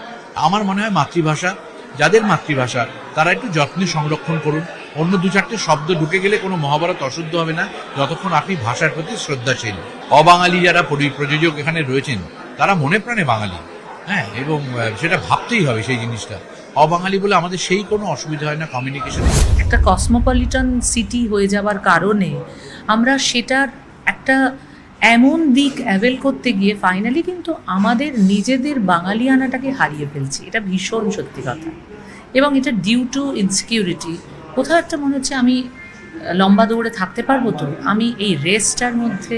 আমার মনে হয় মাতৃভাষা, যাদের মাতৃভাষা তারা একটু যত্নে সংরক্ষণ করুন। অন্য 2-4টে শব্দ ঢুকে গেলে কোনো মহাভারত অশুদ্ধ হবে না, যতক্ষণ আপনি ভাষার প্রতি শ্রদ্ধাশীল। অবাঙালি যারা প্রযোজক এখানে রয়েছেন, তারা মনে প্রাণে বাঙালি, হ্যাঁ, এবং সেটা ভাবতেই হবে সেই জিনিসটা। অবাঙালি বলে আমাদের সেই কোনো অসুবিধা হয় না কমিউনিকেশনে। একটা কসমোপলিটন সিটি হয়ে যাওয়ার কারণে আমরা সেটার একটা এমন দিক অ্যাভেল করতে গিয়ে ফাইনালি কিন্তু আমাদের নিজেদের বাঙালিয়ানাটাকে হারিয়ে ফেলছি। এটা ভীষণ সত্যি কথা। এবং এটা ডিউ টু ইনসিকিউরিটি। কোথাও একটা মনে হচ্ছে আমি লম্বা দৌড়ে থাকতে পারবো তো, আমি এই রেসটার মধ্যে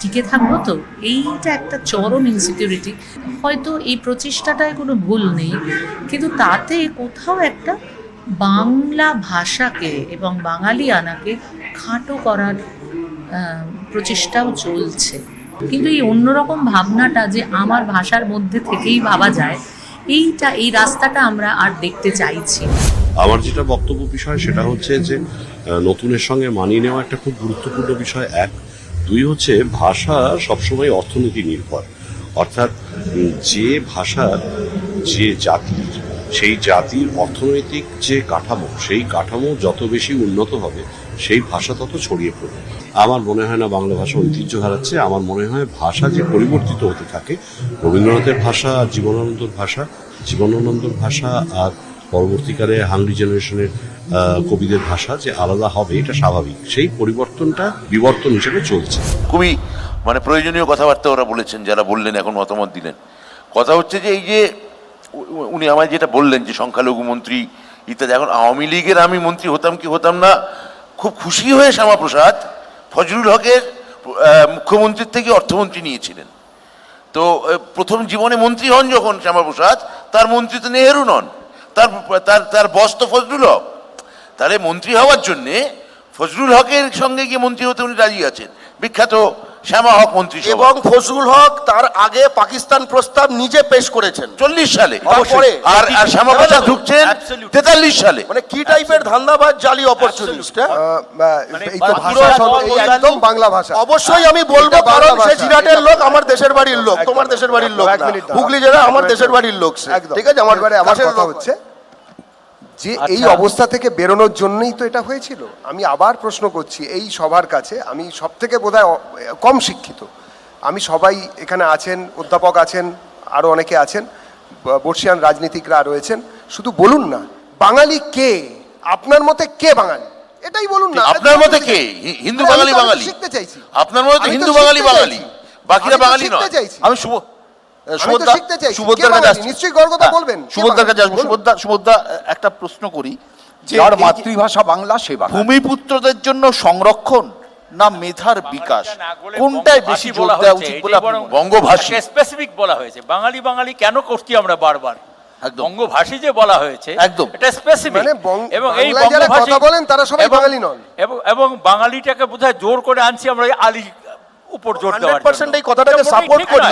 টিকে থাকবো তো, এইটা একটা চরম ইনসিকিউরিটি। হয়তো এই প্রচেষ্টাটায় কোনো ভুল নেই, কিন্তু তাতে কোথাও একটা বাংলা ভাষাকে এবং বাঙালিয়ানাকে খাটো করার প্রচেষ্টাও চলছে। কিন্তু এই অন্যরকম ভাবনাটা যে আমার ভাষার মধ্যে থেকেই ভাবা যায়, এই রাস্তাটা আমরা আর দেখতে চাইছি। আমার যেটা বক্তব্য বিষয় সেটা হচ্ছে যে নতুনের সঙ্গে মানিয়ে নেওয়া একটা খুব গুরুত্বপূর্ণ বিষয়। 1, 2 হচ্ছে ভাষা সবসময় অর্থনীতি নির্ভর, অর্থাৎ যে ভাষা যে জাতির সেই জাতির অর্থনৈতিক যে কাঠামো, সেই কাঠামো যত বেশি উন্নত হবে সেই ভাষা তত ছড়িয়ে পড়বে। আমার মনে হয় না বাংলা ভাষা ঐতিহ্য হারাচ্ছে। আমার মনে হয় ভাষা যে পরিবর্তিত হতে থাকে, রবীন্দ্রনাথের ভাষা আর জীবনানন্দর ভাষা আর পরবর্তীকালে হাংরি জেনারেশনের কবিদের ভাষা যে আলাদা হবে, এটা স্বাভাবিক। সেই পরিবর্তনটা বিবর্তন হিসেবে চলছে। খুবই মানে প্রয়োজনীয় কথাবার্তা ওরা বলেছেন, যারা বললেন, এখন মতামত দিলেন। কথা হচ্ছে যে এই যে উনি আমায় যেটা বললেন যে সংখ্যালঘু মন্ত্রী ইত্যাদি, এখন আওয়ামী লীগের আমি মন্ত্রী হতাম কি হতাম না, খুব খুশি হয়ে শ্যামাপ্রসাদ ফজলুল হকের মুখ্যমন্ত্রীর থেকে অর্থমন্ত্রী নিয়েছিলেন। তো প্রথম জীবনে মন্ত্রী হন যখন শ্যামাপ্রসাদ, তার মন্ত্রী তো নেহেরু নন, তার বস তো ফজলুল হক। তাহলে মন্ত্রী হওয়ার জন্যে ফজলুল হকের সঙ্গে গিয়ে মন্ত্রী হতে উনি রাজি আছেন, বিখ্যাত শ্যামা হক মন্ত্রী। এবং ফজলুল হক তার আগে পাকিস্তান প্রস্তাব নিজে পেশ করেছেন 40 সালে, আর শ্যামাপ্রসাদ ঢুকছেন 43 সালে। মানে কি টাইপের ধান্দাবাজ, জালি অপরচুনিস্ট। এই তো ভাষা এই একদম বাংলা ভাষা। অবশ্যই আমি বলবো, কারণ সে জিরাটের লোক, আমার দেশের বাড়ির লোক, তোমার দেশের বাড়ির লোক না। হুগলি জেলা আমার দেশের বাড়ির লোক, ঠিক আছে? আমার কথা হচ্ছে যে এই অবস্থা থেকে বেরোনোর জন্যই তো এটা হয়েছিল। আমি আবার প্রশ্ন করছি এই সবার কাছে, আমি সব থেকে বোধহয় কম শিক্ষিত, আমি সবাই এখানে আছেন, অধ্যাপক আছেন, আরও অনেকে আছেন, বর্ষিয়ান রাজনীতিকরা রয়েছেন, শুধু বলুন না বাঙালি কে, আপনার মতে কে বাঙালি, এটাই বলুন না। আপনার মতে কে? হিন্দু বাঙালি বাঙালি শিখতে চাইছি। আপনার মতে হিন্দু বাঙালি বাঙালি, বাকিরা বাঙালি নয়। আমি একটা প্রশ্ন করি, যার মাতৃভাষা বাংলা, সে ভূমিপুত্রদের জন্য সংরক্ষণ না মেধার বিকাশ, কোনটাই বেশি জোর দেওয়া উচিত বলে? বঙ্গভাষী স্পেসিফিক বলা হয়েছে, বাঙালি বাঙালি কেন করছি আমরা বারবার? বঙ্গভাষী যে বলা হয়েছে একদম এটা স্পেসিফিক, এবং এই বঙ্গভাষী বলেন তারা সবাই বাঙালি নন, এবং বাঙালিটাকে বোধহয় জোর করে আনছি আমরা আলী উপর জোর দেওয়ার জন্য। এই কথাটাকে সাপোর্ট করি,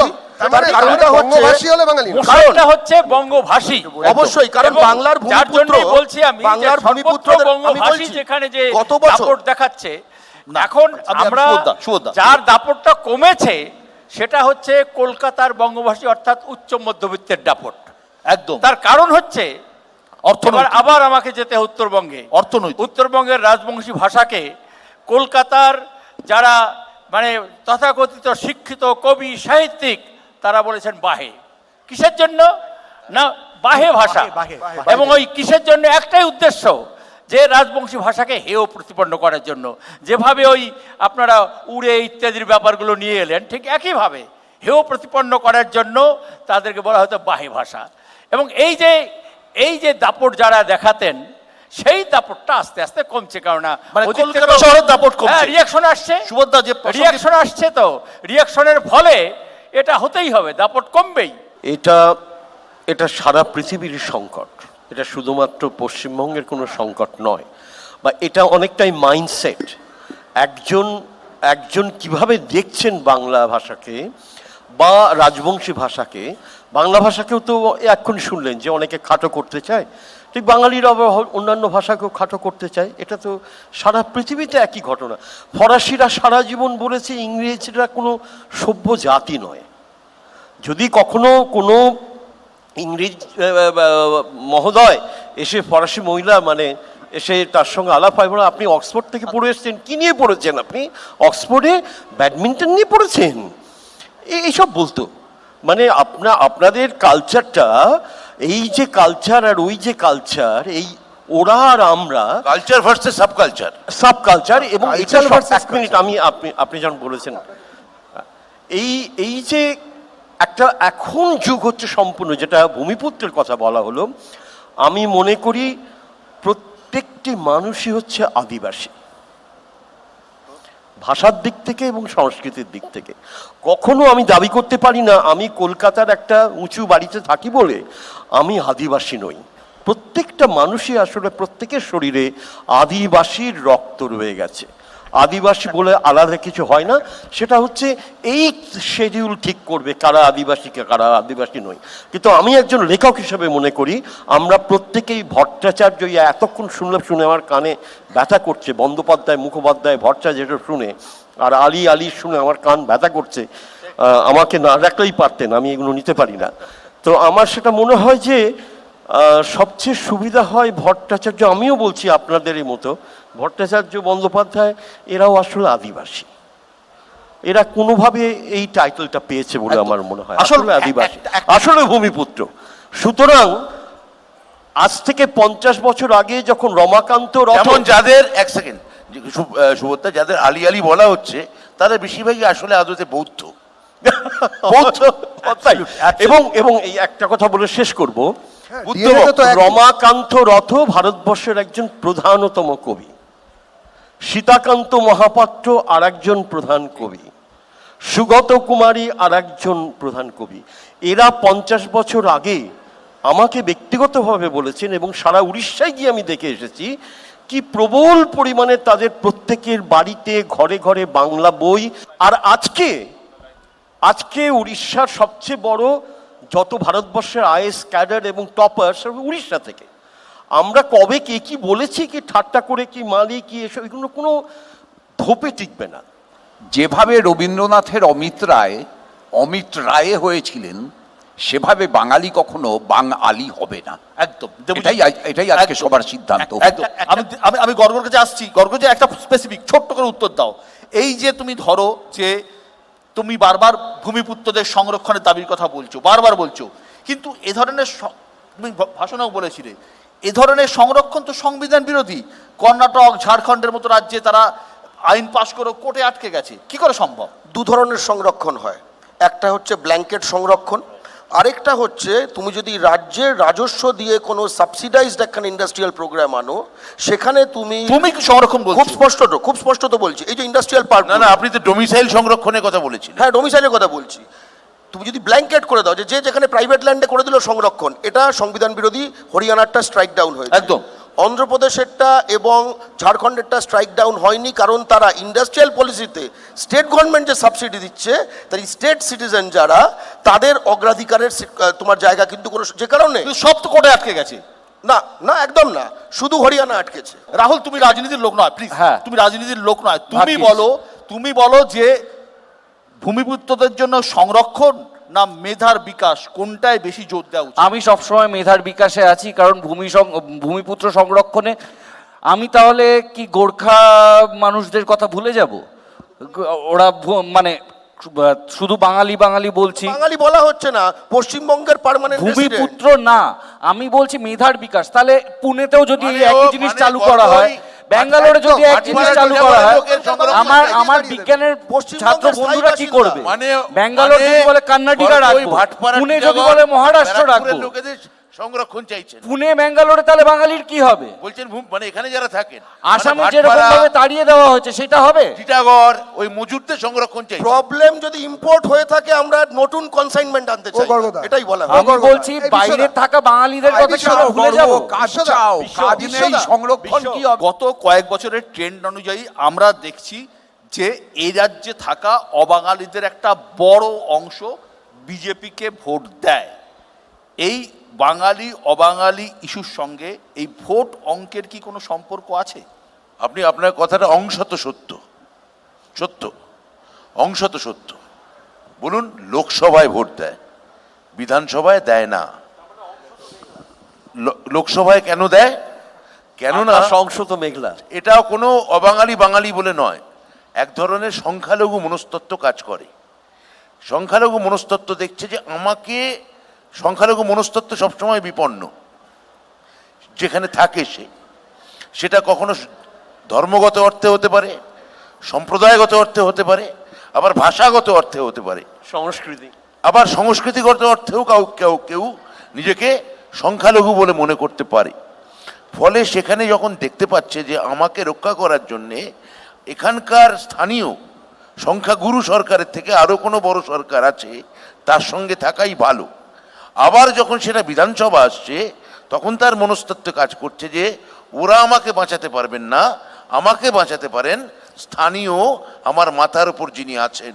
তার কারণটা হচ্ছে বঙ্গভাষী। অবশ্যই, কারণ বাংলার ভূমিপুত্র, বলছি আমি বাংলার ভূমিপুত্রদের বঙ্গভাষী যেখানে যে দাপট দেখাচ্ছে, এখন আমরা যার দাপটটা কমেছে সেটা হচ্ছে কলকাতার বঙ্গভাষী, অর্থাৎ উচ্চ মধ্যবিত্তের দাপট একদম। তার কারণ হচ্ছে আবার আমাকে যেতে উত্তরবঙ্গে, উত্তরবঙ্গের রাজবংশী ভাষাকে কলকাতার যারা মানে তথাকথিত শিক্ষিত কবি সাহিত্যিক তারা বলেছেন বাহে। কিসের জন্য? না বাহে ভাষা। এবং ওই কিসের জন্য? একটাই উদ্দেশ্য, যে রাজবংশী ভাষাকে হেয় প্রতিপন্ন করার জন্য। যেভাবে ওই আপনারা উড়ে ইত্যাদির ব্যাপারগুলো নিয়ে এলেন, ঠিক একইভাবে হেয় প্রতিপন্ন করার জন্য তাদেরকে বলা হতো বাহে ভাষা। এবং এই যে দাপট যারা দেখাতেন, সেই দাপটটা আস্তে আস্তে কমছে। কারণ রিয়াকশন আসছে, রিয়াকশন আসছে, তো রিয়াকশনের ফলে এটা হতেই হবে, দাপট কমবেই। এটা সারা পৃথিবীর সংকট, এটা শুধুমাত্র পশ্চিমবঙ্গের কোনো সংকট নয়, বা এটা অনেকটাই মাইন্ডসেট। একজন কিভাবে দেখছেন বাংলা ভাষাকে বা রাজবংশী ভাষাকে। বাংলা ভাষাকেও তো এখন শুনলেন যে অনেকে খাটো করতে চায়, ঠিক বাঙালিরা অন্যান্য ভাষাকেও খাটো করতে চায়। এটা তো সারা পৃথিবীতে একই ঘটনা। ফরাসিরা সারা জীবন বলেছে ইংরেজরা কোনো সভ্য জাতি নয়। যদি কখনো কোনো ইংরেজ মহোদয় এসে ফরাসি মহিলা মানে এসে তার সঙ্গে আলাপ হয়, বলে আপনি অক্সফোর্ড থেকে পড়ে এসেছেন, কী নিয়ে পড়েছেন? আপনি অক্সফোর্ডে ব্যাডমিন্টন নিয়ে পড়েছেন, এইসব বলতো। মানে আপনাদের কালচারটা, এই যে কালচার আর ওই যে কালচার, এই ওরা আর আমরা, কালচার ভার্সেস সাব কালচার। এবং এটা এক মিনিট, আপনি যখন বলেছেন এই যে একটা এখন যুগ হচ্ছে সম্পূর্ণ, যেটা ভূমিপুত্রের কথা বলা হলো, আমি মনে করি প্রত্যেকটি মানুষই হচ্ছে আদিবাসী, ভাষার দিক থেকে এবং সংস্কৃতির দিক থেকে। কখনো আমি দাবি করতে পারি না আমি কলকাতার একটা উঁচু বাড়িতে থাকি বলে আমি আদিবাসী নই। প্রত্যেকটা মানুষই আসলে প্রত্যেকের শরীরে আদিবাসীর রক্ত রয়ে গেছে। আদিবাসী বলে আলাদা কিছু হয় না, সেটা হচ্ছে এই শিডিউল ঠিক করবে কারা আদিবাসীকে কারা আদিবাসী নয়। কিন্তু আমি একজন লেখক হিসেবে মনে করি আমরা প্রত্যেকেই ভট্টাচার্য, এতক্ষণ শুনে আমার কানে ব্যথা করছে, বন্দ্যোপাধ্যায় মুখোপাধ্যায় ভট্টাচার্য যেটা শুনে, আর আলী শুনে আমার কান ব্যথা করছে। আমাকে না রাখলেই পারতেন, আমি এগুলো নিতে পারি না। তো আমার সেটা মনে হয় যে সবচেয়ে সুবিধা হয় ভট্টাচার্য, আমিও বলছি আপনাদেরই মতো, ভট্টাচার্য বন্দ্যোপাধ্যায় এরাও আসলে আদিবাসী, এরা কোনোভাবে এই টাইটেলটা পেয়েছে বলে আমার মনে হয়, আসলে আদিবাসী, আসলে ভূমিপুত্র। সুতরাং আজ থেকে 50 বছর আগে যখন রমাকান্ত যেমন যাদের, এক সেকেন্ড সুভদ্রা, যাদের আলী আলী বলা হচ্ছে তাদের বেশিরভাগই আসলে আদতে বৌদ্ধ। এবং এবং এই একটা কথা বলে শেষ করব, রমাকান্ত রথ ভারতবর্ষের একজন প্রধানতম কবি, সীতাকান্ত মহাপাত্র আর একজন প্রধান কবি, সুগত কুমারী আর একজন প্রধান কবি। এরা 50 বছর আগে আমাকে ব্যক্তিগতভাবে বলেছেন, এবং সারা উড়িষ্যায় গিয়ে আমি দেখে এসেছি কি প্রবল পরিমাণে তাদের প্রত্যেকের বাড়িতে ঘরে ঘরে বাংলা বই। আর আজকে উড়িষ্যার সবচেয়ে বড় যত ভারতবর্ষের আইএস ক্যাডার এবং টপার সব উড়িষ্যা থেকে। আমরা কবে কে কি বলেছি, কি ঠাট্টা করে, কি মালি, কি এসব, এগুলো কোনো ধোপে টিকবে না। যেভাবে রবীন্দ্রনাথের অমিত রায়ে হয়েছিলেন, সেভাবে বাঙালি কখনো বাঙালি হবে না। একদম, এটাই আজকে সবার সিদ্ধান্ত। আমি গর্গর কাছে আসছি। গর্গর যে একটা স্পেসিফিক ছোট্ট করে উত্তর দাও। এই যে তুমি ধরো যে তুমি বারবার ভূমিপুত্রদের সংরক্ষণের দাবির কথা বলছো, বারবার বলছো, কিন্তু এ ধরনের তুমি ভাষণেও বলেছিলে এ ধরনের সংরক্ষণ তো সংবিধান বিরোধী। কর্ণাটক, ঝাড়খণ্ডের মতো রাজ্যে তারা আইন পাশ করে কোর্টে আটকে গেছে, কি করে সম্ভব? দু ধরনের সংরক্ষণ হয়, একটা হচ্ছে ব্ল্যাঙ্কেট সংরক্ষণ, আরেকটা হচ্ছে তুমি যদি রাজ্যের রাজস্ব দিয়ে কোনো সাবসিডাইজড একটা ইন্ডাস্ট্রিয়াল প্রোগ্রাম আনো, সেখানে তুমি সংরক্ষণ বলছো। খুব স্পষ্ট তো বলছি, এই যে ইন্ডাস্ট্রিয়াল পার্ক। না, আপনি তো ডোমিসাইল সংরক্ষণের কথা বলেছেন। হ্যাঁ, ডোমিসাইলের কথা বলছি। তুমি যদি ব্ল্যাঙ্কেট করে দাও যে যেখানে প্রাইভেট ল্যান্ডে করে দিল সংরক্ষণ, এটা সংবিধান বিরোধী। হরিয়ানারটা স্ট্রাইক ডাউন হয়েছে, একদম। অন্ধ্রপ্রদেশেরটা এবং ঝাড়খণ্ডেরটা স্ট্রাইক ডাউন হয়নি, কারণ তারা ইন্ডাস্ট্রিয়াল পলিসিতে স্টেট গভর্নমেন্ট যে সাবসিডি দিচ্ছে, তাই স্টেট সিটিজেন যারা, তাদের অগ্রাধিকারের তোমার জায়গা কিন্তু কোনো, যে কারণে সব তো কোর্টে আটকে গেছে। না না, একদম না, শুধু হরিয়ানা আটকেছে। রাহুল, তুমি রাজনীতির লোক নয়, প্লিজ। তুমি রাজনীতির লোক নয়, তুমি বলো যে ভূমিপুত্রদের জন্য সংরক্ষণ না মেধার বিকাশ, কোনটায় বেশি জোর দেওয়া উচিত? আমি সবসময় মেধার বিকাশে আছি, কারণ ভূমিপুত্র সংরক্ষণে আমি তাহলে কি গোর্খা মানুষদের কথা ভুলে যাব? ওরা মানে শুধু বাঙালি বাঙালি বলছি, বাঙালি বলা হচ্ছে না, পশ্চিমবঙ্গের পার্মানেন্ট ভূমিপুত্র না, আমি বলছি মেধার বিকাশ। তাহলে পুনেতেও যদি এই একই জিনিস চালু করা হয়, ব্যাঙ্গালোরে যদি এক জিনিস চালু করা হয়, আমার বিজ্ঞানের ছাত্র বন্ধুরা কি করবে? ব্যাঙ্গালোর যদি বলে কর্ণাটকা রাখবো, পুনে যদি বলে মহারাষ্ট্র রাখবো, সংরক্ষণ চাইছেন পুনে ব্যাঙ্গালোরে, তাহলে বাঙালির কি হবে? বলছেন মানে এখানে যারা থাকেন, আসামে যেরকম ভাবে তাড়িয়ে দেওয়া হয়েছে সেটা হবে? টিটাগড় ওই মজুরদের সংরক্ষণ চাই। প্রবলেম যদি ইম্পোর্ট হয়ে থাকে, আমরা নতুন কনসাইনমেন্ট আনতে চাই, এটাই বলা। আমি বলছি বাইরে থাকা বাঙালিদের কথা আমরা ভুলে যাব। সংরক্ষণ কি? গত কয়েক বছরের ট্রেন্ড অনুযায়ী আমরা দেখছি যে এই রাজ্যে থাকা অবাঙালিদের একটা বড় অংশ বিজেপিকে ভোট দেয়। এই বাঙালি অবাঙালি ইস্যুর সঙ্গে এই ভোট অঙ্কের কি কোনো সম্পর্ক আছে? আপনি আপনার কথাটা অংশত সত্য, অংশত সত্য। বলুন, লোকসভায় ভোট দেয়, বিধানসভায় দেয় না। লোকসভায় কেন দেয়? কেননা সংসদ মেঘলা। এটাও কোনো অবাঙালি বাঙালি বলে নয়, এক ধরনের সংখ্যালঘু মনস্তত্ত্ব কাজ করে। সংখ্যালঘু মনস্তত্ত্ব দেখছে যে আমাকে, সংখ্যালঘু মনস্তত্ত্ব সবসময় বিপন্ন যেখানে থাকে সেটা কখনো ধর্মগত অর্থে হতে পারে, সম্প্রদায়গত অর্থে হতে পারে, আবার ভাষাগত অর্থে হতে পারে, সংস্কৃতি, আবার সংস্কৃতিগত অর্থেও কেউ নিজেকে সংখ্যালঘু বলে মনে করতে পারে। ফলে সেখানে যখন দেখতে পাচ্ছে যে আমাকে রক্ষা করার জন্যে এখানকার স্থানীয় সংখ্যাগুরু সরকারের থেকে আরও কোনো বড় সরকার আছে, তার সঙ্গে থাকাই ভালো। আবার যখন সেটা বিধানসভা আসছে, তখন তার মনস্তত্ত্ব কাজ করছে যে ওরা আমাকে বাঁচাতে পারবেন না, আমাকে বাঁচাতে পারেন স্থানীয় আমার মাথার উপর যিনি আছেন,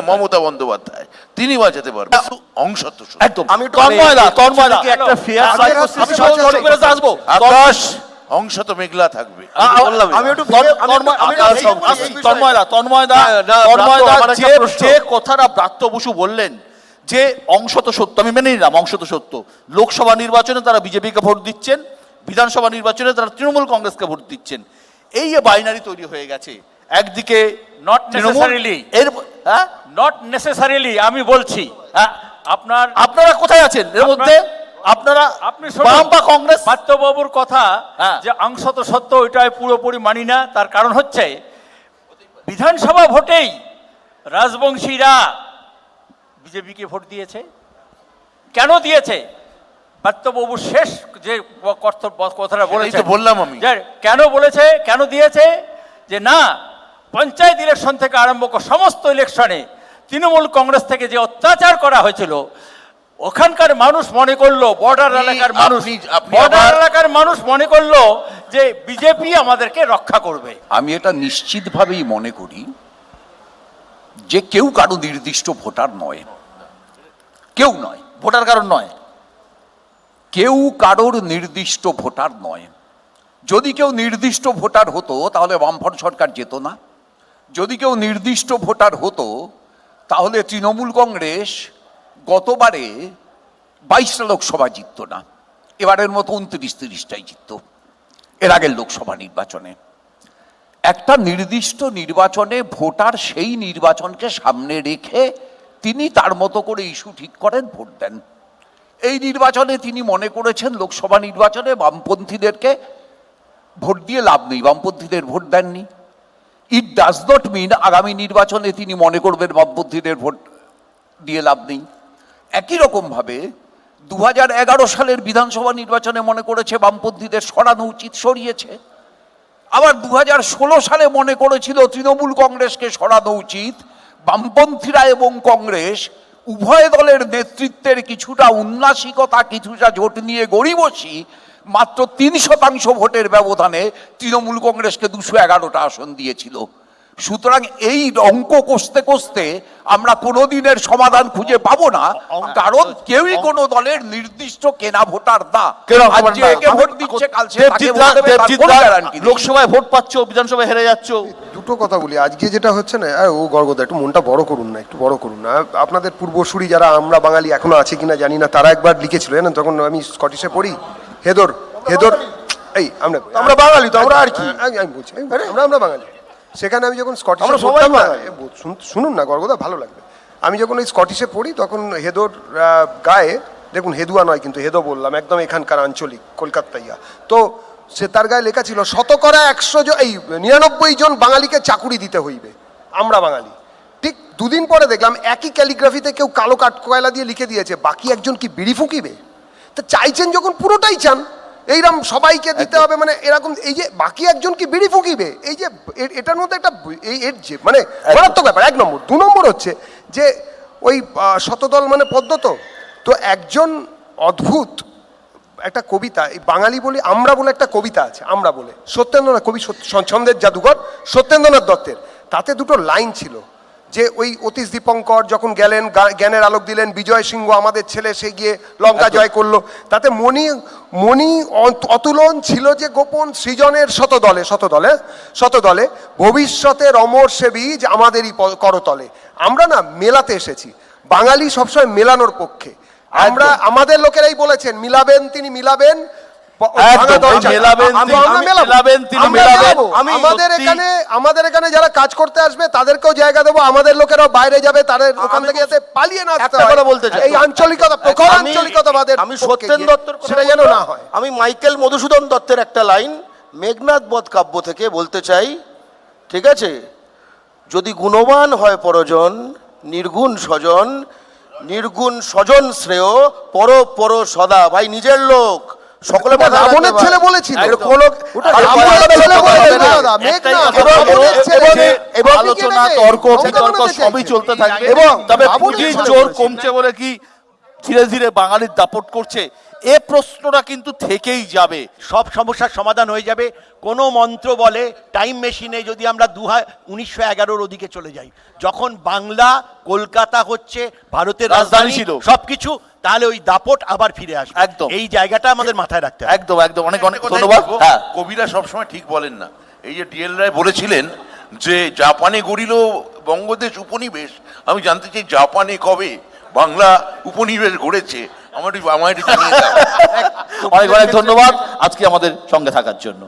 মমতা বন্দ্যোপাধ্যায়, তিনি বাঁচাতে পারবেন। অংশত একদম। আমি একটা ফেয়ার আসবো, আকাশ অংশত মেঘলা থাকবে। আমি একটু তন্ময়দা যে কথাটা ব্রাত্য বসু বললেন যে অংশ তো সত্য, আমি মেনে নিলাম অংশ তো সত্য, লোকসভা নির্বাচনে তারা বিজেপিকে ভোট দিচ্ছেন, বিধানসভা নির্বাচনে তারা তৃণমূল কংগ্রেসকে ভোট দিচ্ছেন। এই যে বাইনারি তৈরি হয়ে গেছে, একদিকে নট নেসেসারিলি, এর হ্যাঁ নট নেসেসারিলি আমি বলছি। হ্যাঁ, আপনারা কোথায় আছেন এর মধ্যে? আপনারা আপনি বাম বা কংগ্রেস? পার্থবাবুর কথা যে অংশত সত্য, ওইটাই পুরোপুরি মানি না। তার কারণ হচ্ছে বিধানসভা ভোটেই রাজবংশীরা বিজেপিকে ভোট দিয়েছে। কেন দিয়েছে? পার্থবাবু শেষ যে কথাটা বলেছে বললাম আমি, কেন বলেছে, কেন দিয়েছে, যে না পঞ্চায়েত ইলেকশন থেকে আরম্ভ করে সমস্ত ইলেকশনে তৃণমূল কংগ্রেস থেকে যে অত্যাচার করা হয়েছিল, ওখানকার মানুষ মনে করলো, বর্ডার এলাকার মানুষ মনে করলো যে বিজেপি আমাদেরকে রক্ষা করবে। আমি এটা নিশ্চিতভাবেই মনে করি যে কেউ কারো নির্দিষ্ট ভোটার নয়, কেউ নয়, ভোটার কারণ নয়, কেউ কারোর নির্দিষ্ট ভোটার নয়। যদি কেউ নির্দিষ্ট ভোটার হতো তাহলে বামফ্রন্ট সরকার যেত না। যদি কেউ নির্দিষ্ট ভোটার হতো তাহলে তৃণমূল কংগ্রেস গতবারে 22টা লোকসভা জিতত না, এবারের মতো 29-30টাই জিতত এর আগের লোকসভা নির্বাচনে। একটা নির্দিষ্ট নির্বাচনে ভোটার সেই নির্বাচনকে সামনে রেখে তিনি তার মতো করে ইস্যু ঠিক করেন, ভোট দেন। এই নির্বাচনে তিনি মনে করেছেন লোকসভা নির্বাচনে বামপন্থীদেরকে ভোট দিয়ে লাভ নেই, বামপন্থীদের ভোট দেননি। ইট ডাজ নট মিন আগামী নির্বাচনে তিনি মনে করবেন বামপন্থীদের ভোট দিয়ে লাভ নেই। একই রকমভাবে 2011 সালের বিধানসভা নির্বাচনে মনে করেছে বামপন্থীদের সরানো উচিত, সরিয়েছে। আবার 2016 সালে মনে করেছিল তৃণমূল কংগ্রেসকে সরানো উচিত। বামপন্থীরা এবং কংগ্রেস উভয় দলের নেতৃত্বের কিছুটা উন্নাসিকতা, কিছুটা জোট নিয়ে গড়িবসি মাত্র 3% ভোটের ব্যবধানে তৃণমূল কংগ্রেসকে 211টা আসন দিয়েছিল। সুতরাং এই অঙ্ক কষতে কষতে আমরা কোনোদিনের সমাধান খুঁজে পাবো না, কারণ কেউই কোনো দলের নির্দিষ্ট কেনা ভোটার না। ভোট দিচ্ছে, কাল সে তাকে ভোট দেবে, তার কোনো গ্যারান্টি নেই। লোকসভায় ভোট পাচ্ছ, বিধানসভায় হেরে যাচ্ছ। দুটো কথা বলি, আজকে যেটা হচ্ছে না, ও গর্গদা একটু মনটা বড় করুন না, একটু বড় করুন না। আপনাদের পূর্বসূরি যারা আমরা বাঙালি এখনো আছে কিনা জানি না, তারা একবার লিখেছিল জানেন, তখন আমি স্কটিশে পড়ি, হেদর এই আমরা বাঙালি তো, আমরা আর কি আমি বলছি, আমরা বাঙালি। সেখানে আমি যখন স্কটিশে পড়তাম না, শুনুন না গর্গদা, ভালো লাগবে। আমি যখন ওই স্কটিশে পড়ি তখন হেদর গায়ে, দেখুন হেদুয়া নয় কিন্তু হেদো বললাম, একদম এখানকার আঞ্চলিক কলকাতাইয়া, তো সে তার গায়ে লেখা ছিল 99 জন বাঙালিকে চাকুরি দিতে হইবে, আমরা বাঙালি। ঠিক দুদিন পরে দেখলাম একই ক্যালিগ্রাফিতে কেউ কালো কাঠ কয়লা দিয়ে লিখে দিয়েছে, বাকি একজন কি বিড়ি ফুঁকিবে? তা চাইছেন যখন পুরোটাই চান, এইরকম সবাইকে দিতে হবে, মানে এরকম, এই যে বাকি একজন কি বিড়ি ফুঁকিবে, এই যে এটার মধ্যে একটা এর যে মানে মারাত্মক ব্যাপার। 1 নম্বর। 2 নম্বর হচ্ছে যে ওই শতদল মানে পদ্ম, তো একজন অদ্ভুত একটা কবিতা, এই বাঙালি বলি আমরা বলে একটা কবিতা আছে, আমরা বলে সত্যেন্দ্রনাথ কবি, ছন্দের জাদুঘর সত্যেন্দ্রনাথ দত্তের, তাতে দুটো লাইন ছিল যে ওই অতীশ দীপঙ্কর যখন গেলেন, জ্ঞানের আলোক দিলেন, বিজয় সিংহ আমাদের ছেলে সে গিয়ে লঙ্কা জয় করলো, তাতে মণি অতুলন ছিল যে গোপন সৃজনের শতদলে ভবিষ্যতের অমর সে বীজ আমাদেরই করতলে। আমরা না মেলাতে এসেছি, বাঙালি সবসময় মেলানোর পক্ষে। আমরা আমাদের লোকেরাই বলেছেন মিলাবেন তিনি মিলাবেন, আমাদের এখানে যারা কাজ করতে আসবে তাদেরকেও জায়গা দেবো, আমাদের লোকেরাও বাইরে যাবে, তাদের ওখান থেকে যাতে পালিয়ে না আসতে হয়। এই আঞ্চলিকতা, প্রখর আঞ্চলিকতাবাদের, আমি সত্যেন্দ্র দত্তর সেটা যেন না হয়। আমি মাইকেল মধুসূদন দত্তের একটা লাইন মেঘনাদ বধ কাব্য থেকে বলতে চাই, ঠিক আছে? যদি গুণবান হয় পরজন, নির্গুণ স্বজন শ্রেয়, পর সদা। ভাই নিজের লোক, সকলে রাবণের ছেলে বলেছিল, আলোচনা তর্ক বিতর্ক সবই চলতে থাকবে, তবে পুঁজির জোর কমছে বলে কি ধীরে ধীরে বাঙালির দাপট করছে, এ প্রশ্নটা কিন্তু থেকেই যাবে। সব সমস্যার সমাধান হয়ে যাবে কোনো মন্ত্র বলে। টাইম মেশিনে যদি আমরা 1911 ওদিকে চলে যাই, যখন বাংলা কলকাতা হচ্ছে ভারতের রাজধানী ছিল সবকিছু, তাহলে ওই দাপট আবার ফিরে আসবে। একদম এই জায়গাটা আমাদের মাথায় রাখতে হবে। একদম অনেক ধন্যবাদ। হ্যাঁ, কবিরা সবসময় ঠিক বলেন না। এই যে ডিএল রায় বলেছিলেন যে জাপানে গড়িল বঙ্গদেশ উপনিবেশ, আমি জানতে চাই জাপানে কবে বাংলা উপনিবেশ গড়েছে, আমার একটু জানিয়ে দাও। অনেক অনেক ধন্যবাদ আজকে আমাদের সঙ্গে থাকার জন্য।